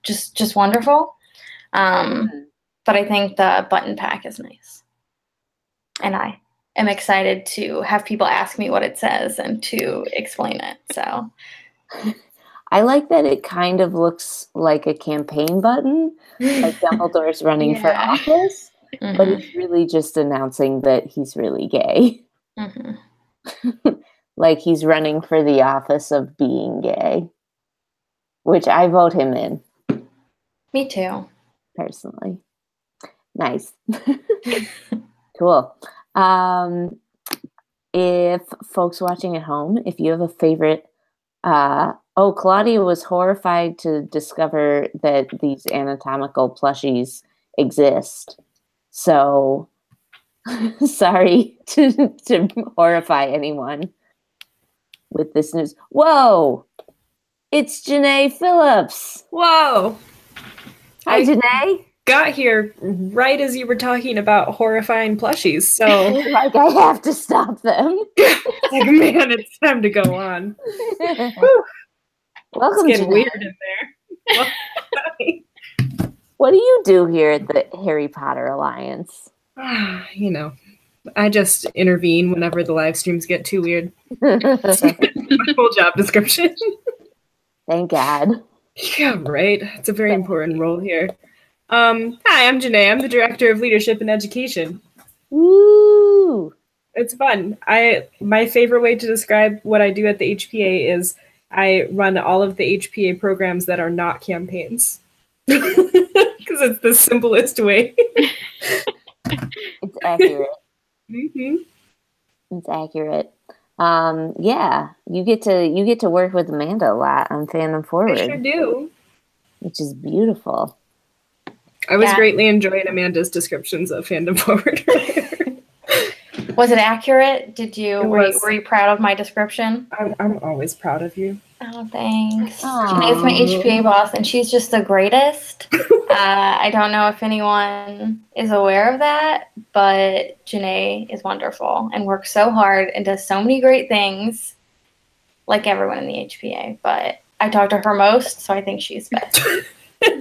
just wonderful. But I think the button pack is nice. And I am excited to have people ask me what it says and to explain it. So I like that it kind of looks like a campaign button, like Dumbledore's running for office, but it's really just announcing that he's really gay. Like he's running for the office of being gay, which I vote him in. Me too. Personally. Nice. Cool. If folks watching at home, if you have a favorite, Claudia was horrified to discover that these anatomical plushies exist. So sorry to horrify anyone with this news. Whoa! It's Janae Phillips. Whoa! Hi, Janae. Got here right as you were talking about horrifying plushies, so like I have to stop them. Like, man, it's time to go on. Welcome. It's getting Janae. weird in there. What do you do here at the Harry Potter Alliance? You know, I just intervene whenever the live streams get too weird. That's my full job description. Thank God. Yeah, right. It's a very important role here. Hi, I'm Janae. I'm the Director of Leadership and Education. Woo! It's fun. My favorite way to describe what I do at the HPA is I run all of the HPA programs that are not campaigns. Because it's the simplest way. It's accurate. Mm-hmm. It's accurate. Yeah, you get to work with Amanda a lot on Fandom Forward. I sure do. Which is beautiful. I was greatly enjoying Amanda's descriptions of Fandom Forward earlier. Was it accurate? Were you proud of my description? I'm always proud of you. Oh, thanks. Janae's my HPA boss, and she's just the greatest. I don't know if anyone is aware of that, but Janae is wonderful and works so hard and does so many great things. like everyone in the HPA, but I talk to her most, so I think she's best.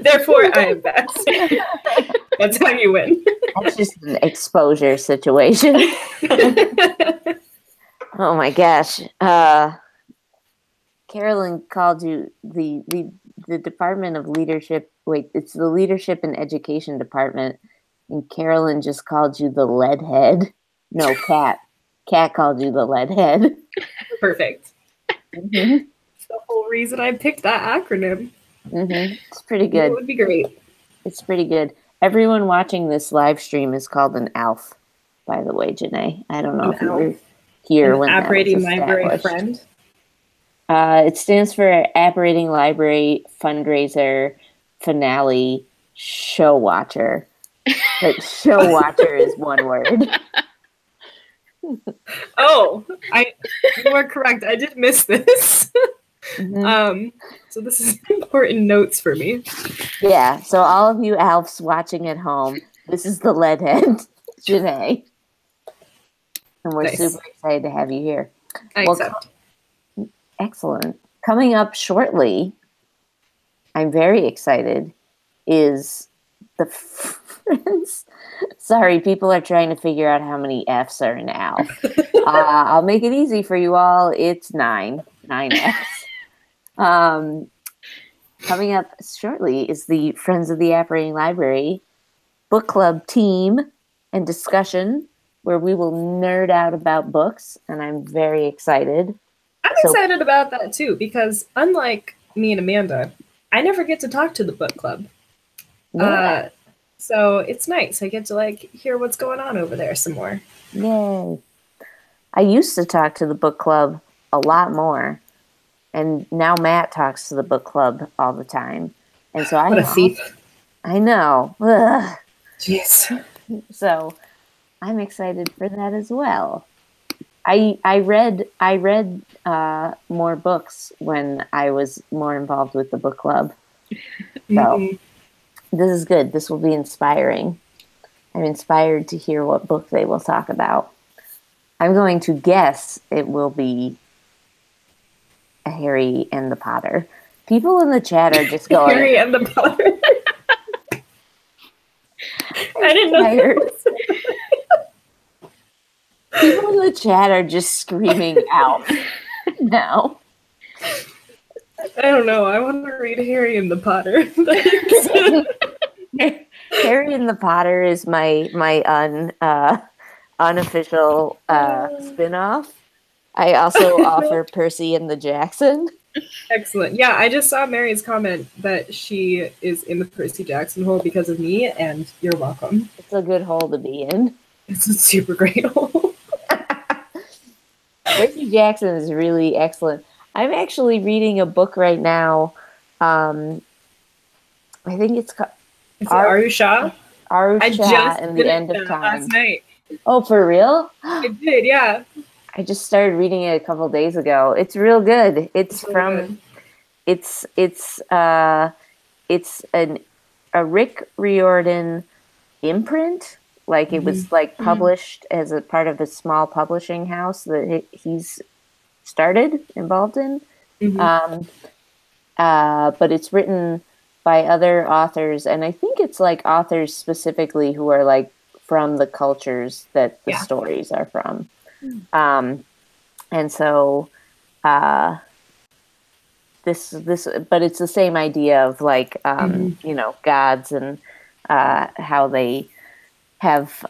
Therefore, I am best. That's how you win. That's just an exposure situation. Oh my gosh. Carolyn called you the Department of Leadership. Wait, it's the Leadership and Education Department. And Carolyn just called you the lead head. No, Kat. Kat called you the lead head. Perfect. Mm-hmm. That's the whole reason I picked that acronym. Mm-hmm. It's pretty good. It would be great. It's pretty good. Everyone watching this live stream is called an ALF, by the way, Janae. I don't know if you were here when that was Apparating Library established. Friend. It stands for Apparating Library Fundraiser Finale Show Watcher. But show watcher is one word. Oh, you are correct. I did miss this. Mm-hmm. So this is important notes for me. Yeah, so all of you ALFs watching at home, this is the lead head, Janae. And we're Nice. super excited to have you here. I accept. Excellent. Coming up shortly, I'm very excited, is the friends. Sorry, people are trying to figure out how many F's are in ALF. I'll make it easy for you all. It's 9 F's. Coming up shortly is the Friends of the Apparating Library book club team and discussion, where we will nerd out about books, and I'm very excited. I'm excited about that too, because unlike me and Amanda, I never get to talk to the book club. Yeah. So it's nice. I get to hear what's going on over there some more. Yay. I used to talk to the book club a lot more, and now Matt talks to the book club all the time. And so What a thief. I know. Ugh. Jeez. So I'm excited for that as well. I read more books when I was more involved with the book club. So this is good. This will be inspiring. I'm inspired to hear what book they will talk about. I'm going to guess it will be a Harry and the Potter. People in the chat are just going, Harry and the Potter. I didn't know. People in the chat are just screaming out now. I don't know. I want to read Harry and the Potter. Harry and the Potter is my unofficial spin-off. I also offer Percy and the Jackson. Excellent. Yeah, I just saw Mary's comment that she is in the Percy Jackson hole because of me, and you're welcome. It's a good hole to be in. It's a super great hole. Percy Jackson is really excellent. I'm actually reading a book right now. I think it's called Arusha. Arusha and the End of Time. Last night. Oh, for real? I did, yeah. I just started reading it a couple days ago. It's real good. It's a Rick Riordan imprint. Like it was published as a part of a small publishing house that he's involved in. But it's written by other authors, and I think it's authors specifically who are from the cultures that the stories are from. And so this, but it's the same idea of gods and how they have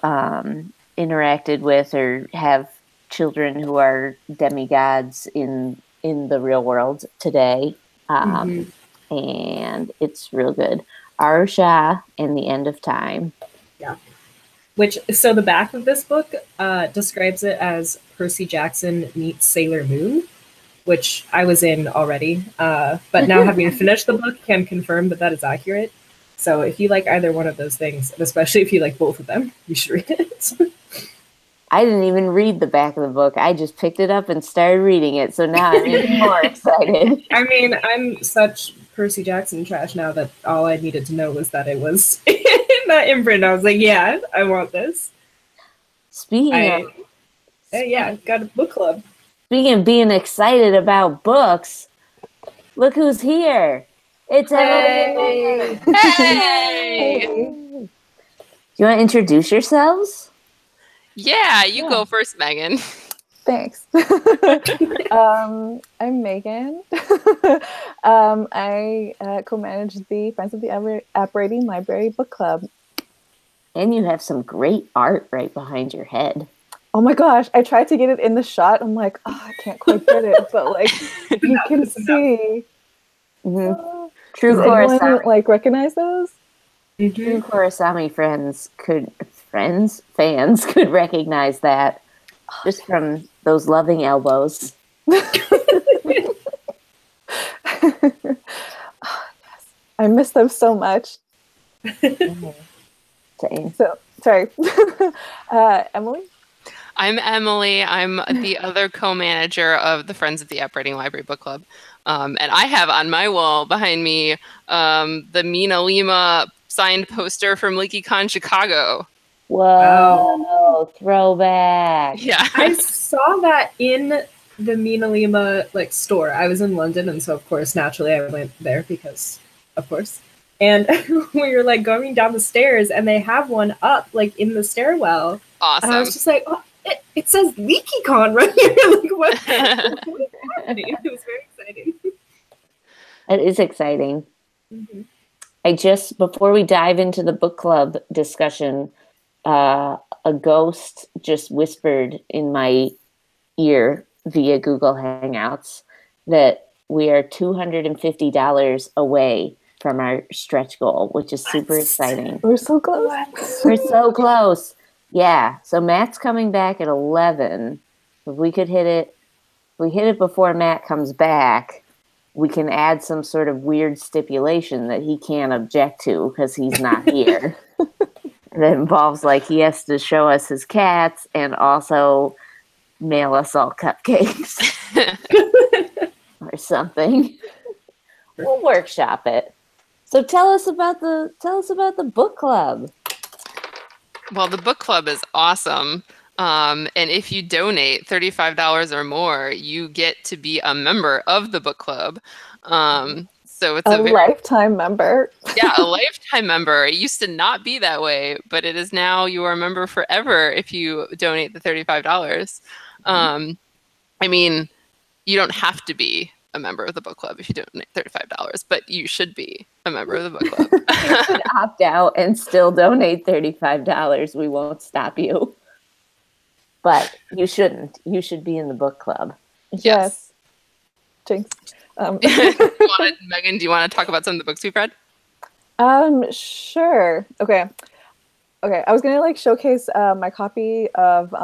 interacted with or have children who are demigods in the real world today. And it's real good. Arusha and the End of Time. Yeah. So the back of this book describes it as Percy Jackson meets Sailor Moon, which I was in already. But now having finished the book, can confirm that is accurate. So if you like either one of those things, and especially if you like both of them, you should read it. I didn't even read the back of the book. I just picked it up and started reading it. So now I'm even more excited. I mean, I'm such Percy Jackson trash now that all I needed to know was that it was in that imprint. I was like, yeah, I want this. Speaking of... Yeah, got a book club. Speaking of being excited about books, look who's here. It's Emily. Hey! Do you want to introduce yourselves? Yeah, you go first, Megan. Thanks. I'm Megan. I co-manage the Friends of the Apparating Library Book Club. And you have some great art right behind your head. Oh my gosh, I tried to get it in the shot. I'm like, oh, I can't quite get it, but like you can see. Mm-hmm. True Does anyone Korosami. like recognize those? True Korosami fans could recognize that just from those loving elbows. Yes. I miss them so much. Same. So sorry, Emily. I'm Emily. I'm the other co-manager of the Friends of the Apparating Library Book Club. And I have on my wall behind me the Mina Lima signed poster from LeakyCon Chicago. Whoa, throwback. Yeah. I saw that in the Mina Lima store. I was in London, and so of course, naturally, I went there because, of course. And we were going down the stairs, and they have one up in the stairwell. Awesome. And I was just like, oh, it says LeakyCon right here. What is happening? It was very exciting. It is exciting. Mm-hmm. Before we dive into the book club discussion, a ghost just whispered in my ear via Google Hangouts that we are $250 away from our stretch goal, which is super exciting. We're so close. We're so close. Yeah. So Matt's coming back at 11. If we could hit it, before Matt comes back, we can add some sort of weird stipulation that he can't object to because he's not here. That involves he has to show us his cats and also mail us all cupcakes or something. We'll workshop it. So tell us about the book club. Well, the book club is awesome. And if you donate $35 or more, you get to be a member of the book club. So it's a lifetime member. Yeah, a lifetime member. It used to not be that way, but it is now. You are a member forever if you donate the $35. I mean, you don't have to be a member of the book club if you donate $35, but you should be a member of the book club. You should opt out and still donate $35. We won't stop you. But you shouldn't. You should be in the book club. Yes. Jinx. Megan, do you want to talk about some of the books we've read? Sure. Okay. I was gonna showcase my copy of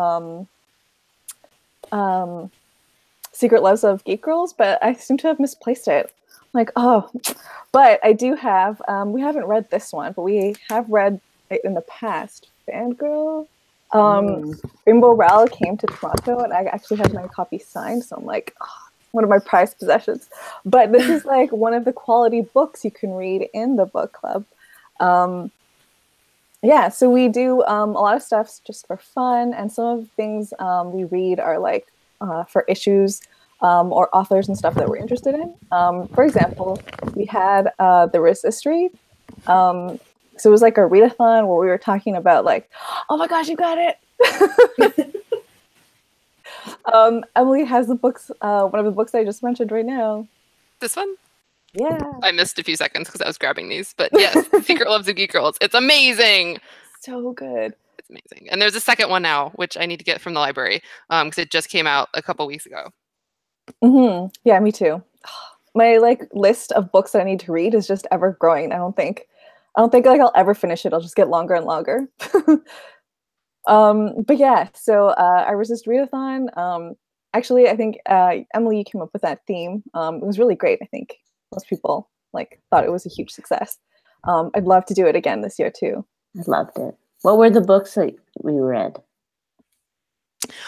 Secret Loves of Geek Girls, but I seem to have misplaced it. But I do have. We haven't read this one, but we have read it in the past. Fangirl. Rainbow Rowell came to Toronto, and I actually had my copy signed, so I'm one of my prized possessions. But this is one of the quality books you can read in the book club. Yeah, so we do a lot of stuff just for fun, and some of the things we read are for issues or authors and stuff that we're interested in. For example, we had The Resistry. So it was a readathon where we were talking about oh my gosh, you got it. Emily has the books, one of the books I just mentioned right now. This one? Yeah. I missed a few seconds because I was grabbing these, but yes, Secret Loves of Geek Girls. It's amazing. So good. It's amazing. And there's a second one now, which I need to get from the library because it just came out a couple weeks ago. Mm-hmm. Yeah, me too. My list of books that I need to read is just ever growing. I don't think I'll ever finish it. I'll just get longer and longer. But yeah, so I Resist Readathon. Actually, I think Emily, you came up with that theme. It was really great. I think most people thought it was a huge success. I'd love to do it again this year too. I loved it. What were the books that we read?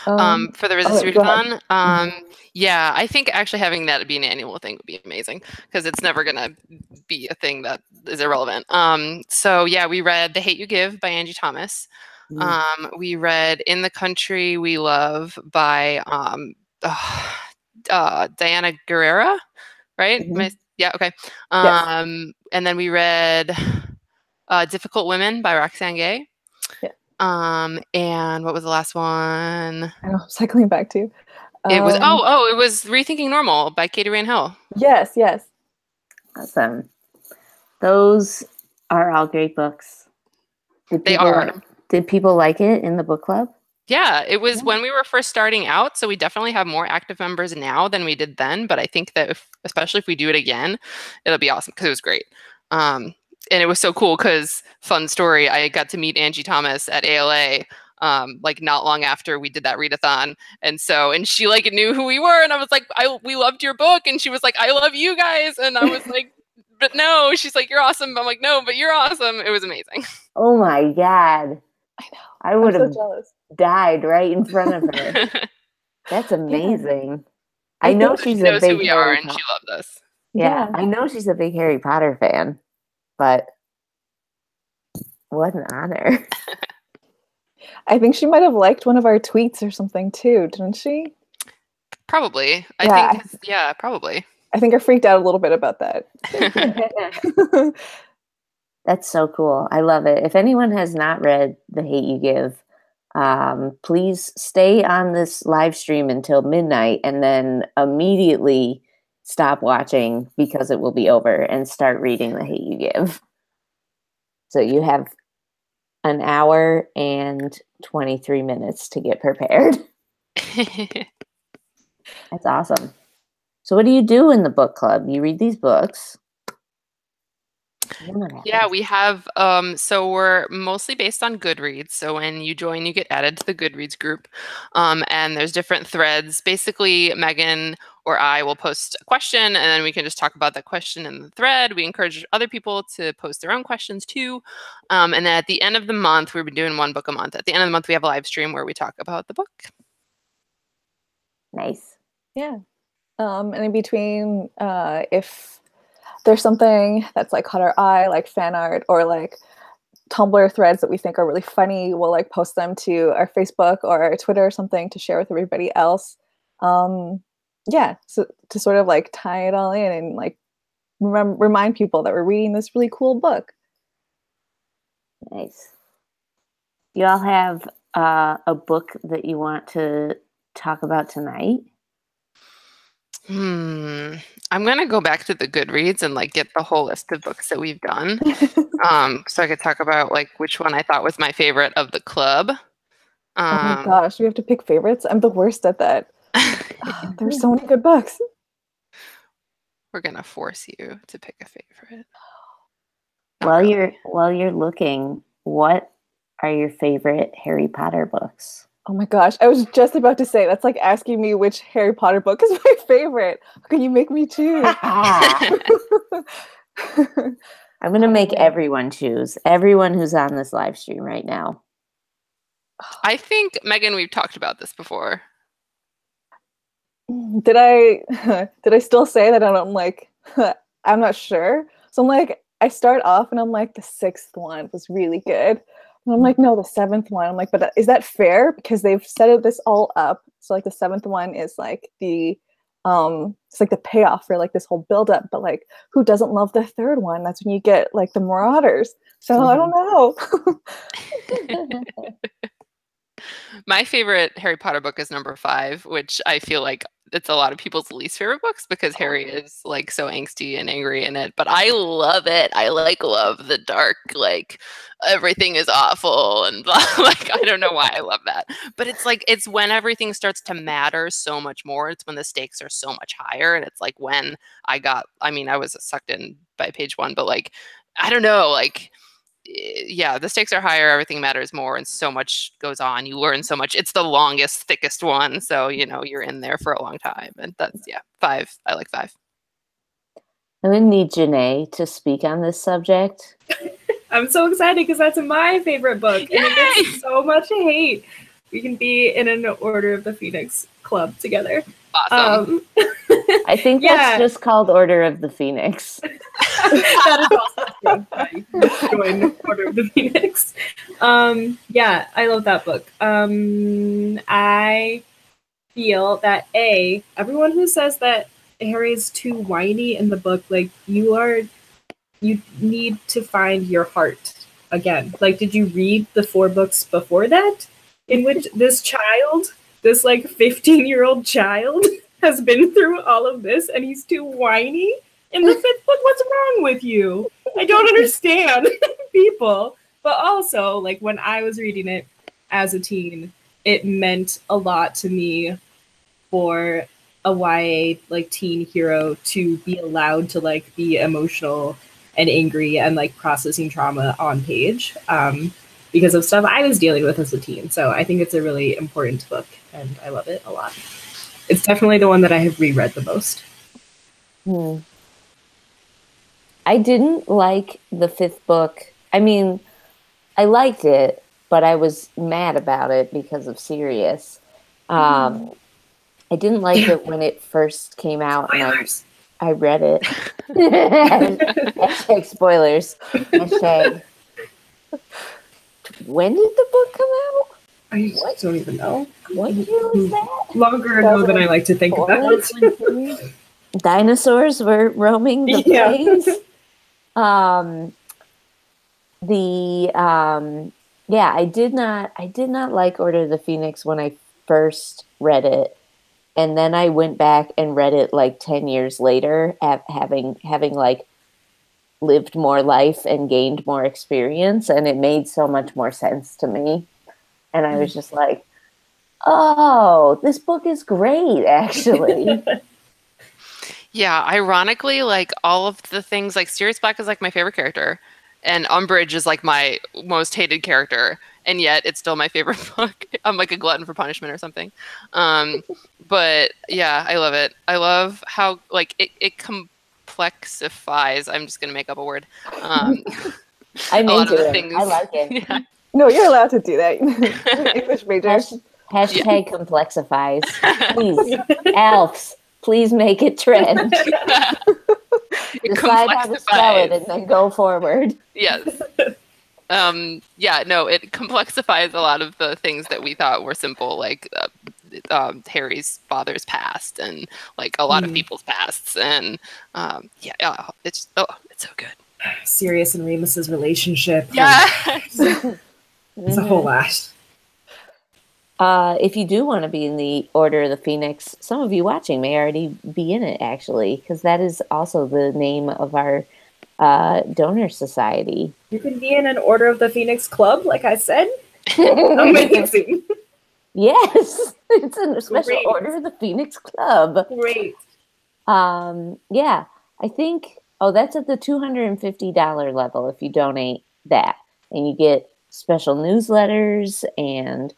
For the Resist Readathon, yeah, I think actually having that be an annual thing would be amazing because it's never gonna be a thing that is irrelevant. So yeah, we read The Hate You Give by Angie Thomas. We read In the Country We Love by Diana Guerrera, right? Yeah, okay. And then we read Difficult Women by Roxane Gay. Yeah. And what was the last one? I know, I'm cycling back to. It was it was Rethinking Normal by Katie Rain Hill. Yes, yes. Awesome. Those are all great books. They are. Did people like it in the book club? Yeah, it was when we were first starting out, so we definitely have more active members now than we did then, but I think that especially if we do it again, it'll be awesome because it was great. And it was so cool because, fun story, I got to meet Angie Thomas at ALA like not long after we did that readathon, and she like knew who we were, and I was like, we loved your book, and she was like, I love you guys, and I was like, but no, she's like, you're awesome. I'm like, no, but you're awesome. It was amazing. Oh my God. I know. I would have jealous. Died right in front of her. That's amazing. Yeah. I know she's a big who we are, and she loved us. Yeah, I know she's a big Harry Potter fan, but what an honor. I think she might have liked one of our tweets or something too, didn't she? Probably. Probably. I think I freaked out a little bit about that. That's so cool. I love it. If anyone has not read The Hate You Give, please stay on this live stream until midnight and then immediately stop watching because it will be over and start reading The Hate You Give. So you have an hour and 23 minutes to get prepared. That's awesome. So what do you do in the book club? You read these books. Yeah, we have, so we're mostly based on Goodreads. So when you join, you get added to the Goodreads group. And there's different threads. Basically, Megan or I will post a question, and then we can just talk about that question in the thread. We encourage other people to post their own questions too. And then at the end of the month, we've been doing one book a month. At the end of the month, we have a live stream where we talk about the book. Nice. Yeah. And in between, if there's something that's like caught our eye, like fan art or like Tumblr threads that we think are really funny, we'll like post them to our Facebook or our Twitter or something to share with everybody else. Yeah, so to sort of like tie it all in and like remind people that we're reading this really cool book. Nice. Do you all have a book that you want to talk about tonight? I'm gonna go back to the Goodreads and like get the whole list of books that we've done, so I could talk about like which one I thought was my favorite of the club. Oh my gosh, we have to pick favorites. I'm the worst at that. There's so many good books. We're gonna force you to pick a favorite. While you're looking, what are your favorite Harry Potter books? Oh my gosh, I was just about to say, that's like asking me which Harry Potter book is my favorite. How can you make me choose? I'm going to make everyone choose. Everyone who's on this live stream right now. I think, Megan, we've talked about this before. Did I still say that I don't like, I'm not sure. So I'm like, I start off and I'm like, the 6th one was really good. And I'm like, no, the 7th one. I'm like, but is that fair? Because they've set this all up. So like the 7th one is like the, it's like the payoff for like this whole buildup. But like, who doesn't love the 3rd one? That's when you get like the Marauders. So I don't know. My favorite Harry Potter book is number 5, which I feel like it's a lot of people's least favorite books because Harry is like so angsty and angry in it. But I love it. I like love the dark, like everything is awful and blah. Like I don't know why I love that. But it's like it's when everything starts to matter so much more. It's when the stakes are so much higher. And it's like when I was sucked in by page 1, but like I don't know, like yeah, the stakes are higher, everything matters more, and so much goes on. You learn so much. It's the longest, thickest one, so you know you're in there for a long time. And that's 5. I like 5. I'm gonna need Janae to speak on this subject. I'm so excited because that's my favorite book, and it gets so much hate. We can be in an Order of the Phoenix club together. Awesome. I think that's just called Order of the Phoenix. That is also true. You can join Order of the Phoenix. Yeah, I love that book. I feel that everyone who says that Harry's too whiny in the book, like you need to find your heart again. Like, did you read the 4 books before that in which this child, this like 15-year-old child has been through all of this and he's too whiny? In the 5th book, what's wrong with you? I don't understand people. But also, like, when I was reading it as a teen, it meant a lot to me for a YA like teen hero to be allowed to like be emotional and angry and like processing trauma on page, because of stuff I was dealing with as a teen. So I think it's a really important book and I love it a lot. It's definitely the one that I have reread the most. I didn't like the 5th book. I mean, I liked it, but I was mad about it because of Sirius. I didn't like it when it first came out, and I read it. Hashtag spoilers. Hashtag. When did the book come out? I don't even know. What year was that? Longer ago than I like to think about. Dinosaurs were roaming the plains. I did not like Order of the Phoenix when I first read it, and then I went back and read it like 10 years later, having like lived more life and gained more experience, and it made so much more sense to me. And I was just like, oh, this book is great, actually. Yeah, ironically, like all of the things, like Sirius Black is like my favorite character, and Umbridge is like my most hated character, and yet it's still my favorite book. I'm like a glutton for punishment or something. But yeah, I love it. I love how like it complexifies. I'm just gonna make up a word. I'm a lot into of the it. things. I like it. Yeah. No, you're allowed to do that. English major. Hashtag complexifies. Please, elves, please make it trend. Decide how to spell it and then go forward. Yes. Yeah, no, it complexifies a lot of the things that we thought were simple, like Harry's father's past and like a lot of people's pasts. And it's so good. Sirius and Remus's relationship. Yeah. It's a whole lot. If you do want to be in the Order of the Phoenix, some of you watching may already be in it, actually, because that is also the name of our donor society. You can be in an Order of the Phoenix club, like I said. Amazing. Yes, it's a special Order of the Phoenix club. Great. Yeah, I think. Oh, that's at the $250 level if you donate that, and you get special newsletters and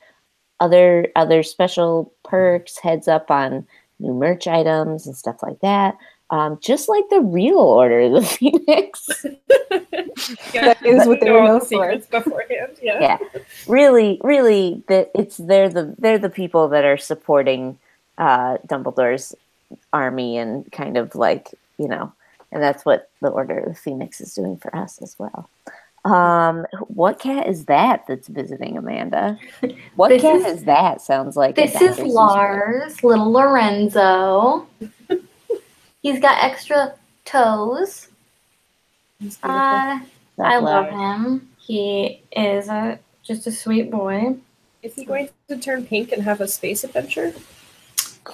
other special perks, heads up on new merch items and stuff like that. Just like the real Order of the Phoenix. That is what they were known for beforehand. Yeah. Really, they're the people that are supporting Dumbledore's army and kind of like, and that's what the Order of the Phoenix is doing for us as well. What cat is that's visiting Amanda? What cat is that? Sounds like this is Lars, little Lorenzo. He's got extra toes. I love him. He is just a sweet boy. Is he going to turn pink and have a space adventure?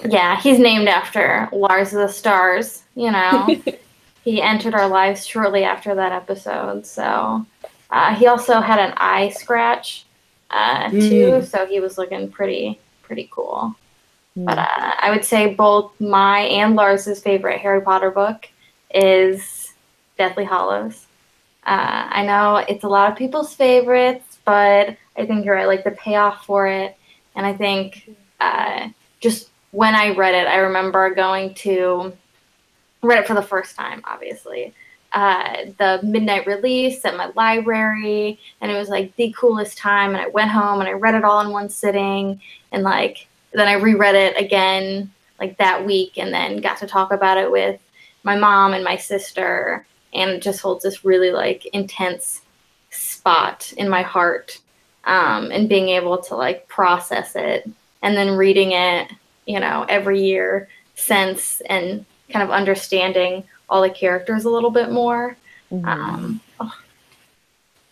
Yeah, he's named after Lars of the Stars. He entered our lives shortly after that episode, so. He also had an eye scratch, too, so he was looking pretty cool. But I would say both my and Lars's favorite Harry Potter book is Deathly Hallows. I know it's a lot of people's favorites, but I think you're right, like the payoff for it. And I think just when I read it, I remember read it for the first time, obviously. The midnight release at my library, and it was like the coolest time. And I went home and I read it all in one sitting, and like then I reread it again like that week, and then got to talk about it with my mom and my sister, and it just holds this really like intense spot in my heart, and being able to like process it, and then reading it every year since, and kind of understanding all the characters a little bit more.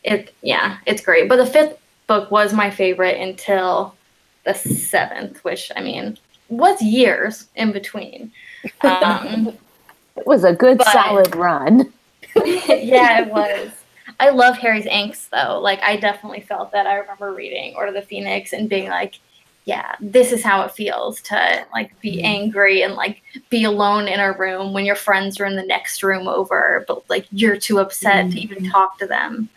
It's great. But the 5th book was my favorite until the 7th, which, I mean, was years in between. It was a good, solid run. Yeah, it was. I love Harry's angst, though. Like, I definitely felt that. I remember reading Order of the Phoenix and being like, yeah, this is how it feels to, like, be angry and, like, be alone in a room when your friends are in the next room over, but, like, you're too upset to even talk to them.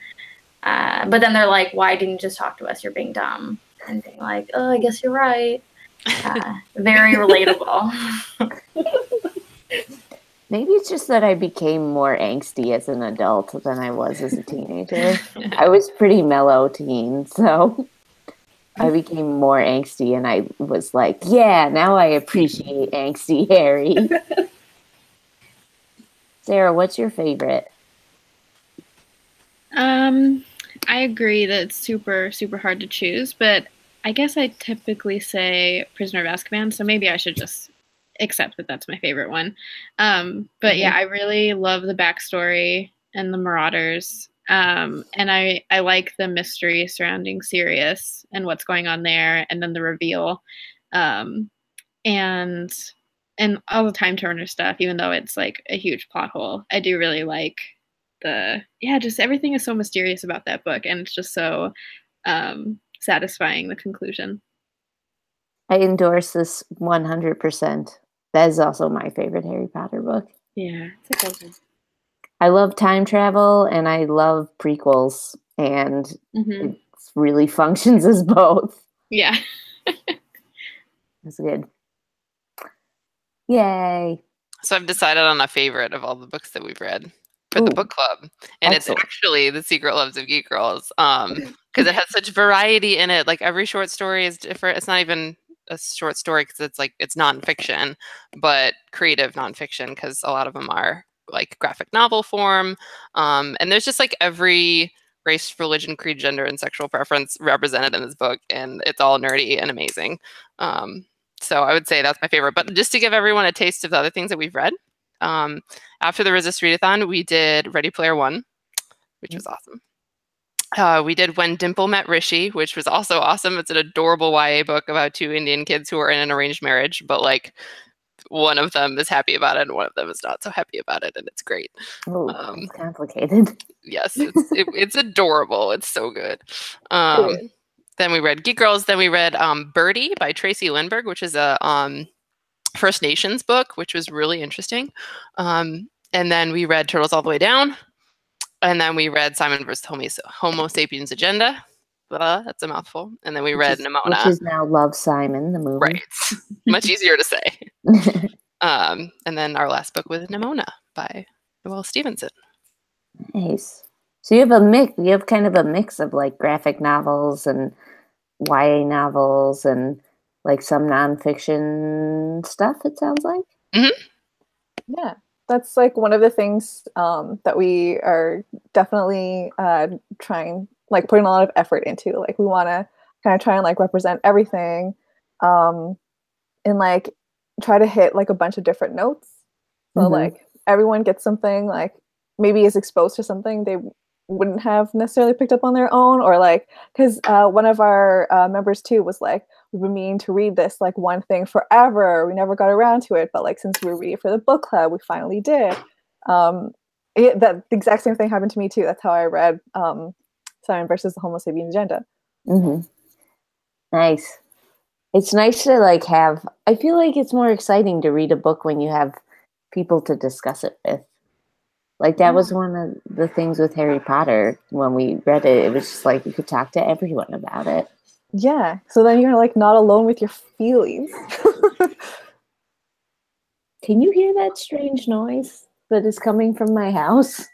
But then they're like, why didn't you just talk to us? You're being dumb. And being like, oh, I guess you're right. Very relatable. Maybe it's just that I became more angsty as an adult than I was as a teenager. I was pretty mellow teen, so I became more angsty, and I was like, yeah, now I appreciate angsty Harry. Sarah, what's your favorite? I agree that it's super, super hard to choose, but I guess I typically say Prisoner of Azkaban, so maybe I should just accept that that's my favorite one. But yeah, I really love the backstory and the Marauders. And I like the mystery surrounding Sirius and what's going on there, and then the reveal. And all the Time Turner stuff, even though it's like a huge plot hole. I do really like just everything is so mysterious about that book, and it's just so satisfying, the conclusion. I endorse this 100%. That is also my favorite Harry Potter book. Yeah, it's a good one. I love time travel and I love prequels, and it really functions as both. Yeah. That's good. Yay. So I've decided on a favorite of all the books that we've read for the book club. And Excellent. It's actually The Secret Loves of Geek Girls. Because it has such variety in it. Like every short story is different. It's not even a short story because it's nonfiction, but creative nonfiction, because a lot of them are like graphic novel form. And there's just like every race, religion, creed, gender, and sexual preference represented in this book, and it's all nerdy and amazing. So I would say that's my favorite. But just to give everyone a taste of the other things that we've read, after the Resist Readathon, we did Ready Player One, which was awesome. We did When Dimple Met Rishi, which was also awesome. It's an adorable YA book about 2 Indian kids who are in an arranged marriage, but like one of them is happy about it and one of them is not so happy about it, and it's great. Oh, it's complicated. Yes, it's adorable. It's so good. Then we read Geek Girls. Then we read Birdie by Tracy Lindbergh, which is a First Nations book, which was really interesting. And then we read Turtles All the Way Down. And then we read Simon vs. Homo Sapiens Agenda. That's a mouthful. And then we read Nimona. Which is now Love, Simon, the movie. Right. Much easier to say. And then our last book was Nimona by Noelle Stevenson. Nice. So you have a mix. You have kind of a mix of like graphic novels and YA novels and like some nonfiction stuff, it sounds like. Yeah, that's like one of the things that we are definitely trying, like putting a lot of effort into. Like we want to kind of try and like represent everything and like try to hit like a bunch of different notes. So like everyone gets something, like maybe is exposed to something they wouldn't have necessarily picked up on their own, or like, because one of our members too was like, we've been meaning to read this like one thing forever, we never got around to it, but like since we were reading for the book club, we finally did. That the exact same thing happened to me too. That's how I read Simon versus the Homo Sapiens Agenda. Nice. It's nice to like have, I feel like it's more exciting to read a book when you have people to discuss it with. Like that was one of the things with Harry Potter. When we read it, it was just like you could talk to everyone about it. Yeah. So then you're like not alone with your feelings. Can you hear that strange noise that is coming from my house?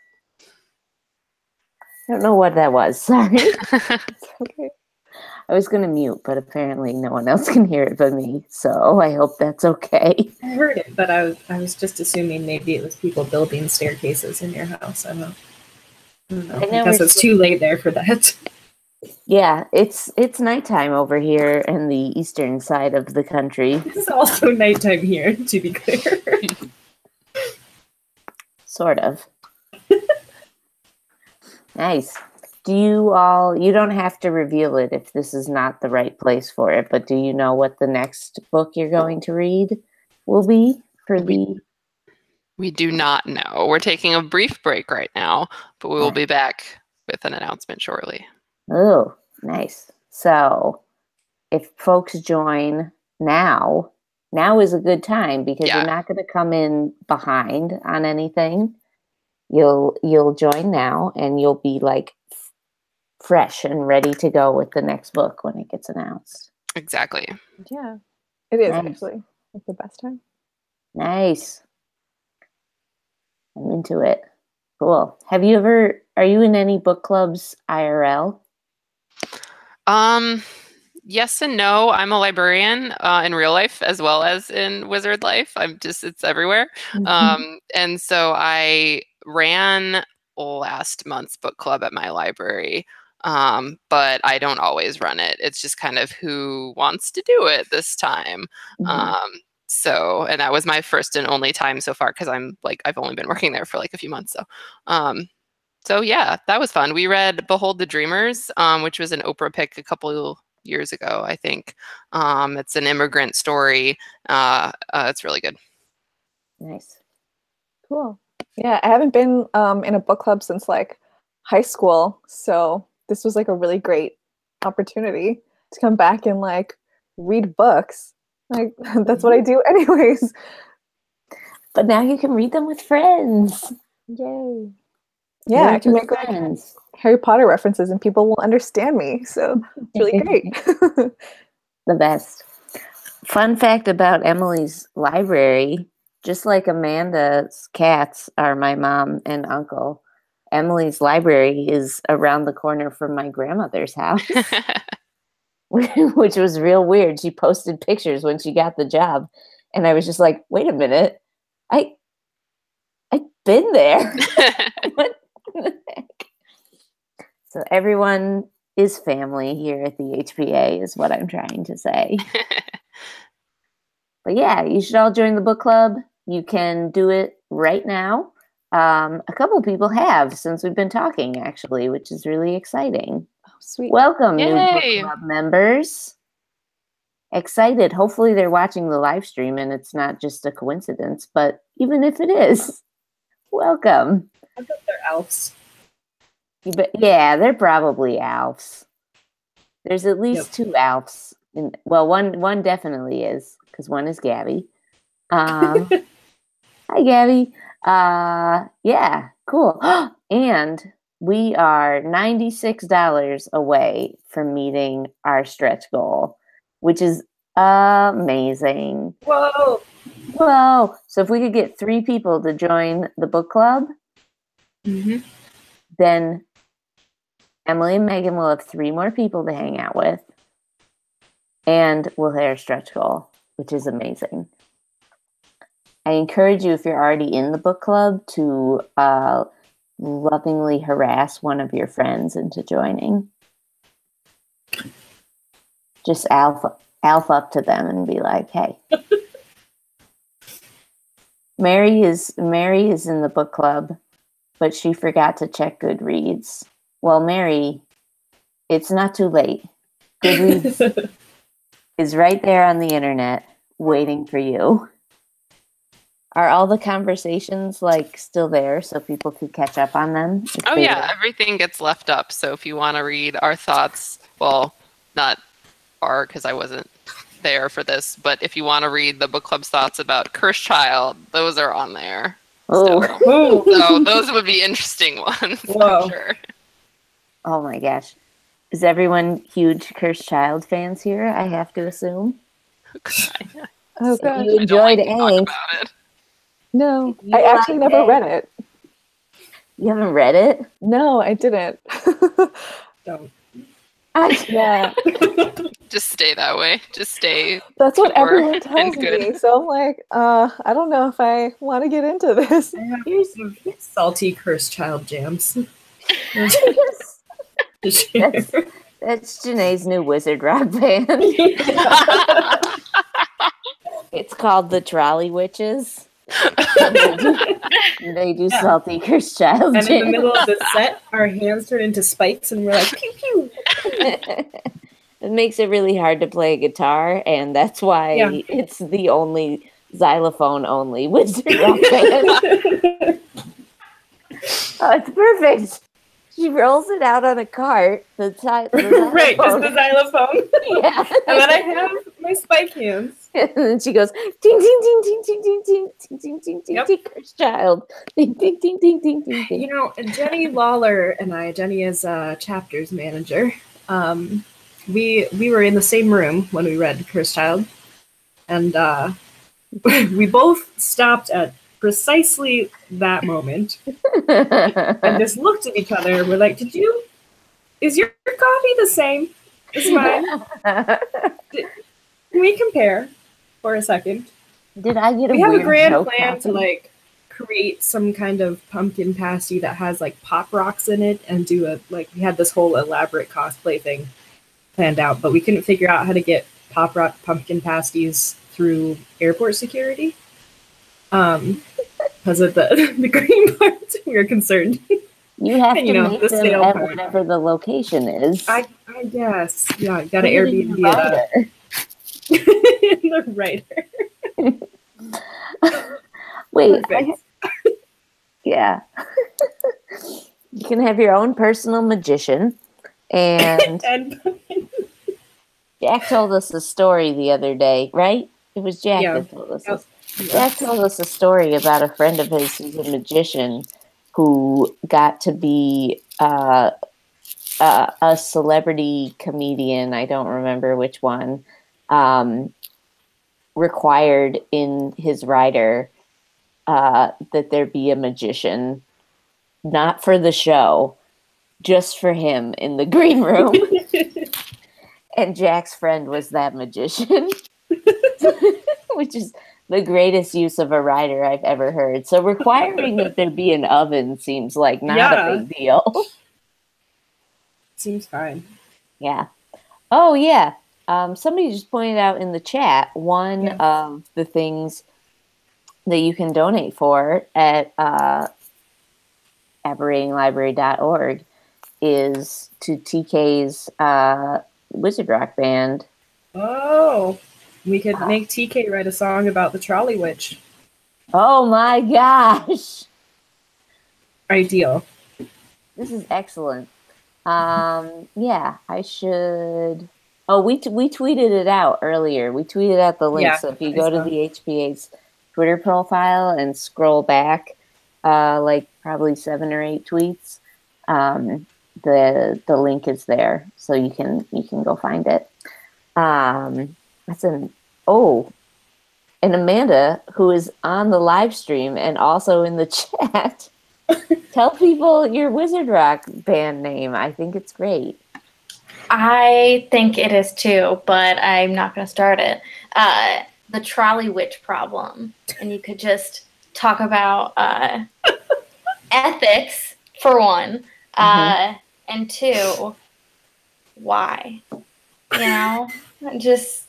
I don't know what that was. Sorry. It's okay. I was going to mute, but apparently no one else can hear it but me. So I hope that's okay. I heard it, but I was just assuming maybe it was people building staircases in your house. I don't know. I guess it's too late there for that. Yeah, it's nighttime over here in the eastern side of the country. It's also nighttime here, to be clear. Sort of. Nice. Do you don't have to reveal it if this is not the right place for it, but do you know what the next book you're going to read will be for the... We do not know. We're taking a brief break right now, but we will be back with an announcement shortly. Oh, nice. So if folks join now is a good time because you're not going to come in behind on anything. You'll join now and you'll be like fresh and ready to go with the next book when it gets announced. Exactly. Yeah, it is Nice. actually like the best time. Nice. I'm into it. Cool. Are you in any book clubs IRL? Yes and no. I'm a librarian in real life as well as in wizard life. It's everywhere. And so I ran last month's book club at my library. But I don't always run it. It's just kind of who wants to do it this time. So, and that was my first and only time so far because I've only been working there for like a few months. So yeah, that was fun. We read Behold the Dreamers, which was an Oprah pick a couple years ago, I think. It's an immigrant story. It's really good. Nice. Cool. Yeah, I haven't been in a book club since like high school, so this was like a really great opportunity to come back and like read books. Like that's what I do anyways. But now you can read them with friends. Yay. Yeah, I can make friends. Like Harry Potter references and people will understand me. So it's really great. The best. Fun fact about Emily's library, just like Amanda's cats are my mom and uncle, Emily's library is around the corner from my grandmother's house. Which was real weird. She posted pictures when she got the job. And I was just like, wait a minute. I've been there. What the heck? So everyone is family here at the HPA is what I'm trying to say. But yeah, you should all join the book club. You can do it right now. A couple people have since we've been talking, actually, which is really exciting. Oh, sweet. Welcome, Yay. new book club members. Excited. Hopefully they're watching the live stream and it's not just a coincidence, but even if it is, welcome. I bet they're elves. Yeah, they're probably elves. There's at least two elves. Well, one definitely is, because one is Gabby. Hi, Gabby. Yeah, cool. And we are $96 away from meeting our stretch goal, which is amazing. Whoa. So if we could get 3 people to join the book club, then Emily and Megan will have 3 more people to hang out with, and we'll hit our stretch goal, which is amazing. I encourage you, if you're already in the book club, to lovingly harass one of your friends into joining. Just alpha up to them and be like, hey. Mary is in the book club, but she forgot to check Goodreads. Well, Mary, it's not too late. Goodreads is right there on the internet waiting for you. Are all the conversations like still there so people could catch up on them? Oh yeah, everything gets left up. So if you want to read our thoughts, well, not our, because I wasn't there for this, but if you want to read the book club's thoughts about Cursed Child, those are on there. Oh, so those would be interesting ones. Whoa. I'm sure. Oh my gosh. Is everyone huge Cursed Child fans here? I have to assume. Oh So god. you enjoyed I don't like to Ink. talk about it. No, You I actually like never it? read it. You haven't read it? No, I didn't. Don't. Yeah, Just stay that way. Just stay. that's what pure everyone and tells good. me. So I'm like, I don't know if I want to get into this. I have some salty Cursed Child jams. To share. That's Janae's new wizard rock band. It's called the Trolley Witches. They do Salty Cursed Child And in the Jam. middle of the set, our hands turn into spikes, and we're like, pew pew. It makes it really hard to play guitar, and that's why it's the only xylophone only wizard rock band. Oh, it's perfect. She rolls it out on a cart. The Right, just the xylophone. Yeah. And then I have my spike hands. And then she goes ding ding ding ding ding ding ding ding ding ding ding ding cursed child. Ding ding ding ding ding ding ding. You know, Jenny Lawler and I, Jenny is a chapters manager. We were in the same room when we read Cursed Child, and we both stopped at precisely that moment and just looked at each other and we're like, is your coffee the same as mine? Can we compare for a second? Did I get a We have a weird grand joke plan to coffee? create some kind of pumpkin pasty that has pop rocks in it and do we had this whole elaborate cosplay thing planned out, but we couldn't figure out how to get pop rock pumpkin pasties through airport security. Because of the green part, we were concerned. You have And, to you know, make the them sale at part. whatever the location is. I guess. Yeah, you gotta Put it in Airbnb the the writer. Wait, Perfect. yeah. You can have your own personal magician. And And Jack told us a story the other day, right? It was Jack that told us this. Jack told us a story about a friend of his who's a magician who got to be a celebrity comedian. I don't remember which one. Required in his rider that there be a magician, not for the show, just for him in the green room. And Jack's friend was that magician, which is the greatest use of a rider I've ever heard. So requiring that there be an oven seems like not a big deal. Seems fine. Yeah. Oh, yeah. Somebody just pointed out in the chat one of the things that you can donate for at apparatinglibrary.org is to TK's Wizard Rock Band. Oh, we could make TK write a song about the Trolley Witch. Oh my gosh. Ideal. This is excellent. Yeah, I should. Oh, we tweeted it out earlier. We tweeted out the link. Yeah, so if you I go to saw. the HPA's Twitter profile and scroll back, probably 7 or 8 tweets, the link is there, so you can go find it. And Amanda, who is on the live stream and also in the chat, tell people your Wizard Rock band name. I think it's great. I think it is too, but I'm not going to start it. The Trolley Witch problem. And you could just talk about ethics, for one, and 2, why? You know, just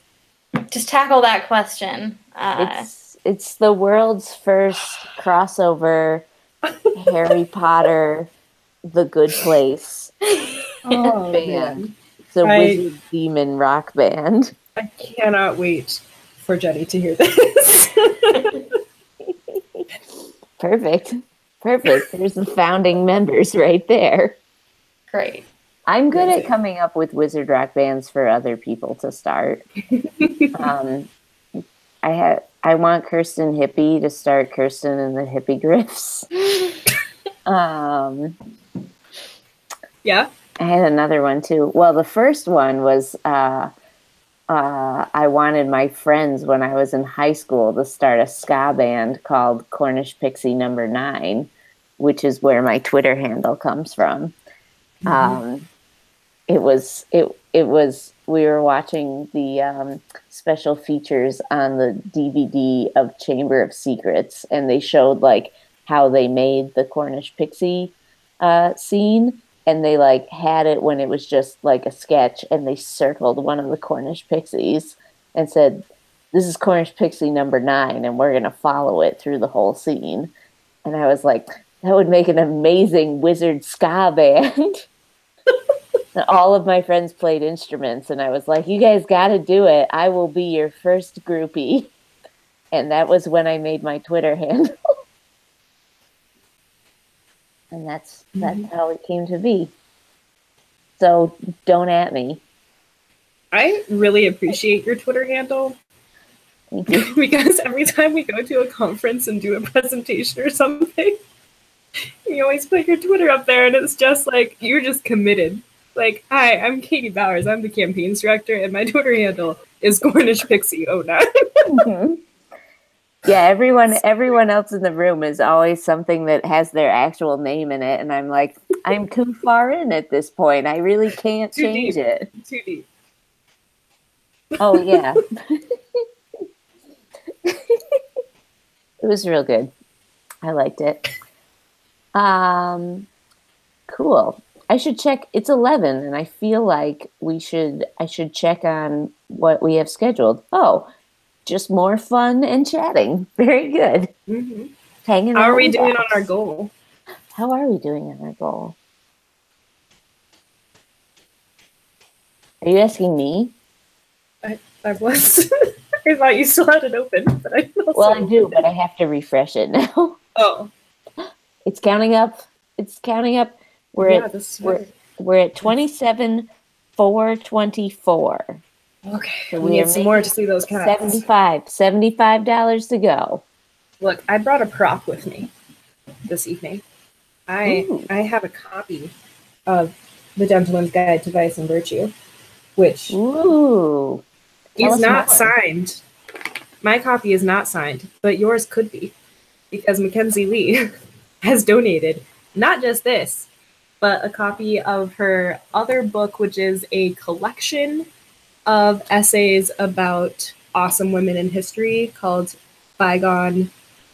tackle that question. It's the world's first crossover Harry Potter, The Good Place Oh, band. man. It's a wizard demon rock band. I cannot wait for Jenny to hear this. Perfect. There's the founding members right there. Great. I'm good at coming up with wizard rock bands for other people to start. I want Kirsten Hippie to start Kirsten and the Hippie Griffs. Yeah. I had another one too. Well, the first one was I wanted my friends when I was in high school to start a ska band called Cornish Pixie Number 9, which is where my Twitter handle comes from. It was we were watching the special features on the DVD of Chamber of Secrets, and they showed how they made the Cornish Pixie scene. and they like had it when it was just like a sketch, and they circled one of the Cornish pixies and said, "This is Cornish pixie number 9, and we're gonna follow it through the whole scene." And I was like, that would make an amazing wizard ska band. And all of my friends played instruments, and I was like, you guys got to do it. I will be your first groupie. And that was when I made my Twitter handle. And that's how it came to be. So don't at me. I really appreciate your Twitter handle. Thank you. Because every time we go to a conference and do a presentation or something, you always put your Twitter up there, and it's just like, you're just committed. Like, hi, I'm Katie Bowers. I'm the campaigns director, and my Twitter handle is Cornish Pixie 09. Mm-hmm. Yeah, everyone else in the room is always something that has their actual name in it, and I'm like, I'm too far in at this point. I really can't change it. Too deep. Oh yeah. It was real good. I liked it. Cool. I should check. It's 11, and I feel like I should check on what we have scheduled. Oh, just more fun and chatting. Very good. Mm-hmm. Hanging How out are we with doing us. on our goal? How are we doing on our goal? Are you asking me? I was. I thought you still had it open, but I also... Well, I do, but I have to refresh it now. Oh. It's counting up. It's counting up. We're at 27,424. Okay. So we need some more to see those counts. $75 to go. Look, I brought a prop with me this evening. I have a copy of The Gentleman's Guide to Vice and Virtue, which is not signed. My copy is not signed, but yours could be, because Mackenzie Lee has donated not just this, but a copy of her other book, which is a collection of essays about awesome women in history called Bygone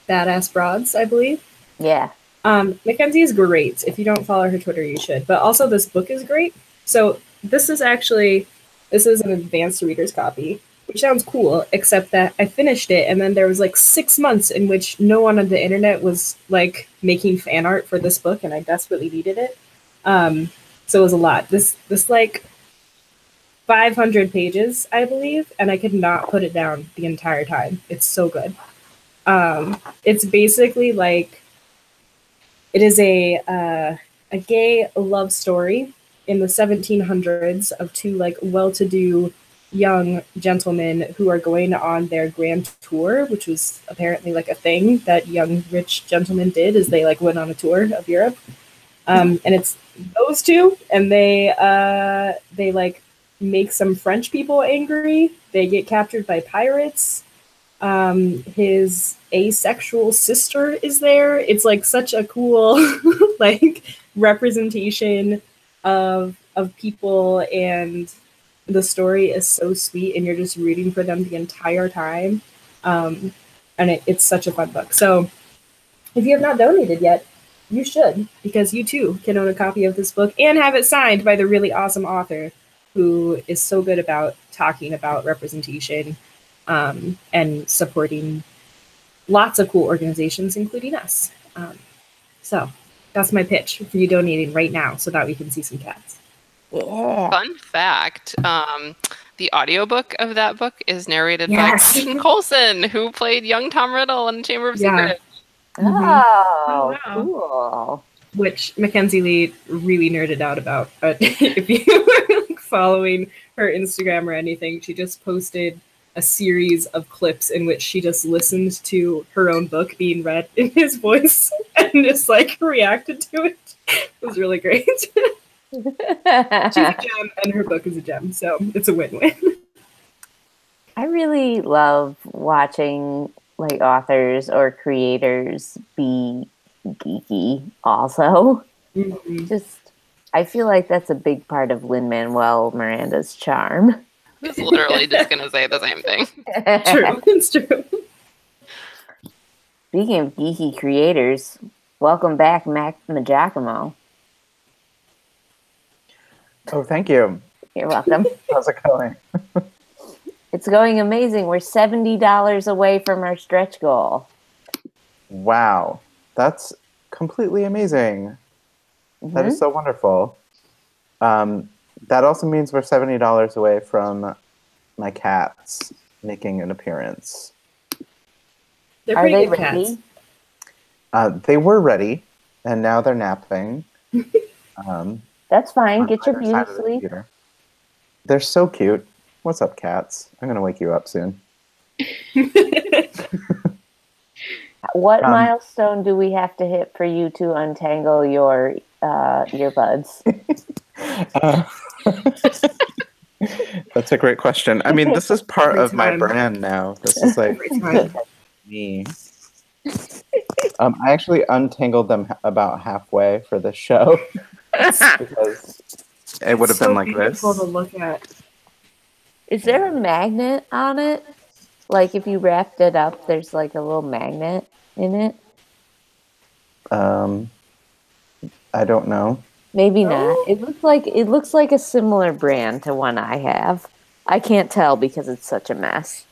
Badass Broads, I believe. Yeah. Mackenzie is great. If you don't follow her Twitter, you should. But also this book is great. So this is an advanced reader's copy, which sounds cool, except that I finished it, and then there was like 6 months in which no one on the internet was like making fan art for this book, and I desperately needed it. So it was a lot. This like 500 pages, I believe, and I could not put it down the entire time. It's so good. It's basically like, it is a gay love story in the 1700s of two like well-to-do young gentlemen who are going on their grand tour, which was apparently like a thing that young rich gentlemen did, is they like went on a tour of Europe. And it's those two, and they like make some French people angry. They get captured by pirates. His asexual sister is there. It's like such a cool like representation of people, and the story is so sweet, and you're just rooting for them the entire time. And it's such a fun book. So if you have not donated yet, you should, because you too can own a copy of this book and have it signed by the really awesome author who is so good about talking about representation and supporting lots of cool organizations, including us. So that's my pitch for you donating right now so that we can see some cats. Yeah. Fun fact, the audiobook of that book is narrated by Kristen Coulson, who played young Tom Riddle in Chamber of Secrets. Oh, cool. Which Mackenzie Lee really nerded out about. But if you were like following her Instagram or anything, she just posted a series of clips in which she just listened to her own book being read in his voice and just like reacted to it. It was really great. She's a gem, and her book is a gem, so it's a win-win. I really love watching like authors or creators be geeky also. Just, I feel like that's a big part of Lin-Manuel Miranda's charm. I was literally just going to say the same thing. True, it's true. Speaking of geeky creators, welcome back, Mac Giacomo. Oh, thank you. You're welcome. How's it going? It's going amazing. We're $70 away from our stretch goal. Wow. That's completely amazing. That is so wonderful. That also means we're $70 away from my cats making an appearance. They're Are pretty they good cats. ready? They were ready, and now they're napping. That's fine. on Get your either beauty side of the sleep. computer. They're so cute. What's up, cats? I'm gonna wake you up soon. What milestone do we have to hit for you to untangle your earbuds? That's a great question. I mean, this is part Every of my time. brand now. This is like Every time. me. I actually untangled them about halfway for the show because it would have So been like this. beautiful to look at. Is there a magnet on it? Like if you wrapped it up, there's like a little magnet in it? I don't know. Maybe not. It looks like a similar brand to one I have. I can't tell because it's such a mess.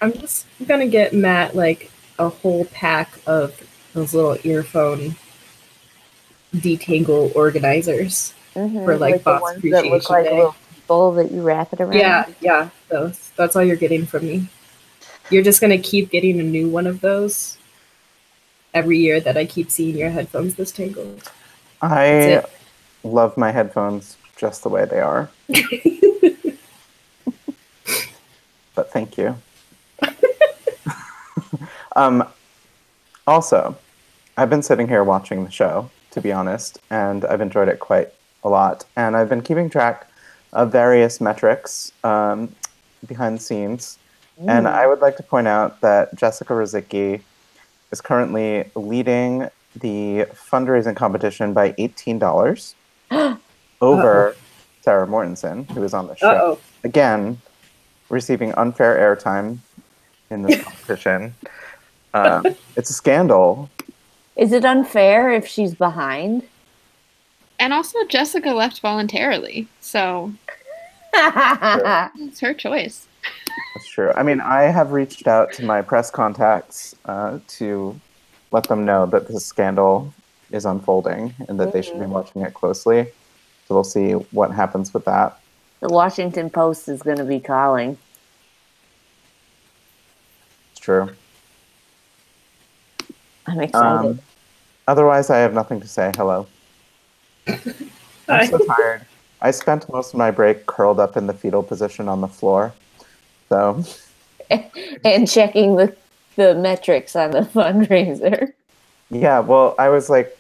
I'm just gonna get Matt like a whole pack of those little earphone detangle organizers for like the Boss ones that look Appreciation like a Day. little bowl that you wrap it around. Yeah, that's all you're getting from me. You're just gonna keep getting a new one of those every year that I keep seeing your headphones this tangled. I love my headphones just the way they are. But thank you. Also, I've been sitting here watching the show, to be honest, and I've enjoyed it quite a lot. And I've been keeping track of various metrics behind the scenes. And I would like to point out that Jessica Rozicki is currently leading the fundraising competition by $18 over Sarah Mortensen, who is on the show. Again, receiving unfair airtime in this competition. It's a scandal. Is it unfair if she's behind? And also, Jessica left voluntarily, so it's her choice. That's true. I mean, I have reached out to my press contacts to let them know that this scandal is unfolding and that they should be watching it closely. So we'll see what happens with that. The Washington Post is going to be calling. It's true. I'm excited. Otherwise, I have nothing to say. Hello. I'm so tired. I spent most of my break curled up in the fetal position on the floor. So. And checking the metrics on the fundraiser. Yeah, well, I was like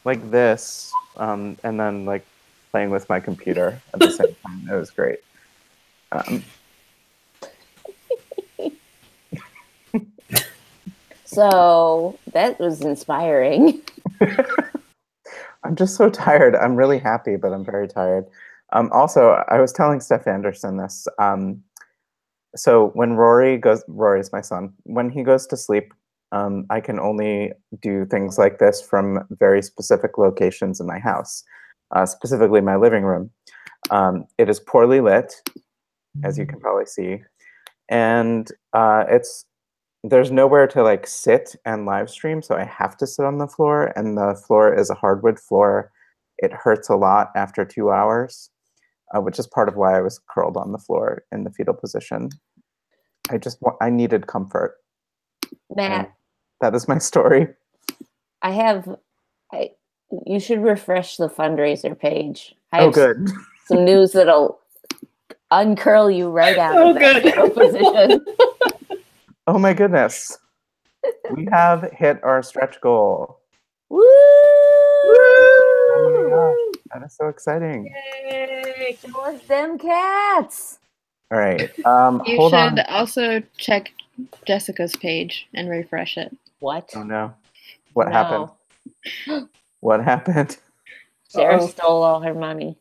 this, and then like playing with my computer at the same time. It was great. So that was inspiring. I'm just so tired. I'm really happy, but I'm very tired. Also, I was telling Steph Anderson this. So when Rory's my son, when he goes to sleep, I can only do things like this from very specific locations in my house, specifically my living room. It is poorly lit, as you can probably see, and there's nowhere to like sit and live stream, so I have to sit on the floor, and the floor is a hardwood floor. It hurts a lot after 2 hours, which is part of why I was curled on the floor in the fetal position. I needed comfort. Matt, and that is my story. You should refresh the fundraiser page. I have good. Some news that'll uncurl you right out of that fetal position. Oh my goodness. We have hit our stretch goal. Woo! Oh my gosh, that is so exciting. Yay! Show us them cats. All right. You hold should on. also check Jessica's page and refresh it. What? Oh no. What happened? What happened? Sarah stole all her money.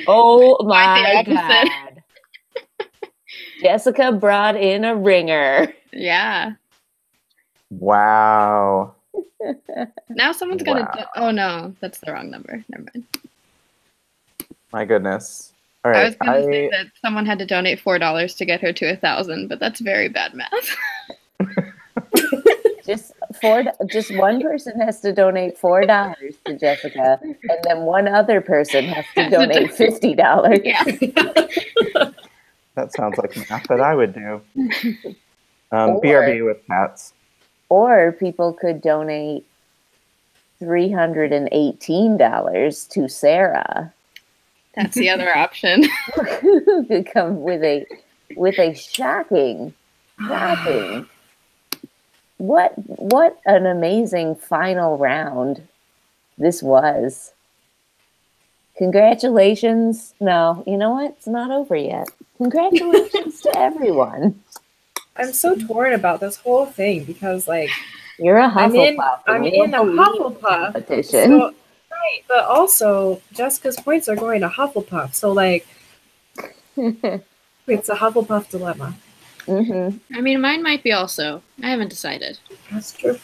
Oh my God. Jessica brought in a ringer. Yeah. Wow. Now someone's Wow. gonna. Oh no, that's the wrong number. Never mind. My goodness. All I right. was gonna say that someone had to donate $4 to get her to 1,000, but that's very bad math. Just one person has to donate $4 to Jessica, and then one other person has to donate $50. Yeah. That sounds like math that I would do. BRB with cats. Or people could donate $318 to Sarah. That's the other option. Who could come with a shocking. What an amazing final round this was. Congratulations. No, you know what? It's not over yet. Congratulations to everyone. I'm so torn about this whole thing because, like, you're a Hufflepuff. I'm in a Hufflepuff competition. So, right, but also Jessica's points are going to Hufflepuff. So, like, it's a Hufflepuff dilemma. Mm-hmm. I mean, mine might be also. I haven't decided. That's true.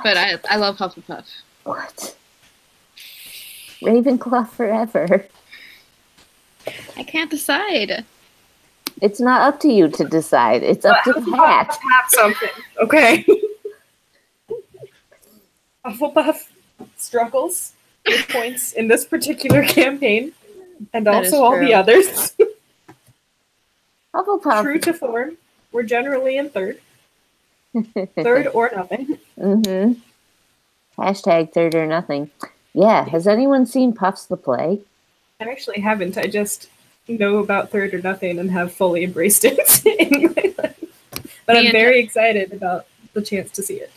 But I love Hufflepuff. What? Ravenclaw forever. I can't decide. It's not up to you to decide. It's up to the hat. Have something, okay? Hufflepuff struggles with points in this particular campaign, and That is also all the true. others. Hufflepuff. True to form, we're generally in third. Third or nothing. Mm-hmm. Hashtag third or nothing. Yeah. Has anyone seen Puffs the play? I actually haven't. I just know about third or nothing and have fully embraced it in my life. But I'm very excited about the chance to see it.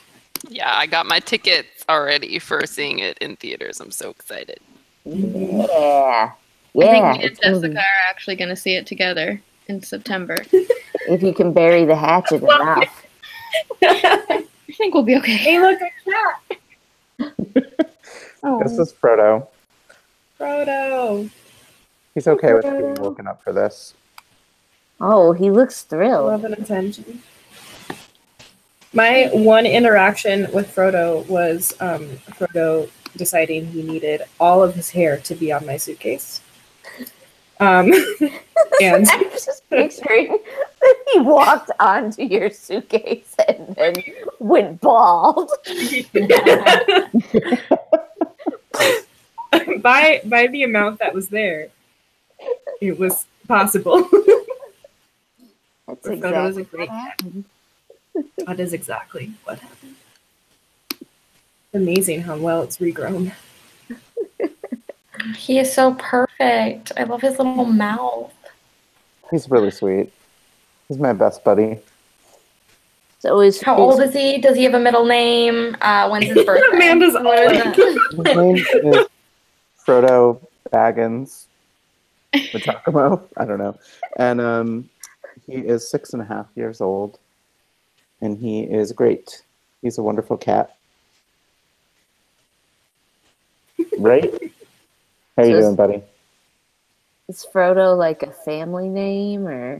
Yeah, I got my tickets already for seeing it in theaters. I'm so excited. Yeah. I think Yeah. me and Jessica are actually going to see it together in September. If you can bury the hatchet enough. I think we'll be okay. Hey, look, a cat! This is Frodo. Frodo! He's okay with being woken up for this. Oh, he looks thrilled. Love and attention. My one interaction with Frodo was Frodo deciding he needed all of his hair to be on my suitcase. And I'm just picturing that he walked onto your suitcase and then went bald. by the amount that was there, it was possible. That's Frodo was a exactly great what happened. That is exactly what happened. Amazing how well it's regrown. He is so perfect. I love his little mouth. He's really sweet. He's my best buddy. So How old is he? Does he have a middle name? When's his birthday? Amanda's What is old. His name is Frodo Baggins. Machakamo. I don't know. And he is 6.5 years old. And he is great. He's a wonderful cat. Right? How you doing, buddy? Is Frodo like a family name or?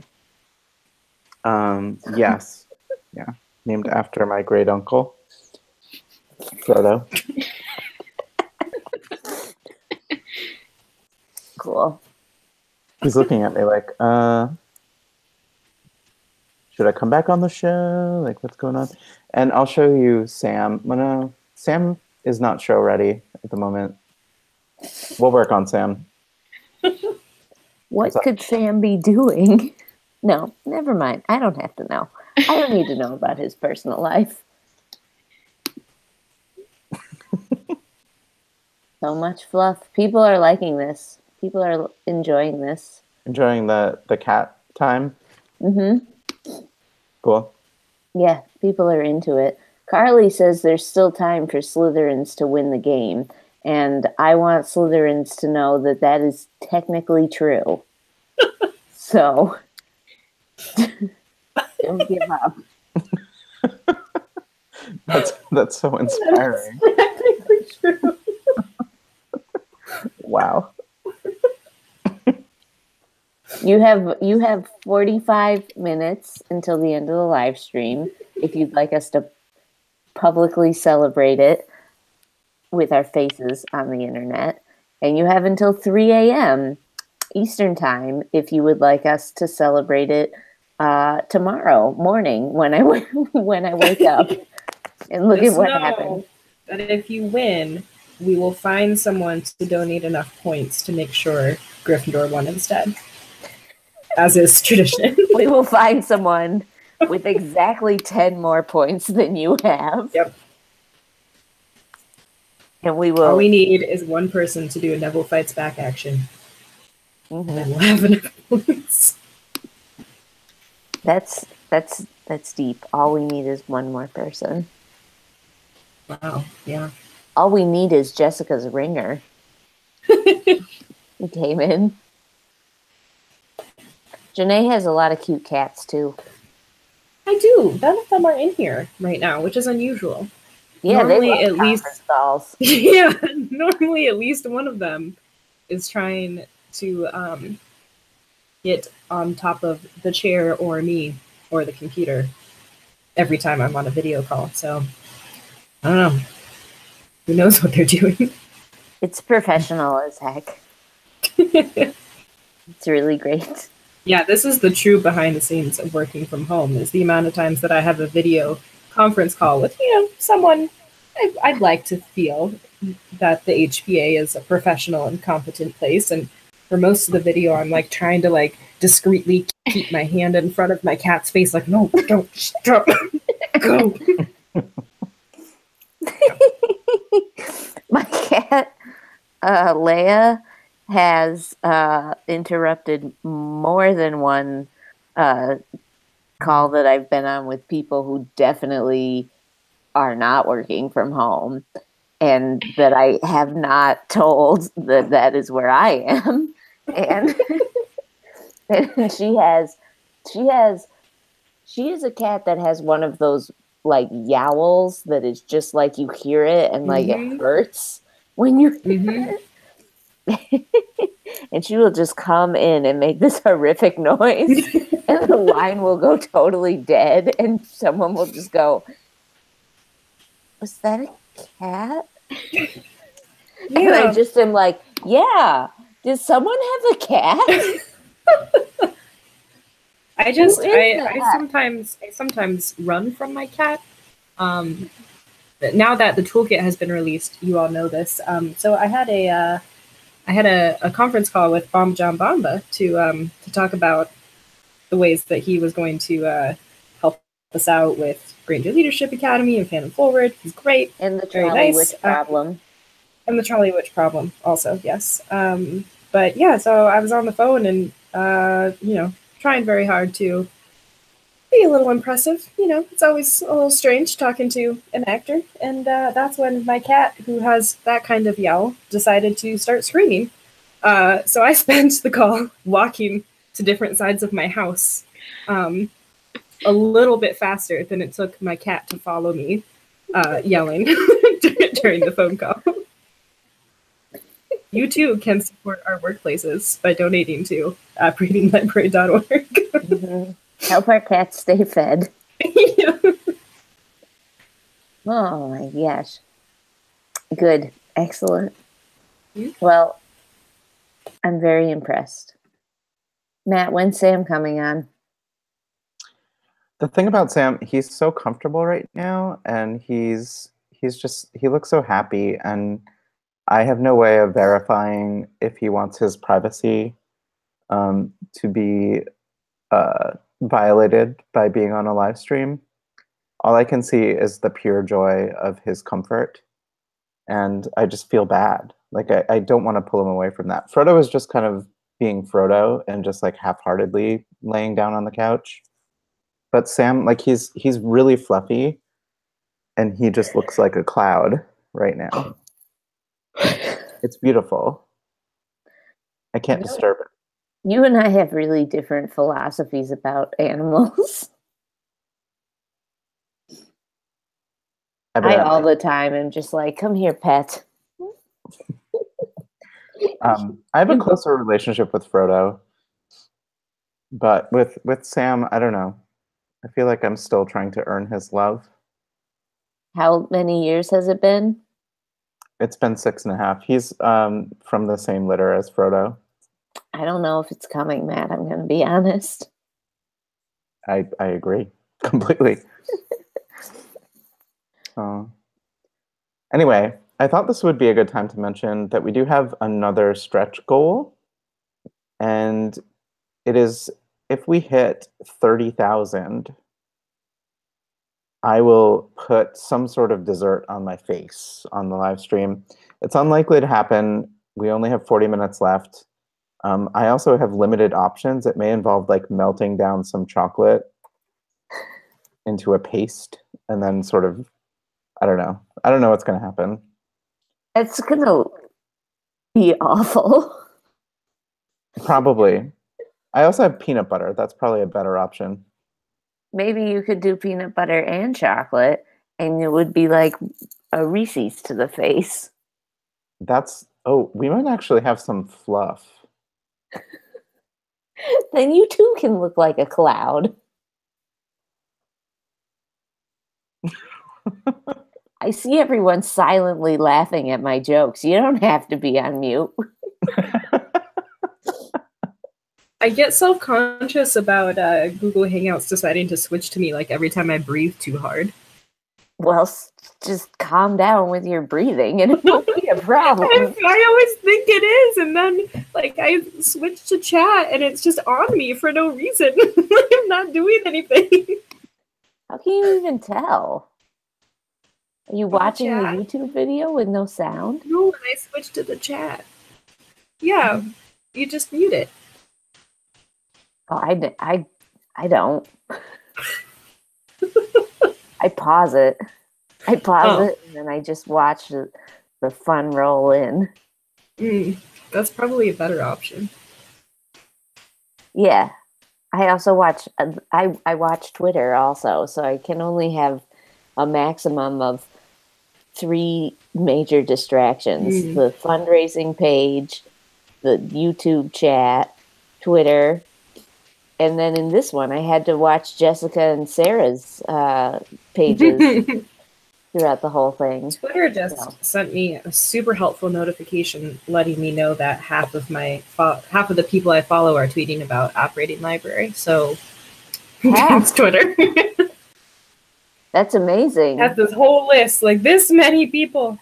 Yes. Yeah. Named after my great uncle, Frodo. Cool. He's looking at me like, should I come back on the show? Like, what's going on? And I'll show you Sam. Well, no, Sam is not show ready at the moment. We'll work on Sam. What could Sam be doing? No, never mind. I don't have to know. I don't need to know about his personal life. So much fluff. People are liking this. People are enjoying this. Enjoying the cat time. Mm-hmm. Cool. Yeah, people are into it. Carly says there's still time for Slytherins to win the game. And I want Slytherins to know that that is technically true. So, don't give up. That's so inspiring. Technically true. Wow. You have 45 minutes until the end of the live stream if you'd like us to publicly celebrate it. with our faces on the internet. And you have until 3 a.m. Eastern time if you would like us to celebrate it tomorrow morning when I when I wake up and look at what happened. That if you win, we will find someone to donate enough points to make sure Gryffindor won instead, as is tradition. We will find someone with exactly 10 more points than you have. Yep. And we will. All we need is one person to do a Neville Fights Back action. And then we'll have enough points. That's deep. All we need is one more person. Wow, yeah. All we need is Jessica's ringer. Who came in. Janae has a lot of cute cats too. I do. None of them are in here right now, which is unusual. Yeah, normally they at least dolls. Yeah, normally at least one of them is trying to get on top of the chair or me or the computer every time I'm on a video call. So I don't know. Who knows what they're doing? It's professional as heck. It's really great. Yeah, this is the true behind the scenes of working from home, is the amount of times that I have a video conference call with, someone I'd like to feel that the HPA is a professional and competent place. And for most of the video, I'm like trying to like discreetly keep my hand in front of my cat's face, like, no, don't stop. Go. My cat, Leia, has interrupted more than one call that I've been on with people who definitely are not working from home, and that I have not told that is where I am. And, and she is a cat that has one of those like yowls that is just like you hear it and like it hurts when you hear it. And she will just come in and make this horrific noise and the line will go totally dead and someone will just go, was that a cat? And I just am like, yeah, did someone have a cat? I sometimes run from my cat. Now that the toolkit has been released, you all know this. So I had a conference call with Bomb John Bamba to talk about the ways that he was going to help us out with Granger Leadership Academy and Fandom Forward. He's great. And the trolley witch problem. And the trolley witch problem also, yes. But yeah, so I was on the phone and trying very hard to be a little impressive. It's always a little strange talking to an actor. And that's when my cat, who has that kind of yell, decided to start screaming. So I spent the call walking to different sides of my house a little bit faster than it took my cat to follow me yelling during the phone call. You too can support our workplaces by donating to apparatinglibrary.org. Mm-hmm. Help our cats stay fed. Yeah. Oh my gosh. Good. Excellent. Mm-hmm. Well, I'm very impressed. Matt, when's Sam coming on? The thing about Sam, he's so comfortable right now, and he looks so happy, and I have no way of verifying if he wants his privacy to be violated by being on a live stream. All I can see is the pure joy of his comfort, and I just feel bad. Like I don't want to pull him away from that. Frodo is just kind of being Frodo and just like half-heartedly laying down on the couch. But Sam, like he's really fluffy, and he just looks like a cloud right now. It's beautiful. I can't disturb it. You and I have really different philosophies about animals. I all the time am just like, come here, pet. I have a closer relationship with Frodo, but with Sam, I don't know. I feel like I'm still trying to earn his love. How many years has it been? It's been 6.5. He's from the same litter as Frodo. I don't know if it's coming, Matt. I'm going to be honest. I agree completely. Anyway, I thought this would be a good time to mention that we do have another stretch goal, and it is if we hit 30,000, I will put some sort of dessert on my face on the live stream. It's unlikely to happen. We only have 40 minutes left. I also have limited options. It may involve like melting down some chocolate into a paste and then sort of, I don't know. I don't know what's going to happen. It's going to be awful. Probably. I also have peanut butter. That's probably a better option. Maybe you could do peanut butter and chocolate, and it would be like a Reese's to the face. We might actually have some fluff. Then you too can look like a cloud. I see everyone silently laughing at my jokes. You don't have to be on mute. I get self-conscious about Google Hangouts deciding to switch to me like every time I breathe too hard. Well, just calm down with your breathing and it won't be a problem. I always think it is, and then like I switch to chat and it's just on me for no reason. I'm not doing anything. How can you even tell? Are you watching the YouTube video with no sound? No, when I switch to the chat. Yeah, you just mute it. Oh, I don't. I pause it. And then I just watch the fun roll in. That's probably a better option. Yeah. I also watch I watch Twitter also, so I can only have a maximum of 3 major distractions. The fundraising page, the YouTube chat, Twitter, and then in this one I had to watch Jessica and Sarah's pages throughout the whole thing. Twitter just sent me a super helpful notification letting me know that half of the people I follow are tweeting about Apparating Library. So thanks, Twitter. That's amazing. Has this whole list, like this many people.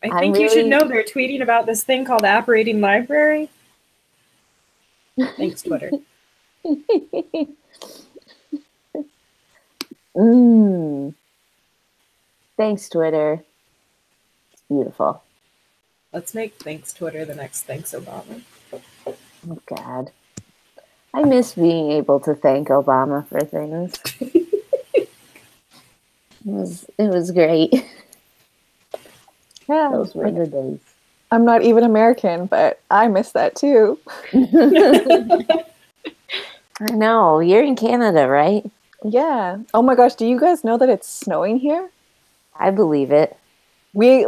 I think you should know they're tweeting about this thing called Apparating Library. Thanks, Twitter. Thanks, Twitter. It's beautiful. Let's make Thanks, Twitter the next Thanks, Obama. Oh, God. I miss being able to thank Obama for things. It was great. Yeah. Those were the days. I'm not even American, but I miss that too. I know. You're in Canada, right? Yeah. Oh my gosh, do you guys know that it's snowing here? I believe it. We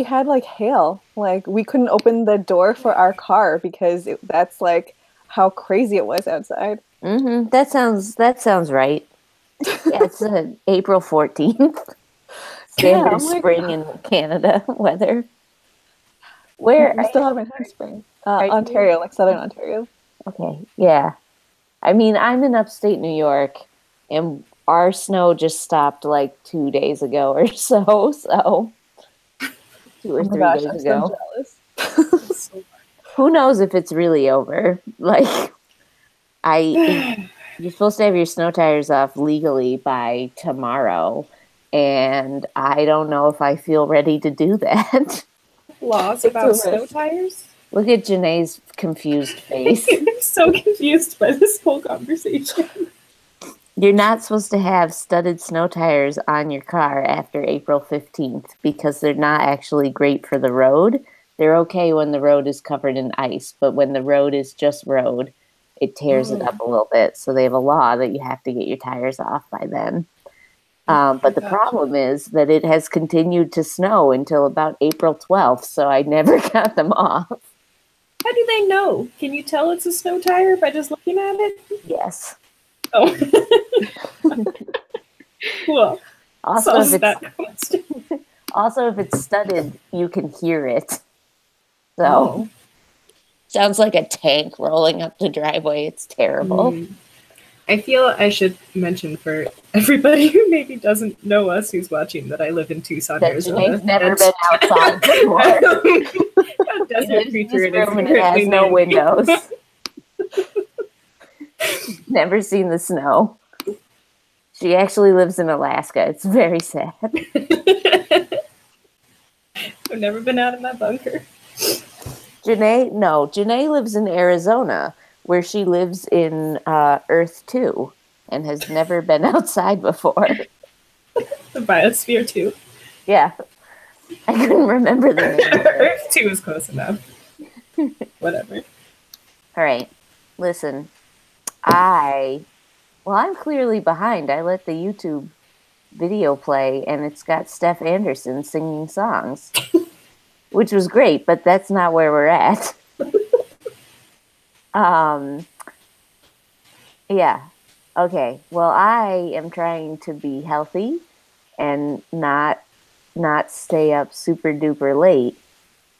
had like hail. Like we couldn't open the door for our car because that's like how crazy it was outside. That sounds right. Yeah, it's April 14th. Standard spring in Canada weather. Where I still haven't had spring. Ontario, like Southern Ontario. Okay, yeah. I mean, I'm in upstate New York, and our snow just stopped like 2 days ago or so. So 2 or 3 days ago. I'm so jealous. Who knows if it's really over? Like, you're supposed to have your snow tires off legally by tomorrow, and I don't know if I feel ready to do that. Laws about snow tires? Look at Janae's confused face. I'm so confused by this whole conversation. You're not supposed to have studded snow tires on your car after April 15th because they're not actually great for the road. They're okay when the road is covered in ice, but when the road is just road, it tears it up a little bit. So they have a law that you have to get your tires off by then. But the problem is that it has continued to snow until about April 12th, so I never got them off. How do they know? Can you tell it's a snow tire by just looking at it? Yes. Oh. Cool. Also, Also, if it's studded, you can hear it. So, Oh. sounds like a tank rolling up the driveway. It's terrible. I feel I should mention for everybody who maybe doesn't know us who's watching that I live in Tucson, That Arizona. Janae's never been outside before. A He desert lives in creature this it is room and it has currently no named. windows. Never seen the snow. She actually lives in Alaska. It's very sad. I've never been out of my bunker. Janae lives in Arizona, where she lives in Earth 2 and has never been outside before. The biosphere too. Yeah. I couldn't remember the name of it. Earth 2 is close enough. Whatever. All right. Listen, I'm clearly behind. I let the YouTube video play and it's got Steph Anderson singing songs, which was great, but that's not where we're at. Yeah. Okay. Well, I am trying to be healthy and not stay up super duper late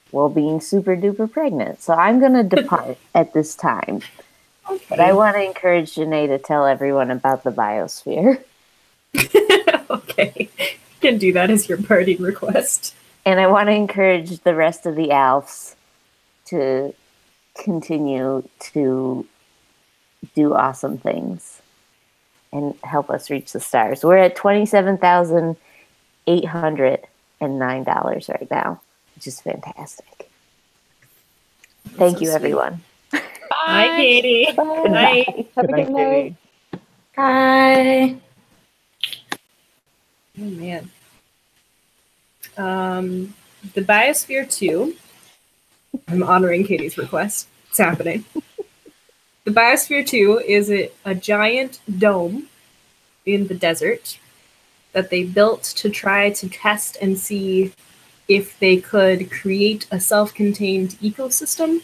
while being super duper pregnant. So I'm going to depart at this time. Okay. But I want to encourage Janae to tell everyone about the biosphere. Okay. You can do that as your party request. And I want to encourage the rest of the Alfs to continue to do awesome things and help us reach the stars. We're at $27,809 right now, which is fantastic. Thank you, everyone. Bye, Katie. Good night. Have a good night. Bye. Oh, man. The Biosphere 2. I'm honoring Katie's request. It's happening. The Biosphere 2 is a giant dome in the desert that they built to try to test and see if they could create a self-contained ecosystem.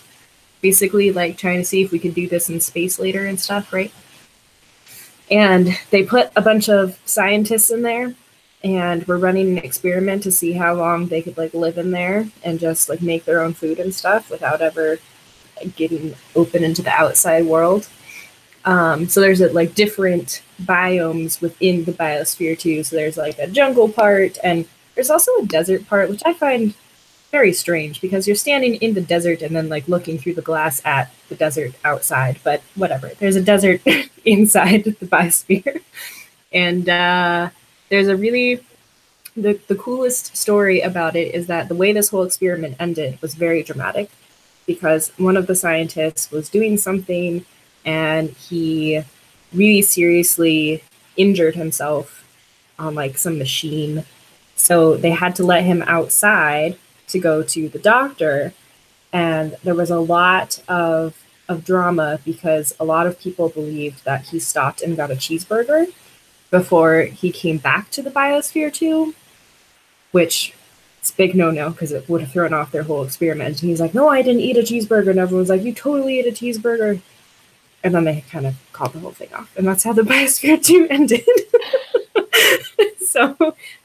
Basically, like trying to see if we could do this in space later and stuff, right? And they put a bunch of scientists in there and we're running an experiment to see how long they could like live in there and just like make their own food and stuff without ever getting open into the outside world. So there's like different biomes within the Biosphere too. So there's like a jungle part and there's also a desert part, which I find very strange because you're standing in the desert and then like looking through the glass at the desert outside, but whatever. There's a desert inside the Biosphere. And there's a really, the coolest story about it is that the way this whole experiment ended was very dramatic because one of the scientists was doing something and he really seriously injured himself on like some machine. So they had to let him outside to go to the doctor. And there was a lot of drama because a lot of people believed that he stopped and got a cheeseburger before he came back to the Biosphere 2, which is a big no-no because it would have thrown off their whole experiment. And he's like, no, I didn't eat a cheeseburger. And everyone's like, you totally ate a cheeseburger. And then they kind of called the whole thing off. And that's how the Biosphere 2 ended. So,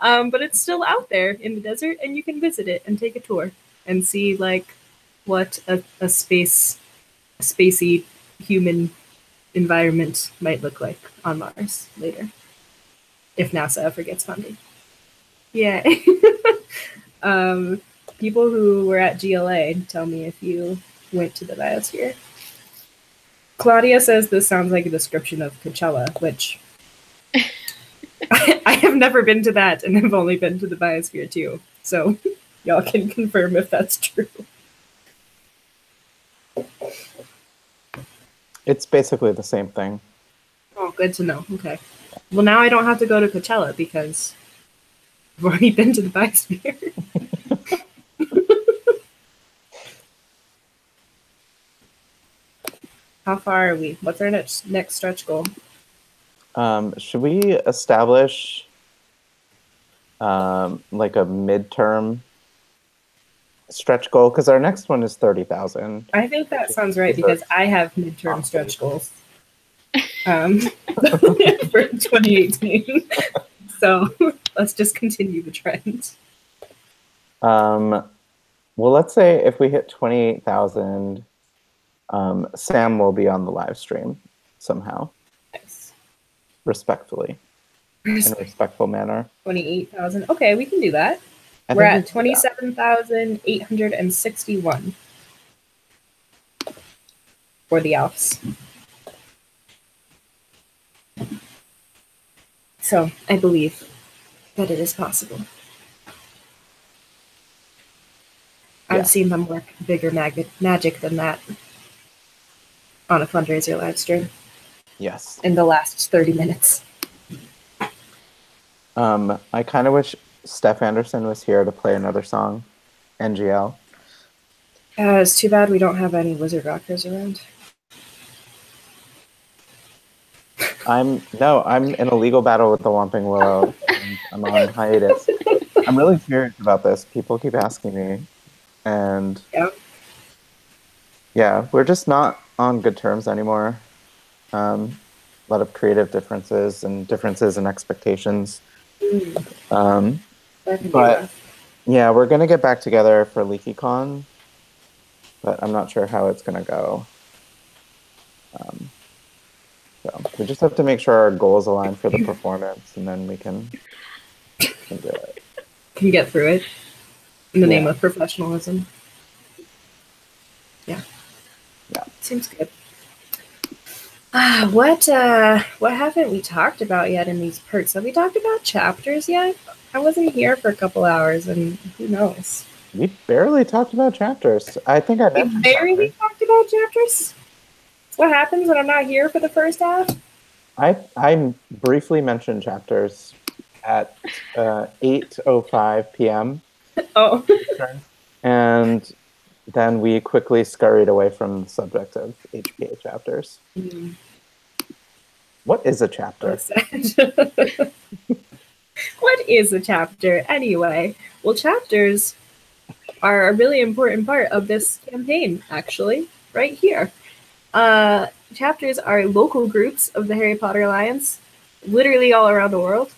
but it's still out there in the desert and you can visit it and take a tour and see like what a spacey human environment might look like on Mars later. If NASA ever gets funding. Yeah. People who were at GLA, tell me if you went to the Biosphere. Claudia says this sounds like a description of Coachella, which I have never been to that and I've only been to the Biosphere too. So y'all can confirm if that's true. It's basically the same thing. Oh, good to know. Okay. Well, now I don't have to go to Coachella because I've already been to the Biosphere. How far are we? What's our next stretch goal? Should we establish like a midterm stretch goal? Because our next one is 30,000. I think that sounds right because I have midterm stretch goals for 2018. So let's just continue the trend. Well, let's say if we hit 28,000, Sam will be on the live stream somehow. Nice. Respectfully. In a respectful manner. 28,000. Okay, we can do that. We're at 27,861 for the Alps. So I believe that it is possible. I've seen them work bigger magic than that on a fundraiser live stream. Yes. In the last 30 minutes. I kind of wish Steph Anderson was here to play another song, NGL. It's too bad we don't have any Wizard Rockers around. I'm in a legal battle with the Whomping Willow. And I'm on hiatus. I'm really serious about this. People keep asking me. And yeah, we're just not on good terms anymore. A lot of creative differences and differences in expectations. But yeah, we're gonna get back together for LeakyCon, but I'm not sure how it's gonna go. So we just have to make sure our goals align for the performance, and then we can do it. Can get through it in the name of professionalism. Yeah. Seems good. What haven't we talked about yet in these perks? Have we talked about chapters yet? I wasn't here for a couple hours, and who knows? We barely talked about chapters. I think I mentioned barely talked about chapters? That's what happens when I'm not here for the first half? I briefly mentioned chapters at 8:05 p.m. Oh. And then we quickly scurried away from the subject of HPA chapters. What is a chapter? What is a chapter, anyway? Well, chapters are a really important part of this campaign, actually, right here. Chapters are local groups of the Harry Potter Alliance, literally all around the world.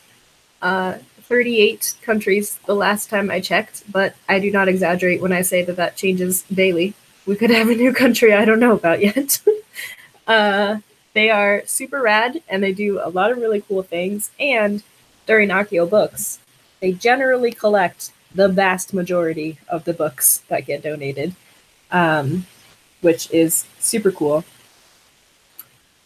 38 countries the last time I checked, but I do not exaggerate when I say that that changes daily. We could have a new country I don't know about yet. They are super rad, and they do a lot of really cool things. And during Accio Books, they generally collect the vast majority of the books that get donated, which is super cool.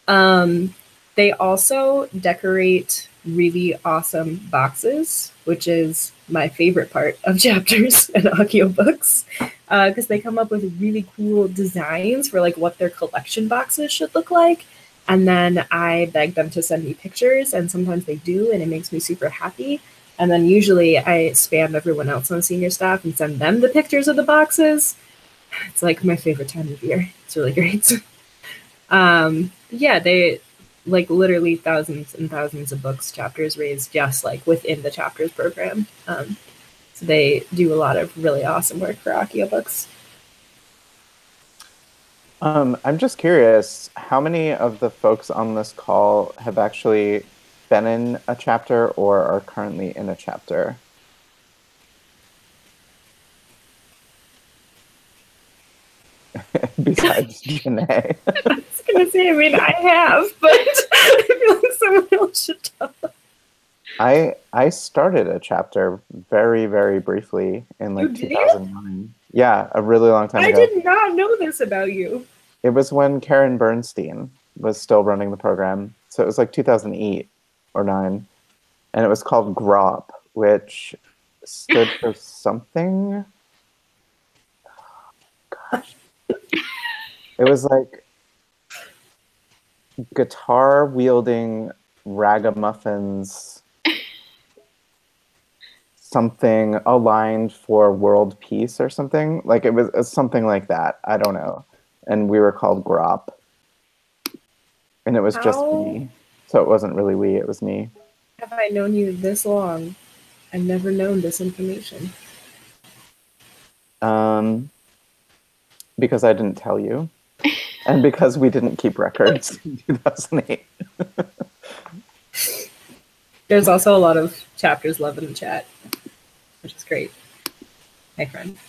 They also decorate really awesome boxes, which is my favorite part of chapters and Accio Books, because they come up with really cool designs for like what their collection boxes should look like. And then I beg them to send me pictures, and sometimes they do, and it makes me super happy. And then usually I spam everyone else on senior staff and send them the pictures of the boxes. It's like my favorite time of year. It's really great. Yeah, they like literally thousands and thousands of books chapters raised just like within the chapters program. So they do a lot of really awesome work for Accio Books. I'm just curious, how many of the folks on this call have actually been in a chapter or are currently in a chapter? Besides Janae. I was going to say, I mean, I have, but I feel like someone else should tell. I started a chapter very, very briefly in like 2009. Yeah, a really long time ago. I did not know this about you. It was when Karen Bernstein was still running the program. So it was like 2008 or 9. And it was called GROP, which stood for something. Gosh. It was like guitar wielding ragamuffins, something aligned for world peace or something. Like it was something like that. I don't know. And we were called GROP. And it was just me. So it wasn't really we, it was me. Have I known you this long? I've never known this information. Because I didn't tell you. And because we didn't keep records in 2008. There's also a lot of chapters love in the chat, which is great. Hi, friends.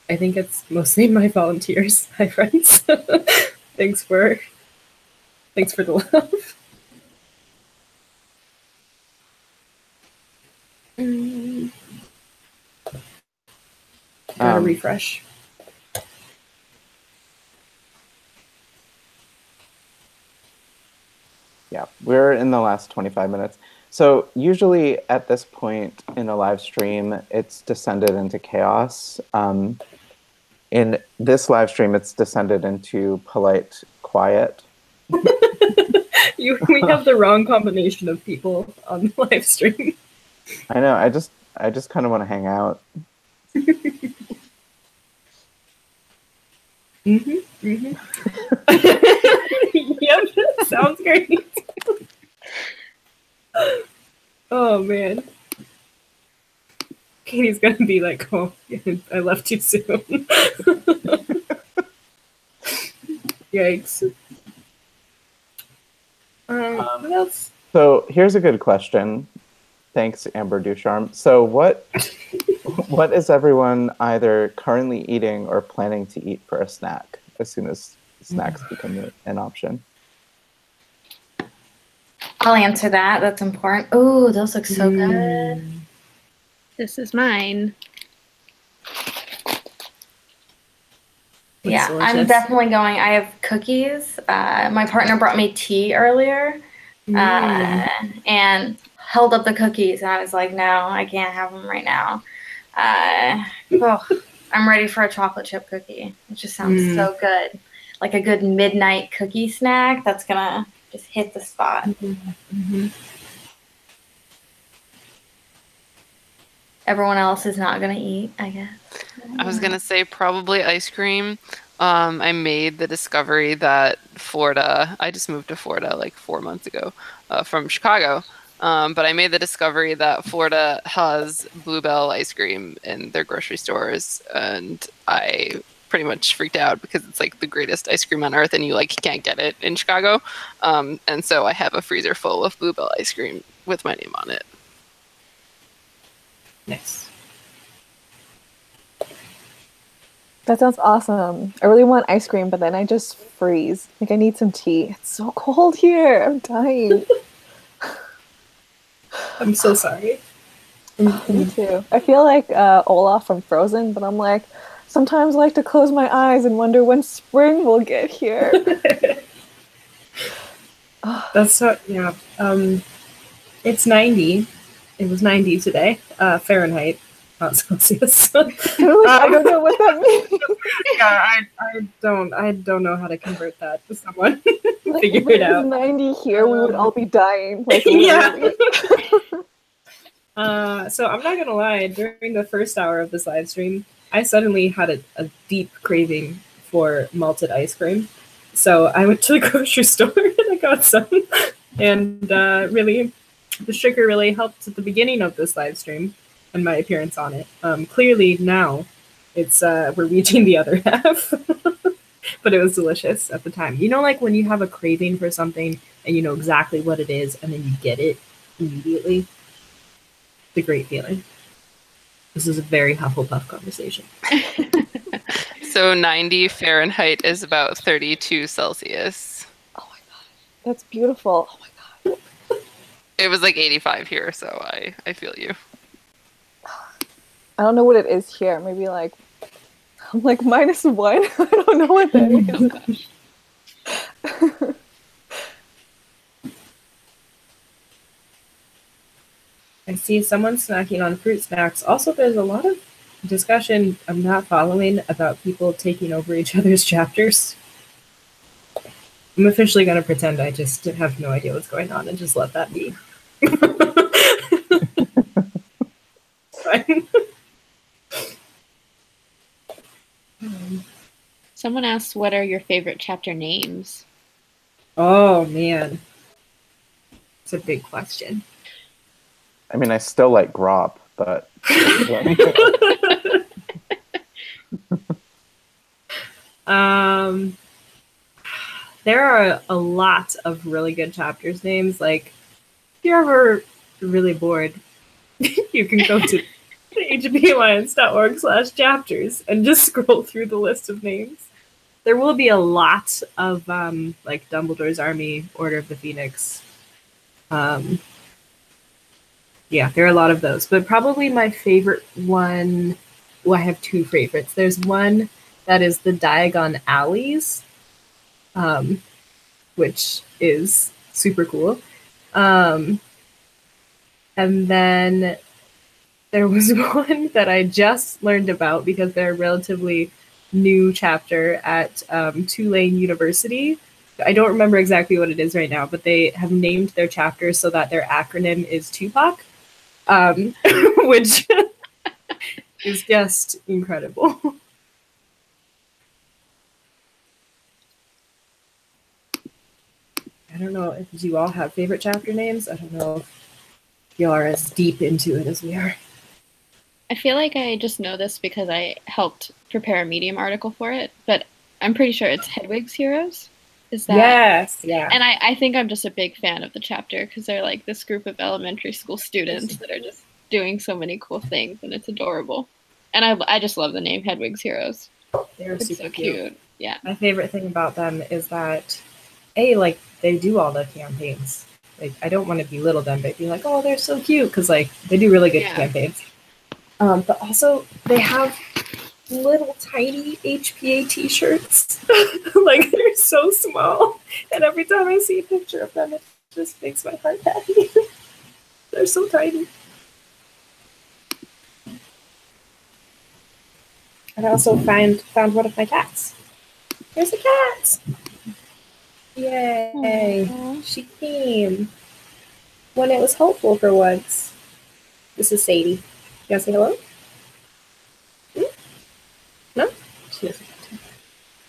I think it's mostly my volunteers. Hi, friends. Thanks for the love. Gotta refresh. Yeah, we're in the last 25 minutes. So usually at this point in a live stream, it's descended into chaos. In this live stream, it's descended into polite quiet. We have the wrong combination of people on the live stream. I know. I just kind of want to hang out. Yep, sounds great. Oh man, Katie's gonna be like, "Oh, I left too soon." Yikes. What else? So here's a good question. Thanks, Amber Ducharme. So what is everyone either currently eating or planning to eat for a snack as soon as snacks become an option? I'll answer that. That's important. Oh, those look so good. This is mine. Yeah, I'm definitely going. I have cookies. My partner brought me tea earlier and held up the cookies. And I was like, no, I can't have them right now. I'm ready for a chocolate chip cookie. It just sounds so good. Like a good midnight cookie snack that's going to just hit the spot. Everyone else is not going to eat, I guess. I was going to say probably ice cream. I made the discovery that I just moved to Florida like 4 months ago from Chicago. But I made the discovery that Florida has Bluebell ice cream in their grocery stores. And I pretty much freaked out because it's like the greatest ice cream on earth and you like can't get it in Chicago. And so I have a freezer full of Bluebell ice cream with my name on it. Nice. That sounds awesome. I really want ice cream, but then I just freeze. Like, I need some tea. It's so cold here. I'm dying. I'm so sorry. Me too. I feel like Olaf from Frozen, but I'm like, sometimes I like to close my eyes and wonder when spring will get here. That's so, yeah. It's 90. It was 90 today, Fahrenheit, not Celsius. I don't know what that means. Yeah, I don't know how to convert that to someone. Like, Figure it out. 90 here, we would all be dying. Like, yeah. So I'm not gonna lie. During the first hour of this live stream, I suddenly had a deep craving for malted ice cream. So I went to the grocery store and I got some, and really. The sugar really helped at the beginning of this live stream and my appearance on it. Clearly now it's we're reaching the other half, but it was delicious at the time. You know, like when you have a craving for something and you know exactly what it is and then you get it immediately. It's a great feeling. This is a very Hufflepuff conversation. So 90 Fahrenheit is about 32 Celsius. Oh my god, that's beautiful. Oh my god. It was like 85 here, so I feel you. I don't know what it is here. Maybe like, I'm like -1. I don't know what that is. I see someone snacking on fruit snacks. Also, there's a lot of discussion I'm not following about people taking over each other's chapters. I'm officially going to pretend I just have no idea what's going on and just let that be. Fine. Someone asked, what are your favorite chapter names? Oh, man. It's a big question. I mean, I still like Grop, but... There are a lot of really good chapters names. Like, if you're ever really bored, you can go to the hballiance.org/chapters and just scroll through the list of names. There will be a lot of like Dumbledore's Army, Order of the Phoenix. Yeah, there are a lot of those, but probably my favorite one. Well, I have two favorites. There's one that is the Diagon Alleys, which is super cool. And then there was one that I just learned about because they're a relatively new chapter at Tulane University. I don't remember exactly what it is right now, but they have named their chapter so that their acronym is Tupac, which is just incredible. I don't know if you all have favorite chapter names. I don't know if you are as deep into it as we are. I feel like I just know this because I helped prepare a Medium article for it, but I'm pretty sure it's Hedwig's Heroes. Is that? Yes, yeah. And I think I'm just a big fan of the chapter because they're like this group of elementary school students that are just doing so many cool things, and it's adorable. And I just love the name Hedwig's Heroes. They're super so cute. Yeah. My favorite thing about them is that, like, they do all the campaigns. Like, I don't want to belittle them, but be like, oh, they're so cute, because, like, they do really good campaigns. But also, they have little tiny HPA t-shirts. Like, they're so small. And every time I see a picture of them, it just makes my heart happy. They're so tiny. And I also found one of my cats. There's a cat! Yay! Aww. She came when it was hopeful for once. This is Sadie. You want to say hello? No? She doesn't want to.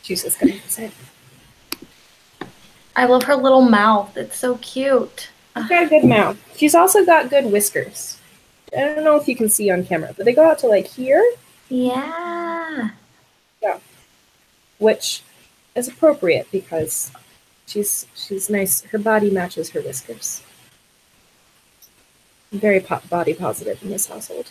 She's just going to say. I love her little mouth. It's so cute. She's got a good mouth. She's also got good whiskers. I don't know if you can see on camera, but they go out to like here. Yeah. Yeah. Which is appropriate because she's nice. Her body matches her whiskers. Very body positive in this household.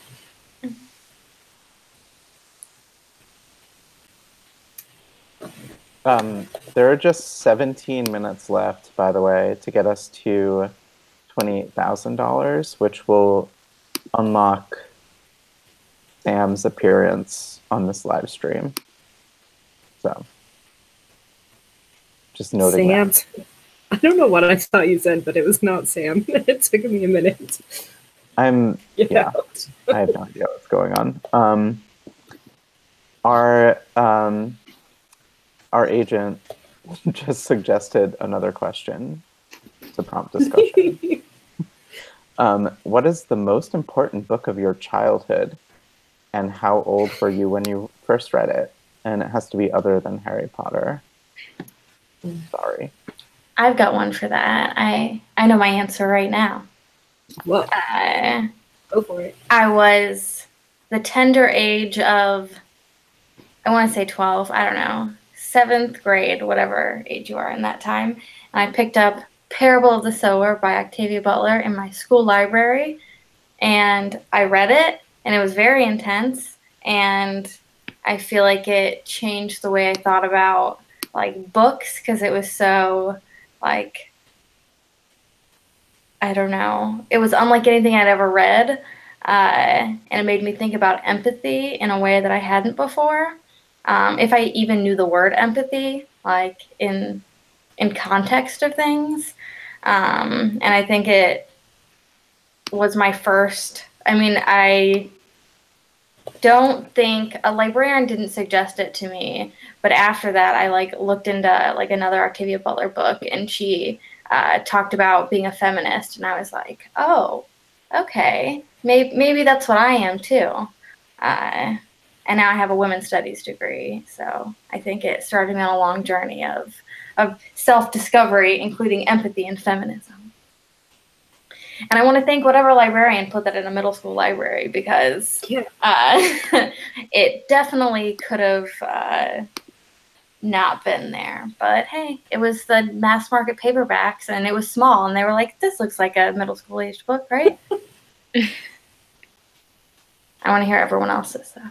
There are just 17 minutes left, by the way, to get us to $28,000, which will unlock Sam's appearance on this live stream. So, just noting that. I don't know what I thought you said, but it was not Sam. It took me a minute. I have no idea what's going on. Our agent just suggested another question to prompt discussion. What is the most important book of your childhood, and how old were you when you first read it? And it has to be other than Harry Potter. Sorry. I've got one for that. I know my answer right now. What? Go for it. I was the tender age of, I want to say 12, I don't know, 7th grade, whatever age you are in that time. And I picked up Parable of the Sower by Octavia Butler in my school library. And I read it, and it was very intense. And I feel like it changed the way I thought about, like, books, because it was so, like, I don't know. It was unlike anything I'd ever read. And it made me think about empathy in a way that I hadn't before. If I even knew the word empathy, like in context of things. And I think it was my first, I don't think, a librarian didn't suggest it to me, but after that I looked into another Octavia Butler book, and she talked about being a feminist, and I was like, oh, okay, maybe that's what I am too. And now I have a women's studies degree, so I think it started me on a long journey of self-discovery, including empathy and feminism. And I want to thank whatever librarian put that in a middle school library, because it definitely could have not been there. But hey, it was the mass market paperbacks, and it was small, and they were like, this looks like a middle school aged book, right? I want to hear everyone else's though.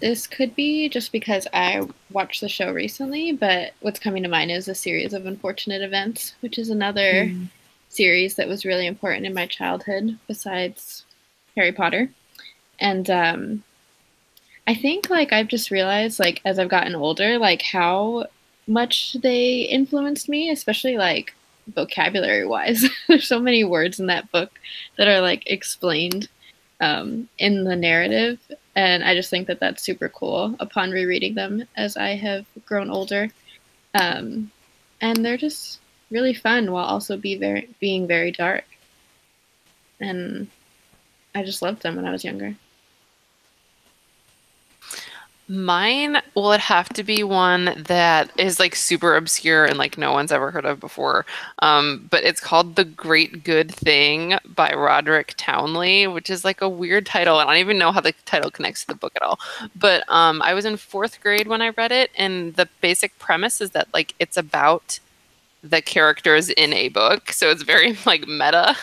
This could be just because I watched the show recently, but what's coming to mind is A Series of Unfortunate Events, which is another series that was really important in my childhood besides Harry Potter. And I think like I've just realized like as I've gotten older, like how much they influenced me, especially like vocabulary wise. There's so many words in that book that are like explained in the narrative, and I just think that that's super cool upon rereading them as I have grown older. And they're just really fun while also being very dark. And I just loved them when I was younger. Mine would have to be one that is like super obscure and like no one's ever heard of before. But it's called The Great Good Thing by Roderick Townley, which is like a weird title. And I don't even know how the title connects to the book at all. But I was in 4th grade when I read it, and the basic premise is that like it's about the characters in a book, so it's very like meta.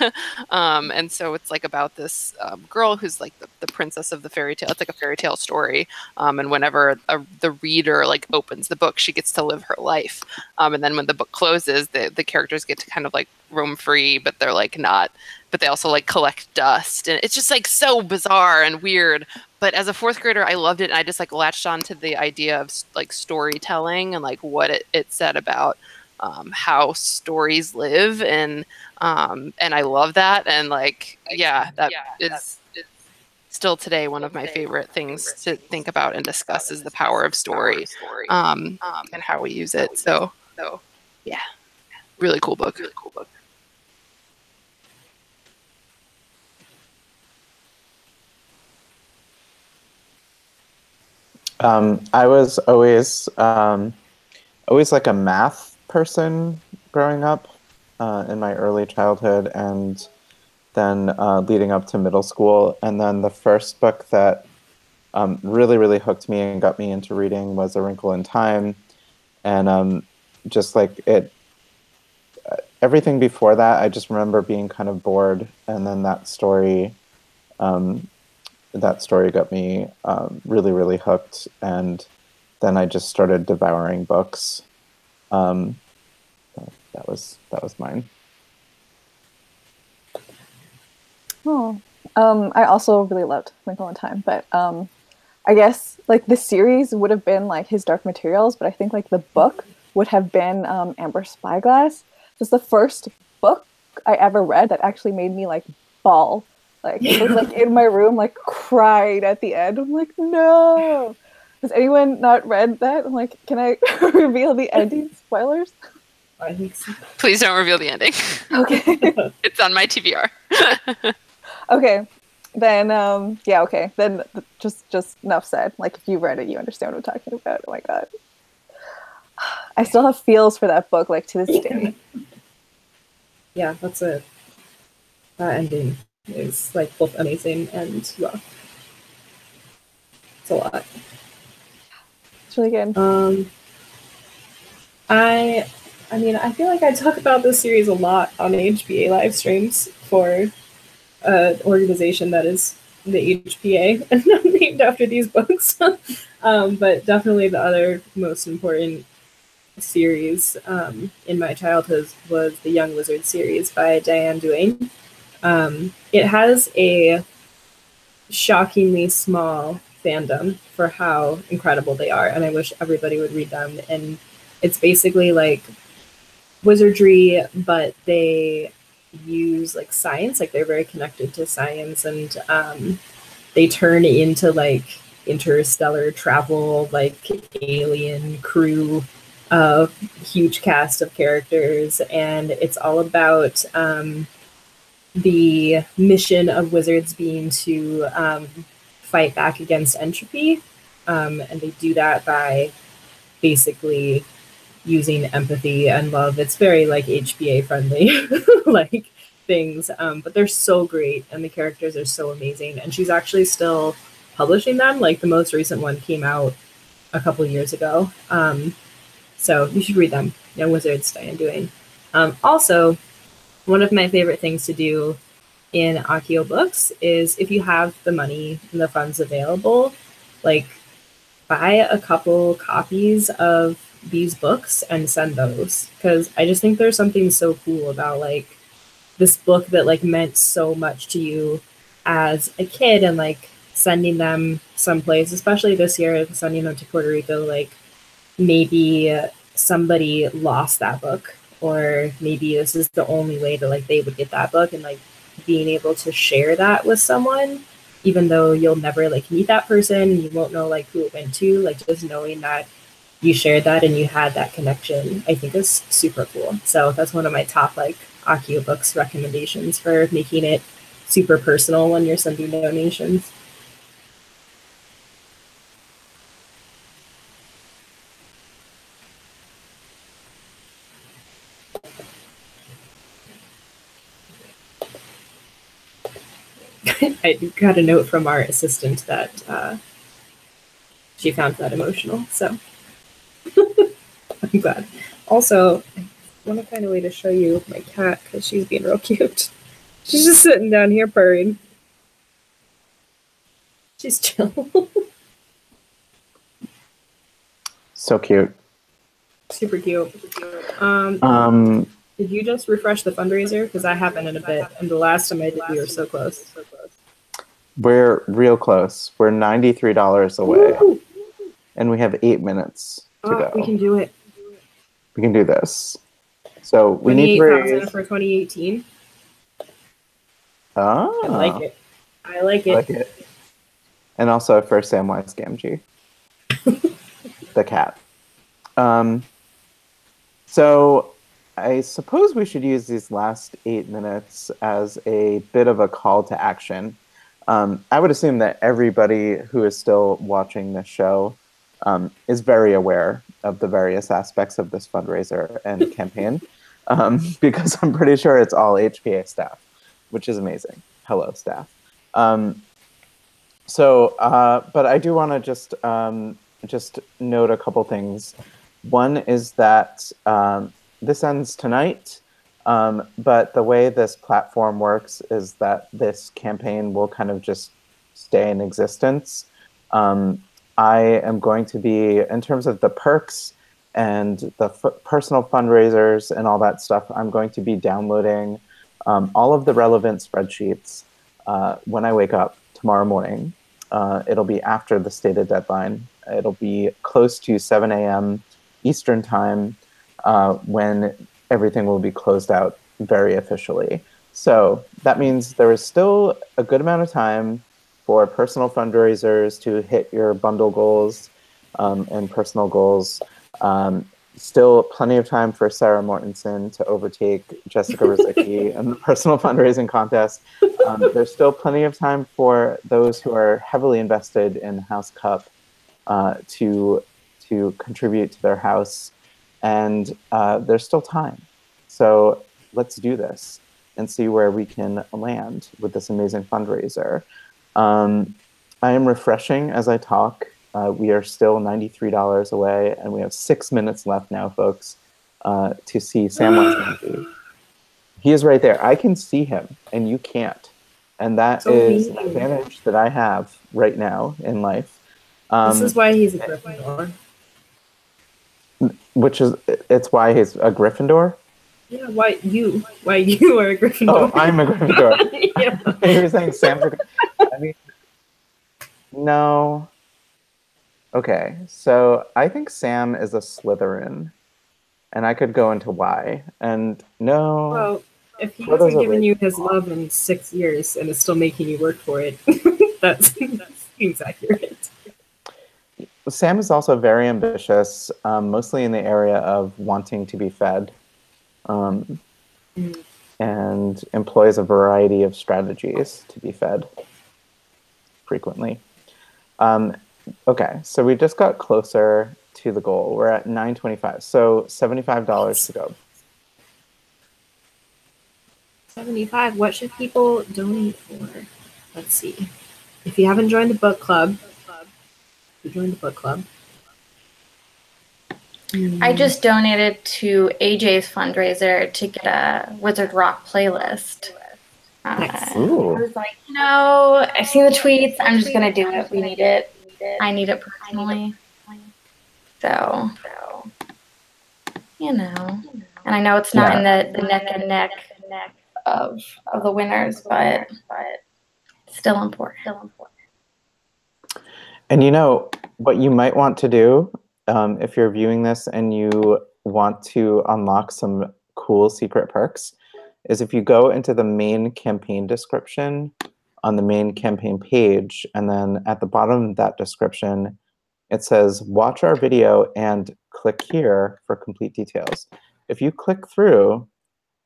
And so it's like about this girl who's like the princess of the fairy tale. It's like a fairy tale story, and whenever the reader like opens the book, she gets to live her life, and then when the book closes, the characters get to kind of like roam free, but they're like not, but they also like collect dust, and it's just like so bizarre and weird. But as a 4th grader, I loved it, and I just like latched on to the idea of like storytelling and like what it said about how stories live, and I love that, and like that is still today one of my favorite things to think about and discuss is the power of story, and how we use it. So yeah, really cool book. I was always like a math person growing up in my early childhood, and then leading up to middle school. And then the first book that really hooked me and got me into reading was A Wrinkle in Time. And just like everything before that, I just remember being kind of bored, and then that story got me really hooked, and then I just started devouring books. That was mine. Oh, I also really loved Wrinkle in Time, but I guess like the series would have been like His Dark Materials, but I think like the book would have been Amber Spyglass. It's the first book I ever read that actually made me like bawl. Like it was like in my room, like cried at the end. I'm like, no. Has anyone not read that? I'm like, can I reveal the ending? Spoilers? I think so. Please don't reveal the ending. Okay. It's on my TBR. Okay. Then okay. Then just enough said. Like if you read it, you understand what I'm talking about. Oh my god. I still have feels for that book, like to this day. Yeah, that's it. That ending is like both amazing and rough. It's a lot. It's really good. I mean, I feel like I talk about this series a lot on HPA live streams for an organization that is the HPA and not named after these books. But definitely the other most important series in my childhood was the Young Wizard series by Diane Duane. It has a shockingly small fandom for how incredible they are, and I wish everybody would read them. And it's basically like wizardry, but they use like science, like they're very connected to science, and they turn into like interstellar travel, like alien crew, huge cast of characters, and it's all about the mission of wizards being to fight back against entropy, and they do that by basically using empathy and love. It's very like HBA friendly like things, but they're so great and the characters are so amazing, and she's actually still publishing them. Like the most recent one came out a couple years ago, so you should read them. Young Wizards, Diane Duane. Also, one of my favorite things to do in Akio books is if you have the money and the funds available, like buy a couple copies of these books and send those, because I just think there's something so cool about like this book that like meant so much to you as a kid, and like sending them someplace, especially this year, sending them to Puerto Rico, like maybe somebody lost that book, or maybe this is the only way that like they would get that book, and like being able to share that with someone, even though you'll never like meet that person and you won't know like who it went to, like just knowing that you shared that and you had that connection, I think is super cool. So that's one of my top like Akio books recommendations for making it super personal when you're sending donations. I got a note from our assistant that she found that emotional, so I'm glad. Also, I want to find a way to show you my cat because she's being real cute. She's just sitting down here purring. She's chill. So cute. Super cute. Did you just refresh the fundraiser? Because I haven't in a bit, and the last time I did, we were so close. We're real close. We're $93 away. Woo! And we have 8 minutes to go. We can do it. We can do this. So we need to raise for 2018. Oh, I like it. I like it. And also for Samwise Gamgee, the cat. So I suppose we should use these last 8 minutes as a bit of a call to action. I would assume that everybody who is still watching this show is very aware of the various aspects of this fundraiser and campaign, because I'm pretty sure it's all HPA staff, which is amazing. Hello, staff. But I do want to just note a couple things. One is that this ends tonight. But the way this platform works is that this campaign will kind of just stay in existence. I am going to be, in terms of the perks and the personal fundraisers and all that stuff, I'm going to be downloading all of the relevant spreadsheets when I wake up tomorrow morning. It'll be after the stated deadline. It'll be close to 7 a.m. Eastern time when everything will be closed out very officially. So that means there is still a good amount of time for personal fundraisers to hit your bundle goals and personal goals. Still plenty of time for Sarah Mortensen to overtake Jessica Rizicki in the personal fundraising contest. There's still plenty of time for those who are heavily invested in House Cup to contribute to their house. And there's still time. So let's do this and see where we can land with this amazing fundraiser. I am refreshing as I talk. We are still $93 away, and we have 6 minutes left now, folks, to see Samwise Gamgee. He is right there. I can see him, and you can't. And that is an advantage that I have right now in life. This is why he's a Gryffindor. It's why he's a Gryffindor? Yeah, why you are a Gryffindor. Oh, I'm a Gryffindor. Yeah. You were saying Sam's a Gryffindor. I mean, no. Okay, so I think Sam is a Slytherin, and I could go into why. And no. Well, if he hasn't given you his love in 6 years and is still making you work for it, that seems accurate. Sam is also very ambitious, mostly in the area of wanting to be fed, and employs a variety of strategies to be fed frequently. Okay, so we just got closer to the goal. We're at $9.25, so $75 to go. 75. What should people donate for? Let's see. If you haven't joined the book club, join the book club. I just donated to AJ's fundraiser to get a Wizard Rock playlist. Nice. I Ooh. was like, no, I've seen the tweets. I'm just gonna do it. We need it. I need it personally. So, you know, and I know it's not in the neck and neck of the winners, but still important. And you know what you might want to do if you're viewing this and you want to unlock some cool secret perks is if you go into the main campaign description on the main campaign page, and then at the bottom of that description, it says, watch our video and click here for complete details. If you click through,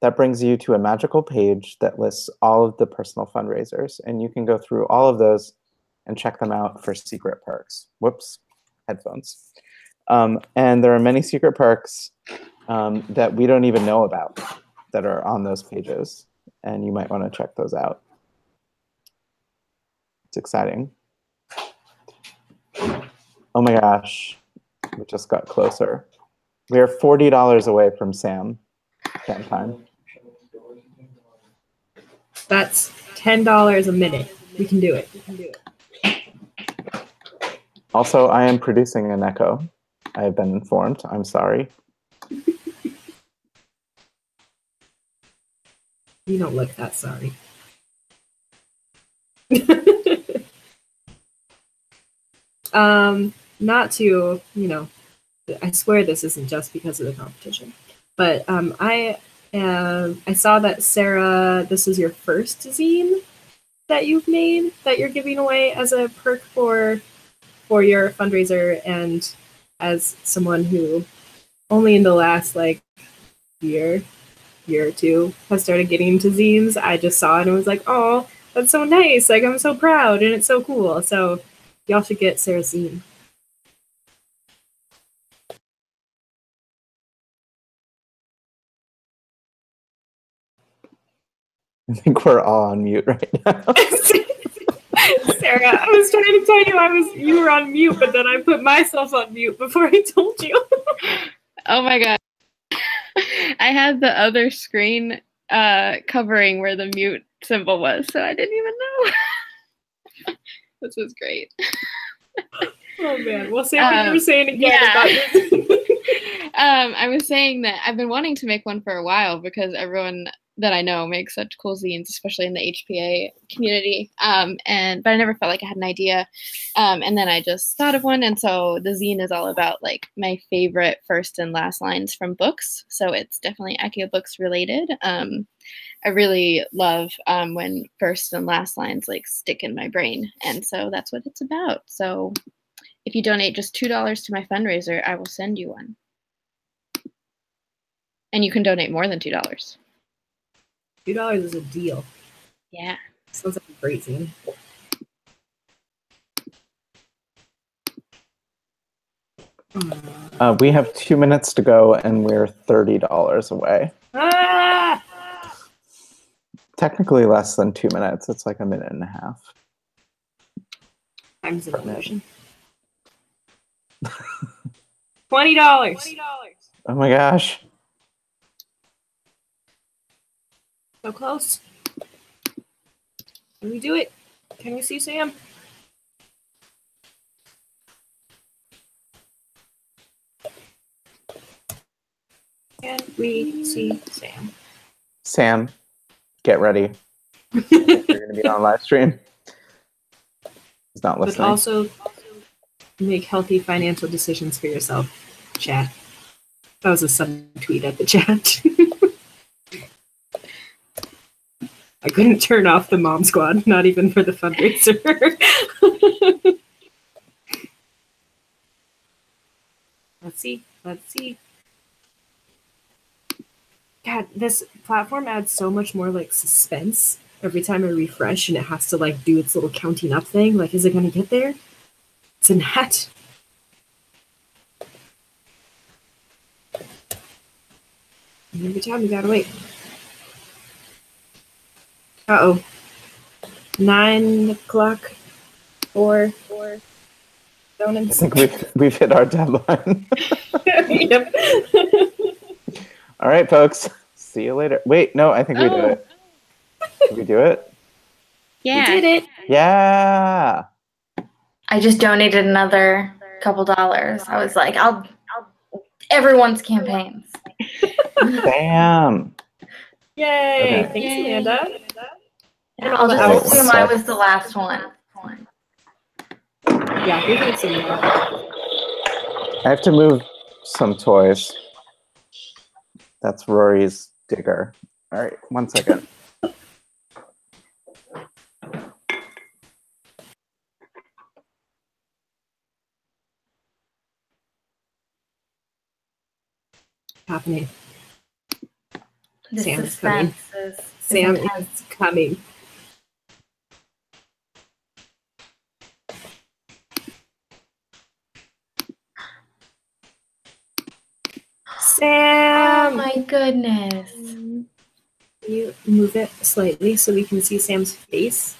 that brings you to a magical page that lists all of the personal fundraisers, and you can go through all of those and check them out for secret perks. Whoops, headphones. And there are many secret perks that we don't even know about that are on those pages, and you might want to check those out. It's exciting. Oh my gosh, we just got closer. We are $40 away from Sam time. That's $10 a minute. We can do it. Also, I am producing an echo. I have been informed. I'm sorry. You don't look that sorry. Not to, you know, I swear this isn't just because of the competition, but I saw that Sarah, this is your first zine that you've made that you're giving away as a perk for your fundraiser, and as someone who only in the last like year or two has started getting into zines, I just saw it and was like, oh, that's so nice. Like, I'm so proud and it's so cool. So y'all should get Sarah's zine. I think we're all on mute right now. Sarah, I was trying to tell you you were on mute, but then I put myself on mute before I told you. Oh my god. I had the other screen covering where the mute symbol was, so I didn't even know. This was great. Oh man. Well, say what you were saying again about this. I was saying that I've been wanting to make one for a while because everyone that I know makes such cool zines, especially in the HPA community. But I never felt like I had an idea. And then I just thought of one. And so the zine is all about like my favorite first and last lines from books. So it's definitely Accio Books related. I really love when first and last lines like stick in my brain. And so that's what it's about. So if you donate just $2 to my fundraiser, I will send you one. And you can donate more than $2. $2 is a deal. Yeah. Sounds like a great zine. We have 2 minutes to go, and we're $30 away. Ah! Technically less than 2 minutes. It's like a minute and a half. Time's an illusion. $20. Oh my gosh. So close. Can we do it? Can we see Sam? Can we see Sam? Sam, get ready. You're going to be on live stream. He's not listening. But also make healthy financial decisions for yourself, chat. That was a sudden tweet at the chat. I couldn't turn off the mom squad, not even for the fundraiser. Let's see. God, this platform adds so much more like suspense every time I refresh, and it has to like do its little counting up thing. Like, is it gonna get there? It's a net. And every time you gotta wait. Uh-oh. 9 o'clock for donuts. I think we've hit our deadline. Yep. All right, folks. See you later. Wait, no, I think we did it. Did we do it? Yeah. We did it. Yeah. I just donated another couple dollars. I was like, I'll everyone's campaigns. Bam. Yay! Okay. Thanks, Amanda. Yeah, I'll Wait, just one assume I sec. was the last one. Yeah, give me some more. I have to move some toys. That's Rory's digger. All right, 1 second. Happening. The Sam is coming. suspense is Sam intense. is coming. Oh Sam! my goodness. You move it slightly so we can see Sam's face.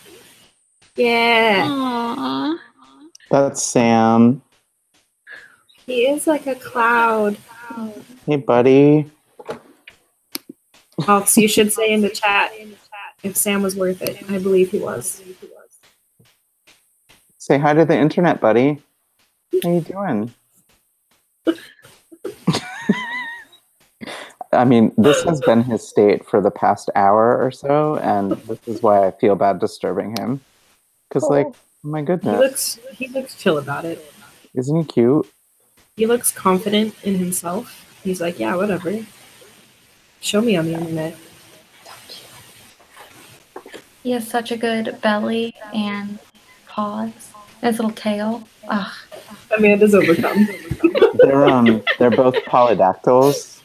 Yeah. Aww. That's Sam. He is like a cloud. Hey, buddy. Alex, you should say in the chat if Sam was worth it. I believe he was. Say hi to the internet, buddy. How you doing? I mean, this has been his state for the past hour or so, and this is why I feel bad disturbing him. Because, like, oh my goodness. He looks chill about it. Isn't he cute? He looks confident in himself. He's like, yeah, whatever. Show me on the internet. He has such a good belly and paws. And his little tail. Ugh. Amanda's overcome. They're both polydactyls,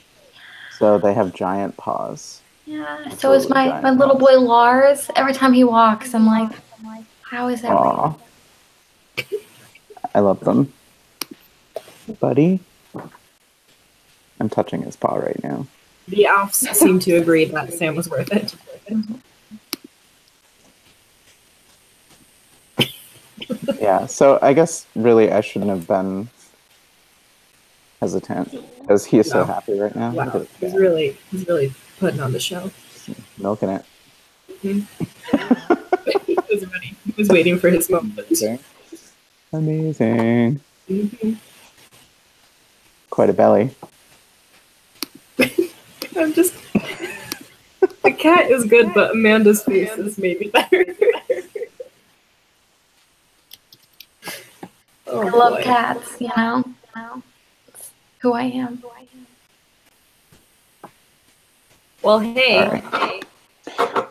so they have giant paws. Yeah, so is my little boy Lars. Every time he walks, I'm like, how is that? Aw. I love them. Buddy? I'm touching his paw right now. The Alps seem to agree that Sam was worth it. Yeah, so I guess really I shouldn't have been hesitant because he is so happy right now. Wow, he's really putting on the show. Milking it. He was ready. He was waiting for his moment. Amazing. Mm-hmm. Quite a belly. I'm just. The cat is good, but Amanda's face is maybe better. Oh, I love boy. cats, you know? It's who I am. Well, hey. All right.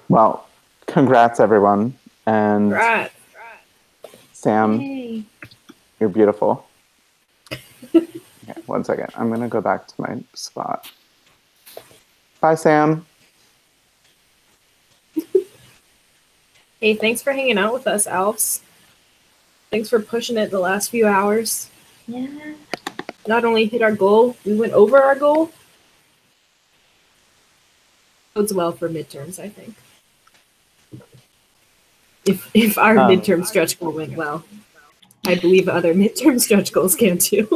Well, congrats, everyone. And Congrats. Sam, Yay. you're beautiful. Okay, 1 second. I'm going to go back to my spot. Bye, Sam. Hey, thanks for hanging out with us, Alps. Thanks for pushing it the last few hours. Yeah. Not only hit our goal, we went over our goal. Bodes well for midterms, I think. If our midterm stretch goal went well, I believe other midterm stretch goals can too.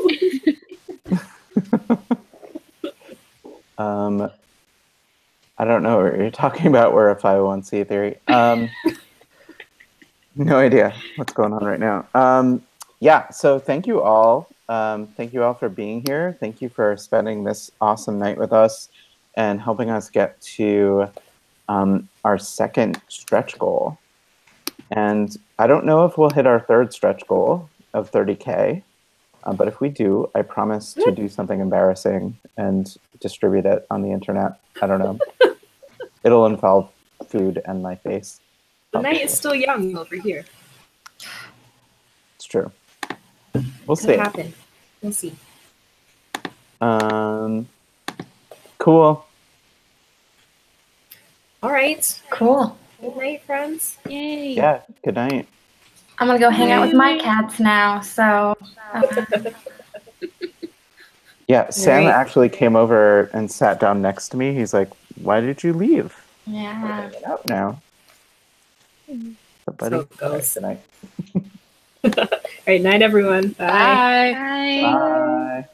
I don't know what you're talking about. We're a 501c3. No idea what's going on right now. Yeah, so thank you all. Thank you all for being here. Thank you for spending this awesome night with us and helping us get to our second stretch goal. And I don't know if we'll hit our third stretch goal of 30K, but if we do, I promise to do something embarrassing and distribute it on the internet. I don't know. It'll involve food and my face. The night is still young over here. It's true. We'll Could see. happen. We'll see. Cool. All right. Cool. Good night, friends. Yay. Yeah, good night. I'm going to go hang out with my cats now, so. Yeah, Sam right. actually came over and sat down next to me. He's like, why did you leave? Yeah. Get out now. But buddy, So it goes. good night. All right, night, everyone. Bye. Bye. Bye.